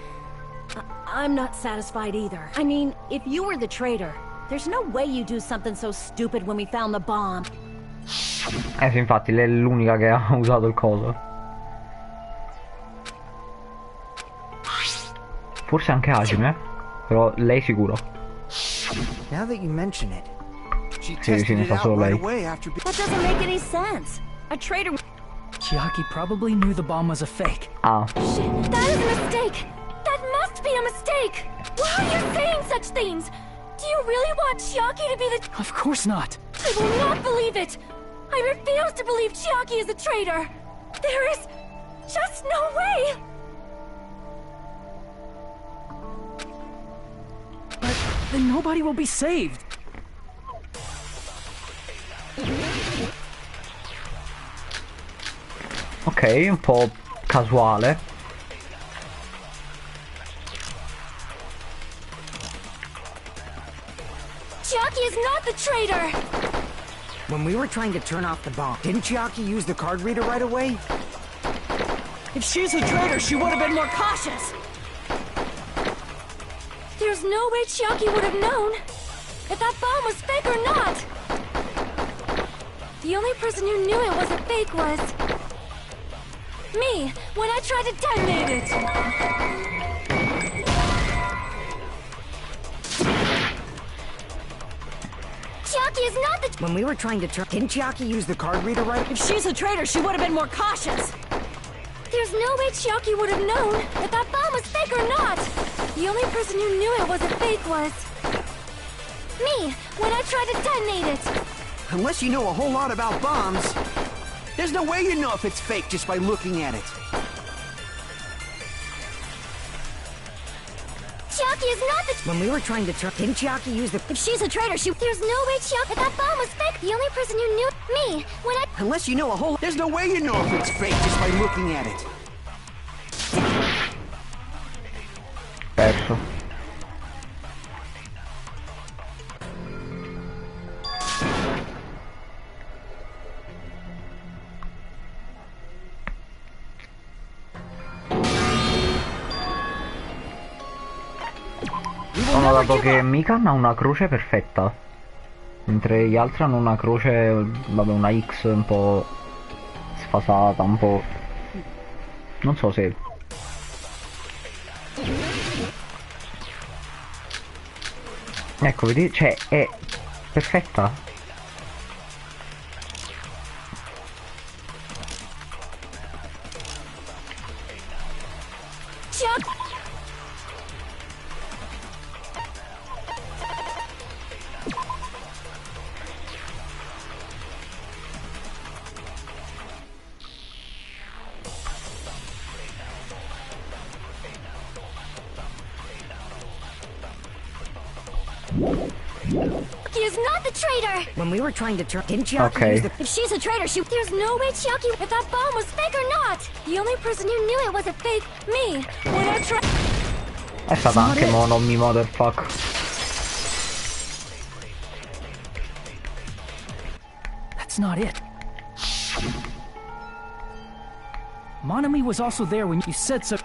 I'm not satisfied either. I mean, if you were the traitor, there's no way you do something so stupid when we found the bomb. Sì, infatti, lei è l'unica che ha usato il coso. Forse anche Hajime, però lei sicuro. Now that you mention it. She Sì, tested mi it fa out solo right lei. away after... That doesn't make any sense. A traitor... Chiaki probably knew the bomb was a fake. Ah, Shit, that is a mistake. That must be a mistake. Why are you saying such things? Do you really want Chiaki to be the... Of course not. I will not believe it. I refuse to believe Chiaki is a traitor. There is just no way. But then nobody will be saved. ok, un po' casuale. Chiaki is not the traitor. When we were trying to turn off the bomb, didn't Chiaki use the card reader right away? If she's a traitor, she would have been more cautious. There's no way Chiaki would have known if that bomb was fake or not. The only person who knew it was a fake was me, when I tried to detonate it. Chiaki is not the... When we were trying to turn... Didn't Chiaki use the card reader right... If she's a traitor, she would have been more cautious. There's no way Chiaki would have known if that bomb was fake or not. The only person who knew it was a fake was me, when I tried to detonate it. Unless you know a whole lot about bombs, there's no way you know if it's fake just by looking at it. Chiaki is not the... When we were trying to turn... Didn't Chiaki use the... If she's a traitor, she... There's no way Chiaki... If that bomb was fake, the only person who knew... Me, when I... Unless you know a whole... There's no way you know if it's fake just by looking at it. Perso. Ho notato che Mikan ha una croce perfetta, mentre gli altri hanno una croce, vabbè, una X un po' sfasata, un po'... non so se... ecco, vedi, cioè, è perfetta. He is not the traitor! When we were trying to turn, didn't Chiaki use the... If she's a traitor, there's no way Chiaki, if that bomb was fake or not! The only person who knew it was a fake, me! When I tried... È stata anche mono, mi motherfuck. That's not it. Monami was also there when you said so.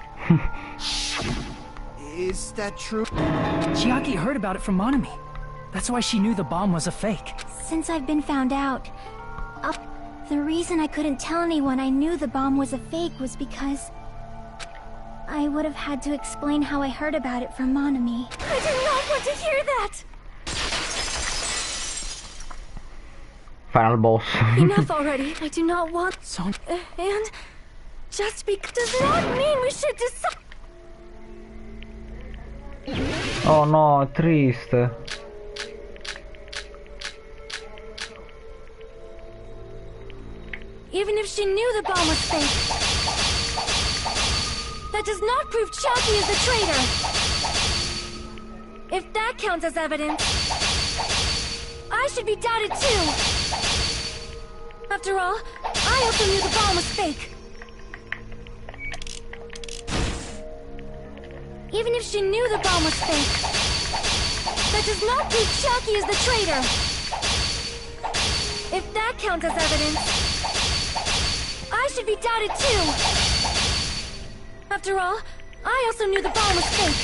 Is that true? Chiaki heard about it from Monami. That's why she knew the bomb was a fake. Since I've been found out, the reason I couldn't tell anyone I knew the bomb was a fake was because I would have had to explain how I heard about it from Monami. I do not want to hear that! Final boss. Enough already. I do not want... and... just because does not mean we should decide... Oh no, è triste. Even if she knew the bomb was fake, that does not prove Chiaki is the traitor. If that counts as evidence, I should be doubted too. After all, I also knew the bomb was fake. Even if she knew the bomb was fake, that does not prove Chiaki is the traitor. If that counts as evidence, I should be doubted too. After all, I also knew the bomb was fake.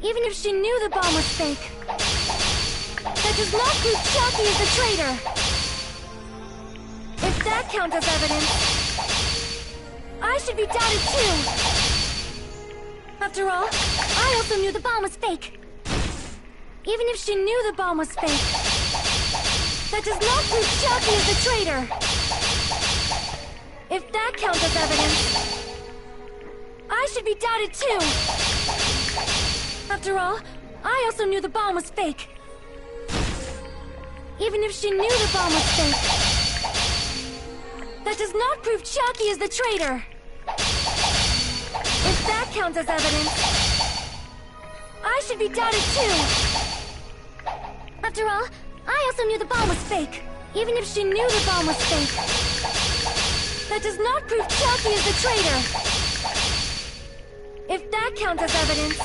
Even if she knew the bomb was fake, that does not prove Chiaki is the traitor. If that counts as evidence, I should be doubted too. After all, I also knew the bomb was fake. Even if she knew the bomb was fake, that does not prove Chiaki is the traitor. If that counts as evidence, I should be doubted too. After all, I also knew the bomb was fake. Even if she knew the bomb was fake, that does not prove Chiaki is the traitor. If that counts as evidence, I should be doubted too. After all, I also knew the bomb was fake. Even if she knew the bomb was fake, that does not prove Chiaki is the traitor. If that counts as evidence,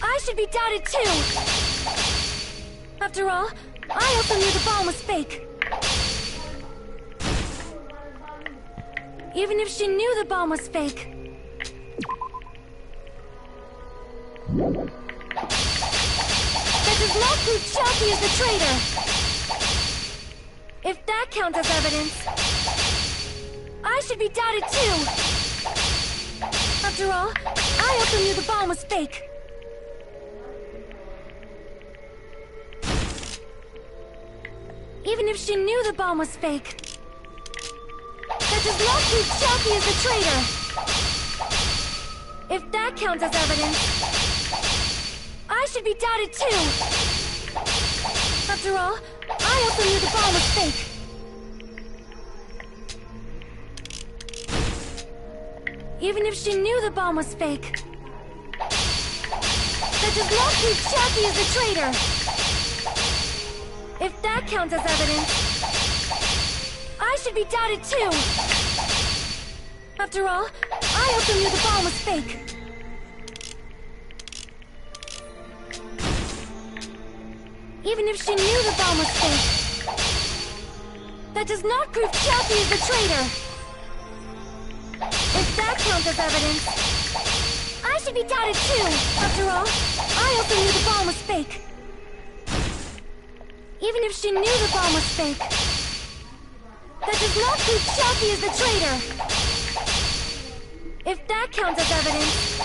I should be doubted too. After all, I also knew the bomb was fake. Even if she knew the bomb was fake, that does not prove Chiaki is the traitor. If that counts as evidence, I should be doubted too. After all, I also knew the bomb was fake. Even if she knew the bomb was fake, that does not prove Chiaki is the traitor. If that counts as evidence, I should be doubted too. After all, I also knew the bomb was fake. Even if she knew the bomb was fake, that does not prove Chiaki is the traitor. If that counts as evidence, I should be doubted too. After all, I also knew the bomb was fake. Even if she knew the bomb was fake, that does not prove Chappie is the traitor. If that counts as evidence, I should be doubted too. After all, I also knew the bomb was fake. Even if she knew the bomb was fake, that does not prove Chappie is the traitor. If that counts as evidence,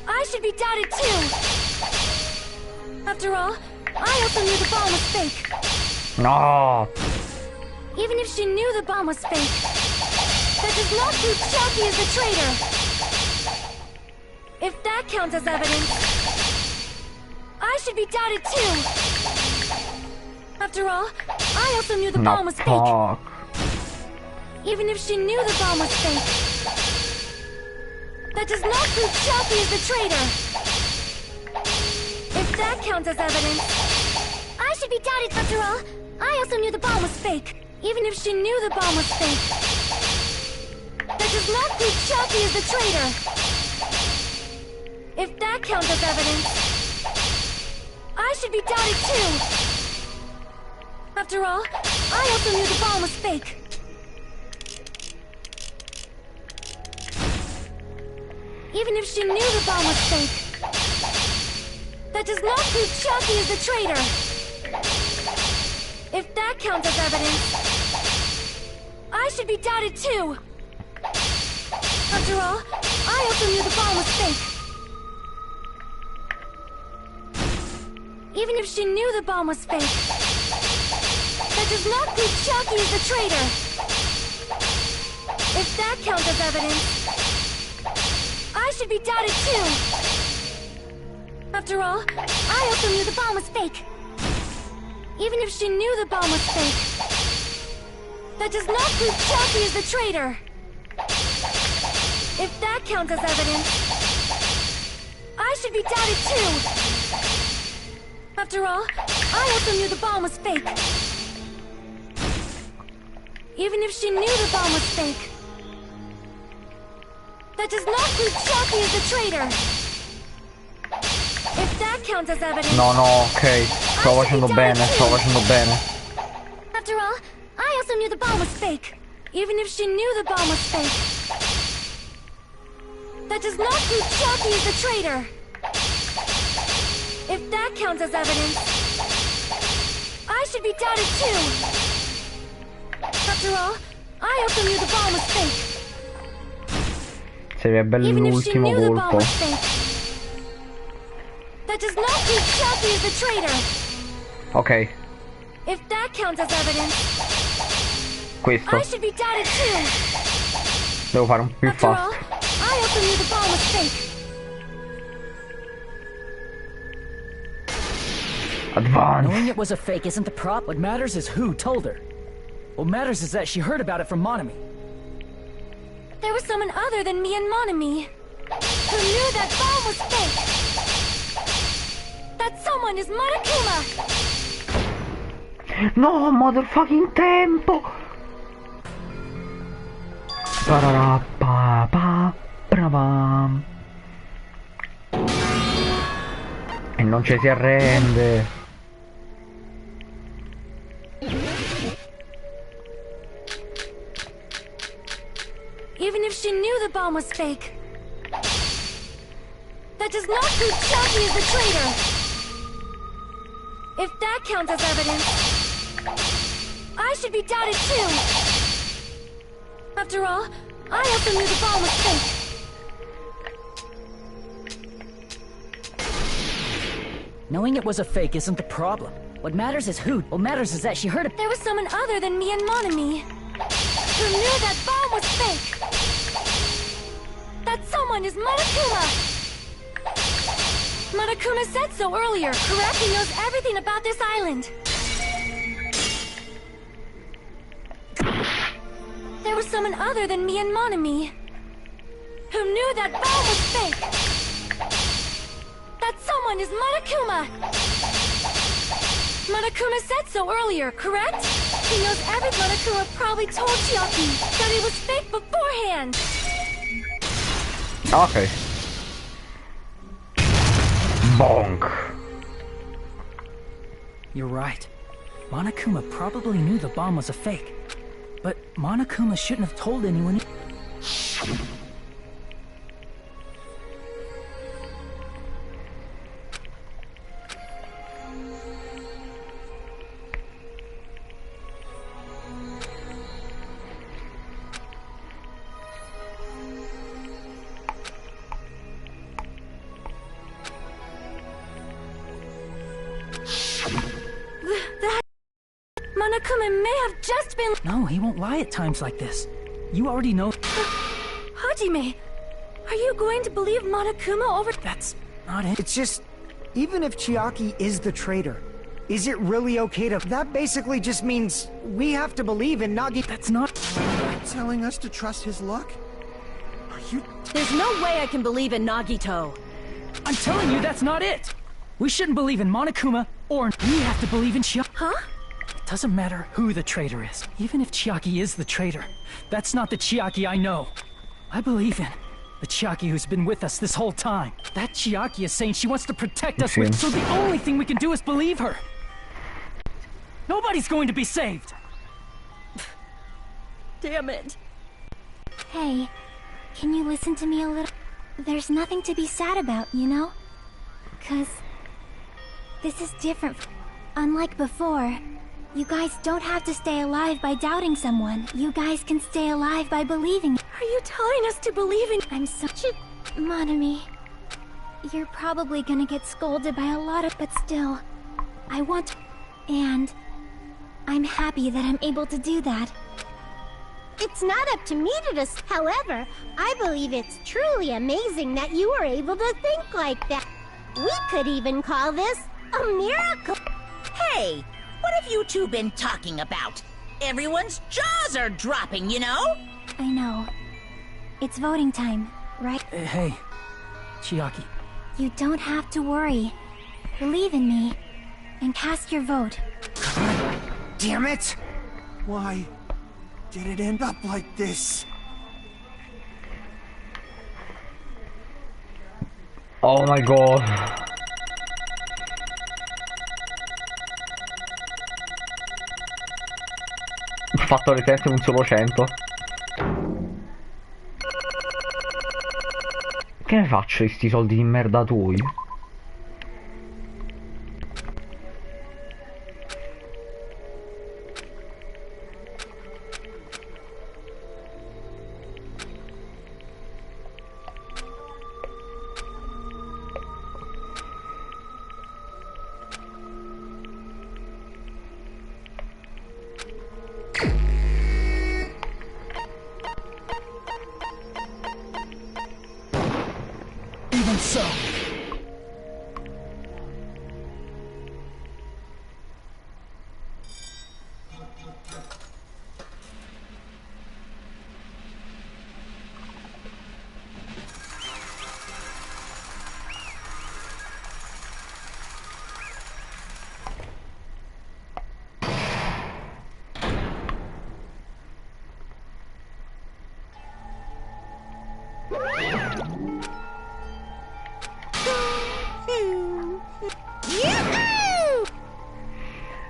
I should be doubted too. After all, I also knew the bomb was fake. No. Even if she knew the bomb was fake, that does not prove Chappie is the traitor. If that counts as evidence, I should be doubted too. After all, I also knew the bomb was fake. Even if she knew the bomb was fake, that does not prove Chappie is the traitor. If that counts as evidence, I should be doubted. After all, I also knew the bomb was fake. Even if she knew the bomb was fake, that does not prove Chappie is the traitor. If that counts as evidence, I should be doubted too. After all, I also knew the bomb was fake. Even if she knew the bomb was fake, that does not prove Chappie is the traitor. If that counts as evidence, I should be doubted too. After all, I also knew the bomb was fake. Even if she knew the bomb was fake, that does not prove Chappie is the traitor. If that counts as evidence, I should be doubted too. After all, I also knew the bomb was fake. Even if she knew the bomb was fake, that does not prove Chappie is the traitor. If that counts as evidence, I should be doubted too. After all, I also knew the bomb was fake. Even if she knew the bomb was fake, that does not prove Chappie is the traitor. If that counts as evidence. No, ok. Sto facendo bene, After all, I also knew the bomb was fake. Even if she knew the bomb was fake, that does not prove Chappie is the traitor. If that counts as evidence, I should be doubted too. After all, I also knew the bomb was fake. Sarebbe Even if she l'ultimo knew the bomb colpo. was fake, that does not prove Chappie is the traitor. Ok, If that counts as evidence, questo. I should be doubted too. Devo fare un po' più After all, fast. I also knew the bomb was fake. Advance. Knowing it was a fake isn't the prop. What matters is who told her. What matters is that she heard about it from Monami. There was someone other than me and Monami who knew that bomb was fake. That someone is Monokuma. No, motherfucking tempo. Pararapapa, bravam. E non ci si arrende. Even if she knew the bomb was fake, that does not prove Chappie is the traitor. If that counts as evidence, I should be doubted too. After all, I also knew the bomb was fake. Knowing it was a fake isn't the problem. What matters is who. What matters is that she heard it. There was someone other than me and Monami who knew that bomb was fake. That someone is Monokuma. Monokuma said so earlier, correct? He knows everything about this island. There was someone other than me and Monami who knew that bomb was fake. That someone is Monokuma. Monokuma said so earlier, correct? He knows every Monokuma probably told Chiaki that it was fake beforehand. Ok. Bonk. You're right. Monokuma probably knew the bomb was a fake. But Monokuma shouldn't have told anyone. Monokuma may have just been... No, he won't lie at times like this. You already know... Hajime, are you going to believe Monokuma over... That's not it. It's just, even if Chiaki is the traitor, is it really okay to... That basically just means we have to believe in Nagi... That's not... Telling us to trust his luck? Are you... There's no way I can believe in Nagito. I'm telling you, that's not it! We shouldn't believe in Monokuma, or we have to believe in Chiaki. Huh? It doesn't matter who the traitor is. Even if Chiaki is the traitor, that's not the Chiaki I know. I believe in the Chiaki who's been with us this whole time. That Chiaki is saying she wants to protect us, so the only thing we can do is believe her. Nobody's going to be saved. Damn it. Hey, can you listen to me a little? There's nothing to be sad about, you know? 'Cause this is different. Unlike before, you guys don't have to stay alive by doubting someone. You guys can stay alive by believing. Are you telling us to believe in... I'm such a... Monami, you're probably gonna get scolded by a lot of... But still, I want to... And I'm happy that I'm able to do that. It's not up to me to decide. However, I believe it's truly amazing that you were able to think like that. We could even call this a miracle. Hey, what have you two been talking about? Everyone's jaws are dropping, you know? I know. It's voting time, right? Hey, Chiaki. You don't have to worry. Believe in me, and cast your vote. Damn it! Why did it end up like this? Oh my god. Fattore tempo un solo 100. Che ne faccio di sti soldi di merda tuoi? So.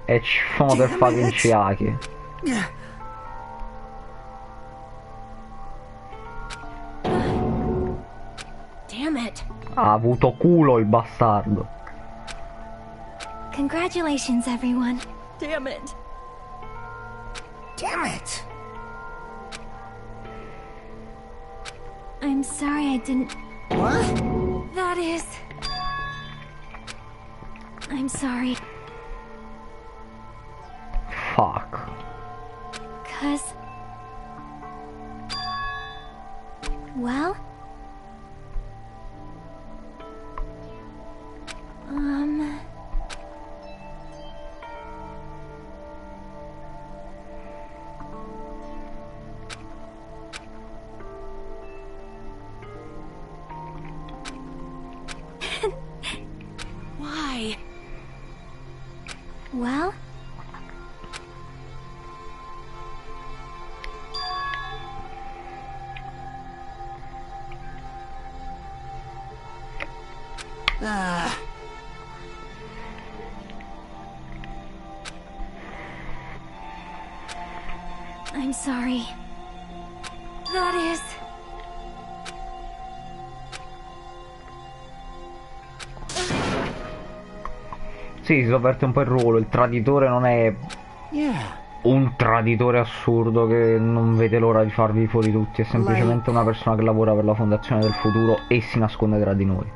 E ci sono del fucking Chiaki. Damn it. Ha avuto culo il bastardo. Congratulations, everyone. Damn it. Damn it! I'm sorry I didn't... What? That is... I'm sorry. Fuck. 'Cause... Well... Why? Well... I'm sorry. That is... Sì, si sovverte un po' il ruolo. Il traditore non è un traditore assurdo che non vede l'ora di farvi fuori tutti. È semplicemente una persona che lavora per la Fondazione del Futuro e si nasconde tra di noi.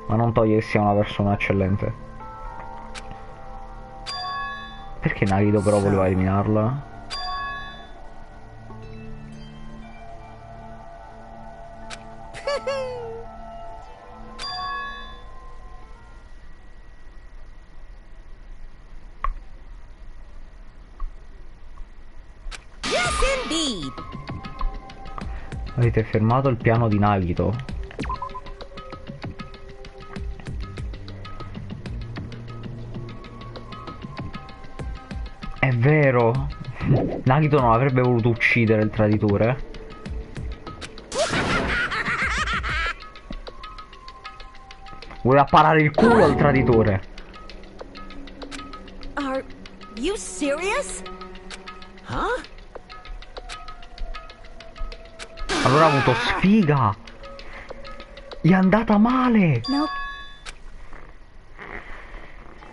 Ma non toglie che sia una persona eccellente. Perché Nagito però voleva eliminarla? Avete fermato il piano di Nagito? È vero! Nagito non avrebbe voluto uccidere il traditore. Voleva parare il culo al traditore. Are you serious? Huh? Allora ha avuto sfiga. Gli è andata male. Nope.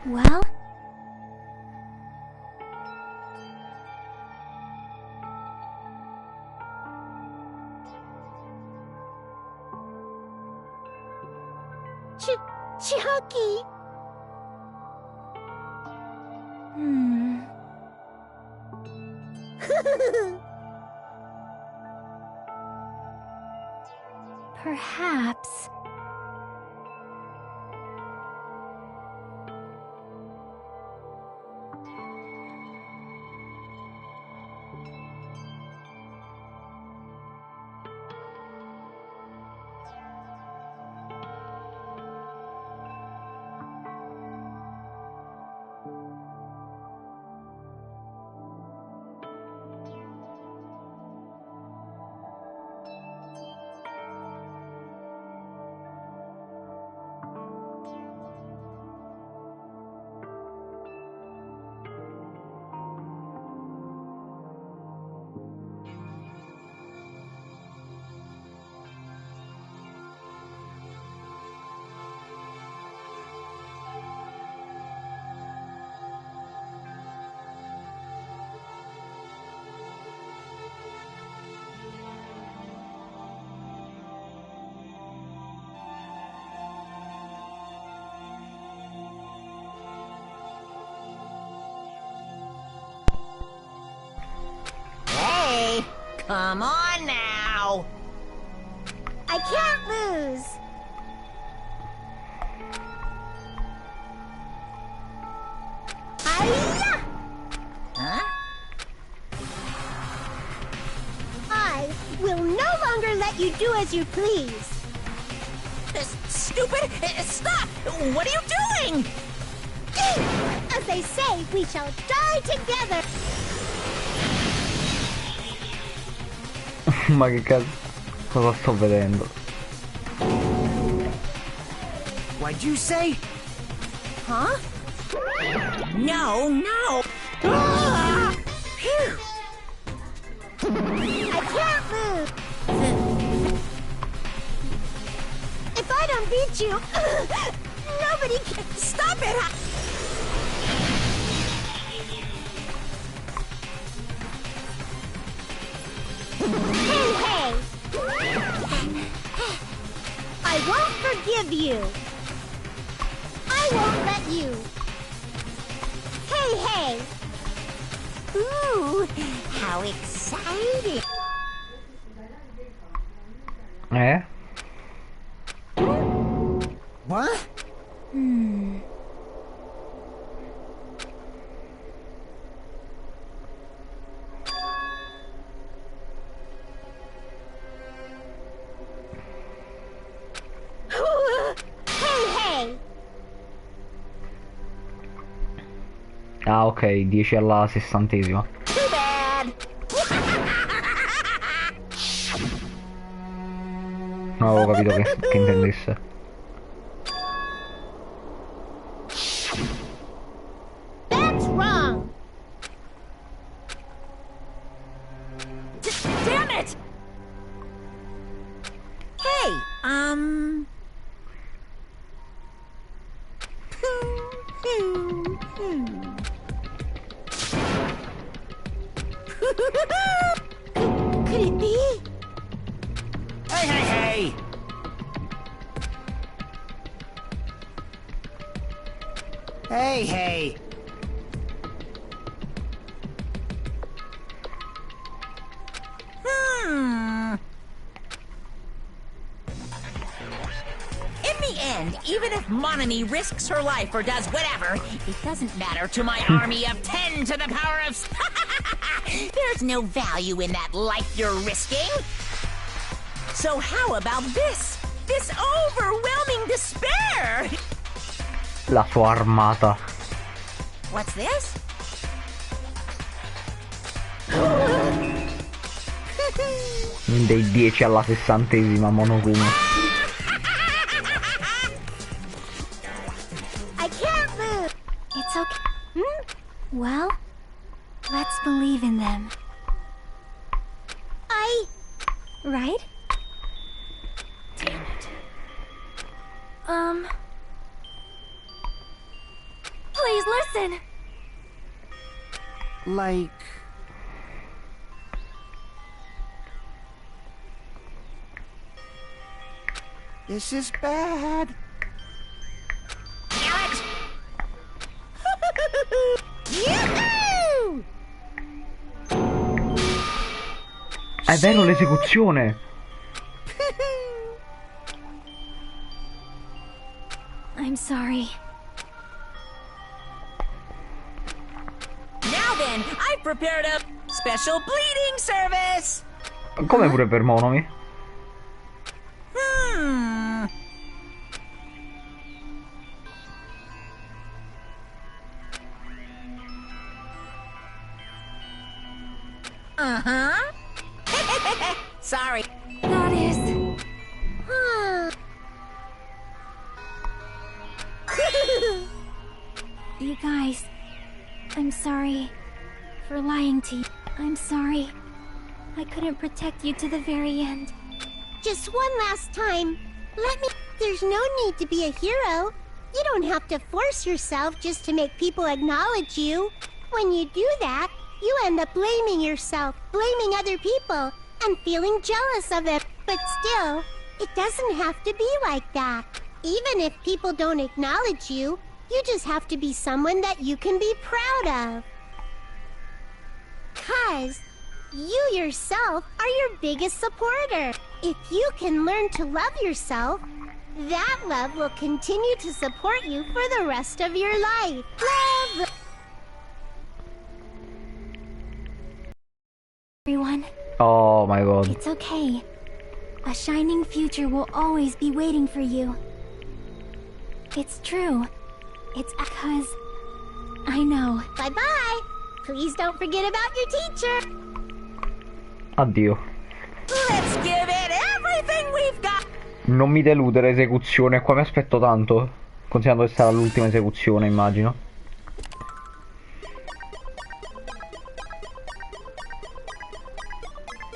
Well? Chucky! Perhaps... Hey, come on now. I can't lose! Hiya! Huh? I will no longer let you do as you please. Stupid! Stop! What are you doing? As they say, we shall die together. Ma che cazzo? Cosa sto vedendo? What'd you say? Huh? No, no! Ah! Phew. I can't lose. If I don't beat you, nobody can. Stop it! Hey, hey! I won't forgive you. I won't let you. Hey, hey! Ooh, how exciting! Eh? What? Hey, hey! Ah ok, 10 alla 60esima. Too bad! Non avevo capito che intendesse. Hey, Could it be? Hey, hey, hey! Hey, hey! In the end, even if Monami risks her life or does whatever, it doesn't matter to my army of 10 to the power of... There's no value in that life you're risking. So how about this? This overwhelming despair! La sua armata. What's this? Dei 10 alla 60ª Monokuma. I can't move. It's okay. Well, let's believe in them. Right? Damn it. Please listen! Like... This is bad. Alex! Yoo-hoo! È vero l'esecuzione! I'm sorry. Now then, I've prepared a special bleeding service! Come pure per Monomi. Sorry. That is... You guys, I'm sorry for lying to you. I'm sorry. I couldn't protect you to the very end. Just one last time. Let me... There's no need to be a hero. You don't have to force yourself just to make people acknowledge you. When you do that, you end up blaming yourself, blaming other people, and feeling jealous of them. But still, it doesn't have to be like that. Even if people don't acknowledge you, you just have to be someone that you can be proud of. 'Cause you yourself are your biggest supporter. If you can learn to love yourself, that love will continue to support you for the rest of your life. Love! Everyone, Oh my god. it's okay. A shining future will always be waiting for you. It's true. It's because I know. Bye-bye! Please don't forget about your teacher! Addio. Let's give it everything we've got! Non mi deludere esecuzione, qua mi aspetto tanto. Considerando che sarà l'ultima esecuzione, immagino.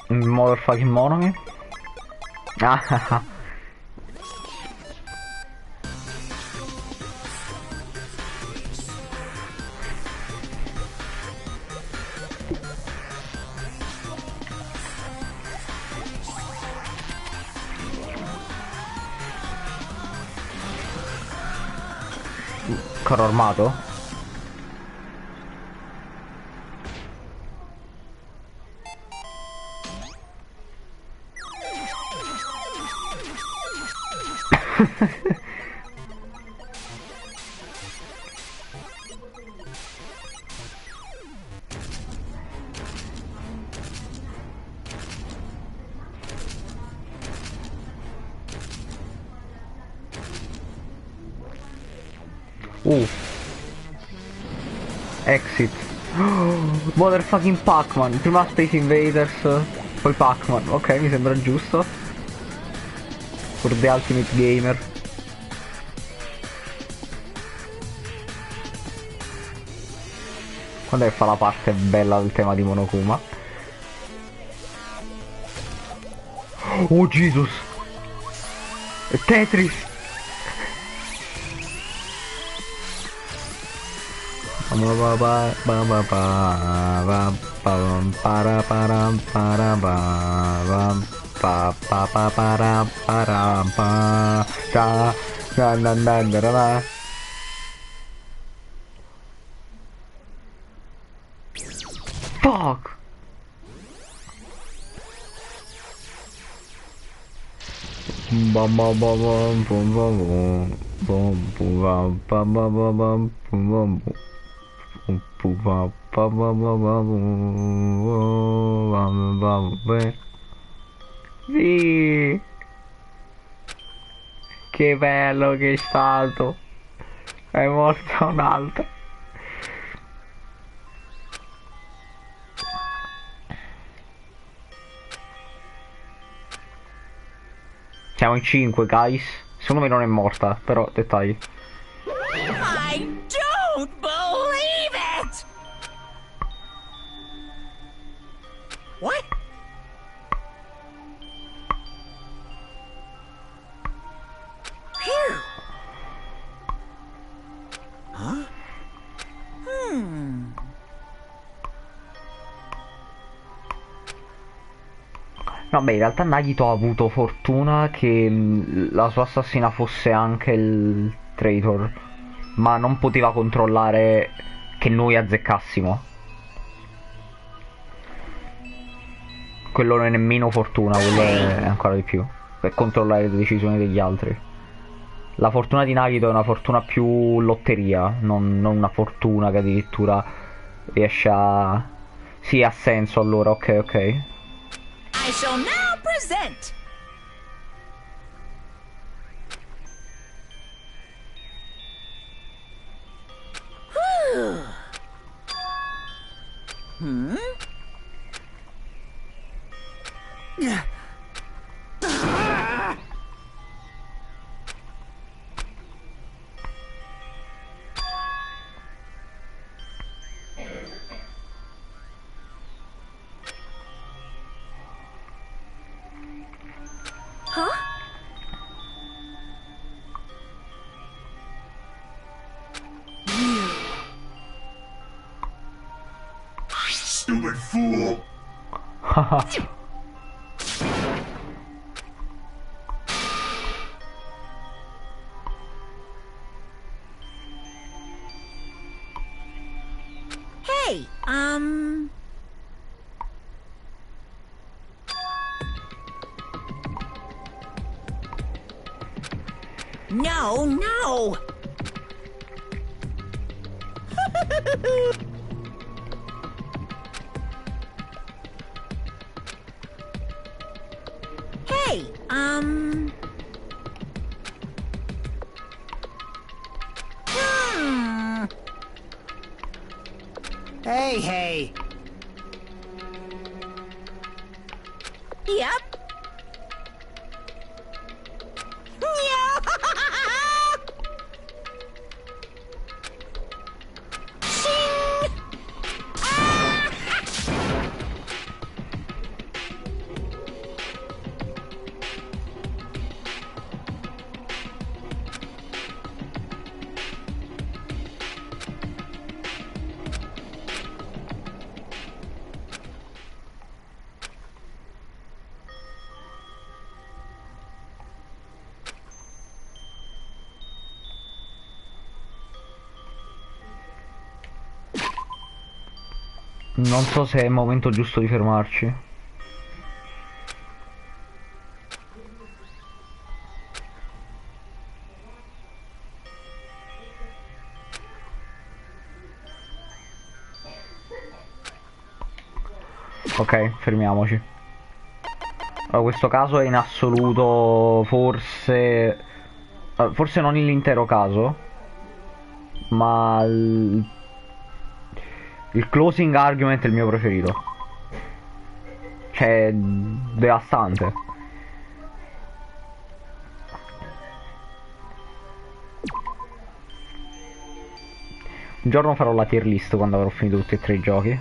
Motherfucking Monomi. Ah. Carro armato? Exit. Motherfucking Pac-Man. Prima Space Invaders, poi Pac-Man. Ok, mi sembra giusto. For the Ultimate Gamer. Quando è che fa la parte bella del tema di Monokuma? Oh Jesus! Tetris. Fuck. Bum bum bum bum bum bum bum bum bum bum bum bum bum. Sì, che bello che è stato. È morto un altro. Siamo in 5, guys. Secondo me non è morta, però dettagli. I don't believe it! What? Phew. Huh? No, beh, in realtà Nagito ha avuto fortuna che la sua assassina fosse anche il traitor, ma non poteva controllare che noi azzeccassimo. Quello non è nemmeno fortuna, quello è ancora di più, per controllare le decisioni degli altri. La fortuna di Nagito è una fortuna più lotteria, non una fortuna che addirittura riesce a... Sì, ha senso allora, ok. I shall now present. Stupid fool! Hey, No! Hey, Hey! Yep. Non so se è il momento giusto di fermarci. Ok, fermiamoci. Allora, questo caso è in assoluto forse non l'intero caso, ma il closing argument è il mio preferito. Cioè, devastante. Un giorno farò la tier list quando avrò finito tutti e tre i giochi.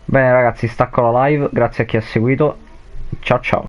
Bene ragazzi, stacco la live, grazie a chi ha seguito, ciao ciao.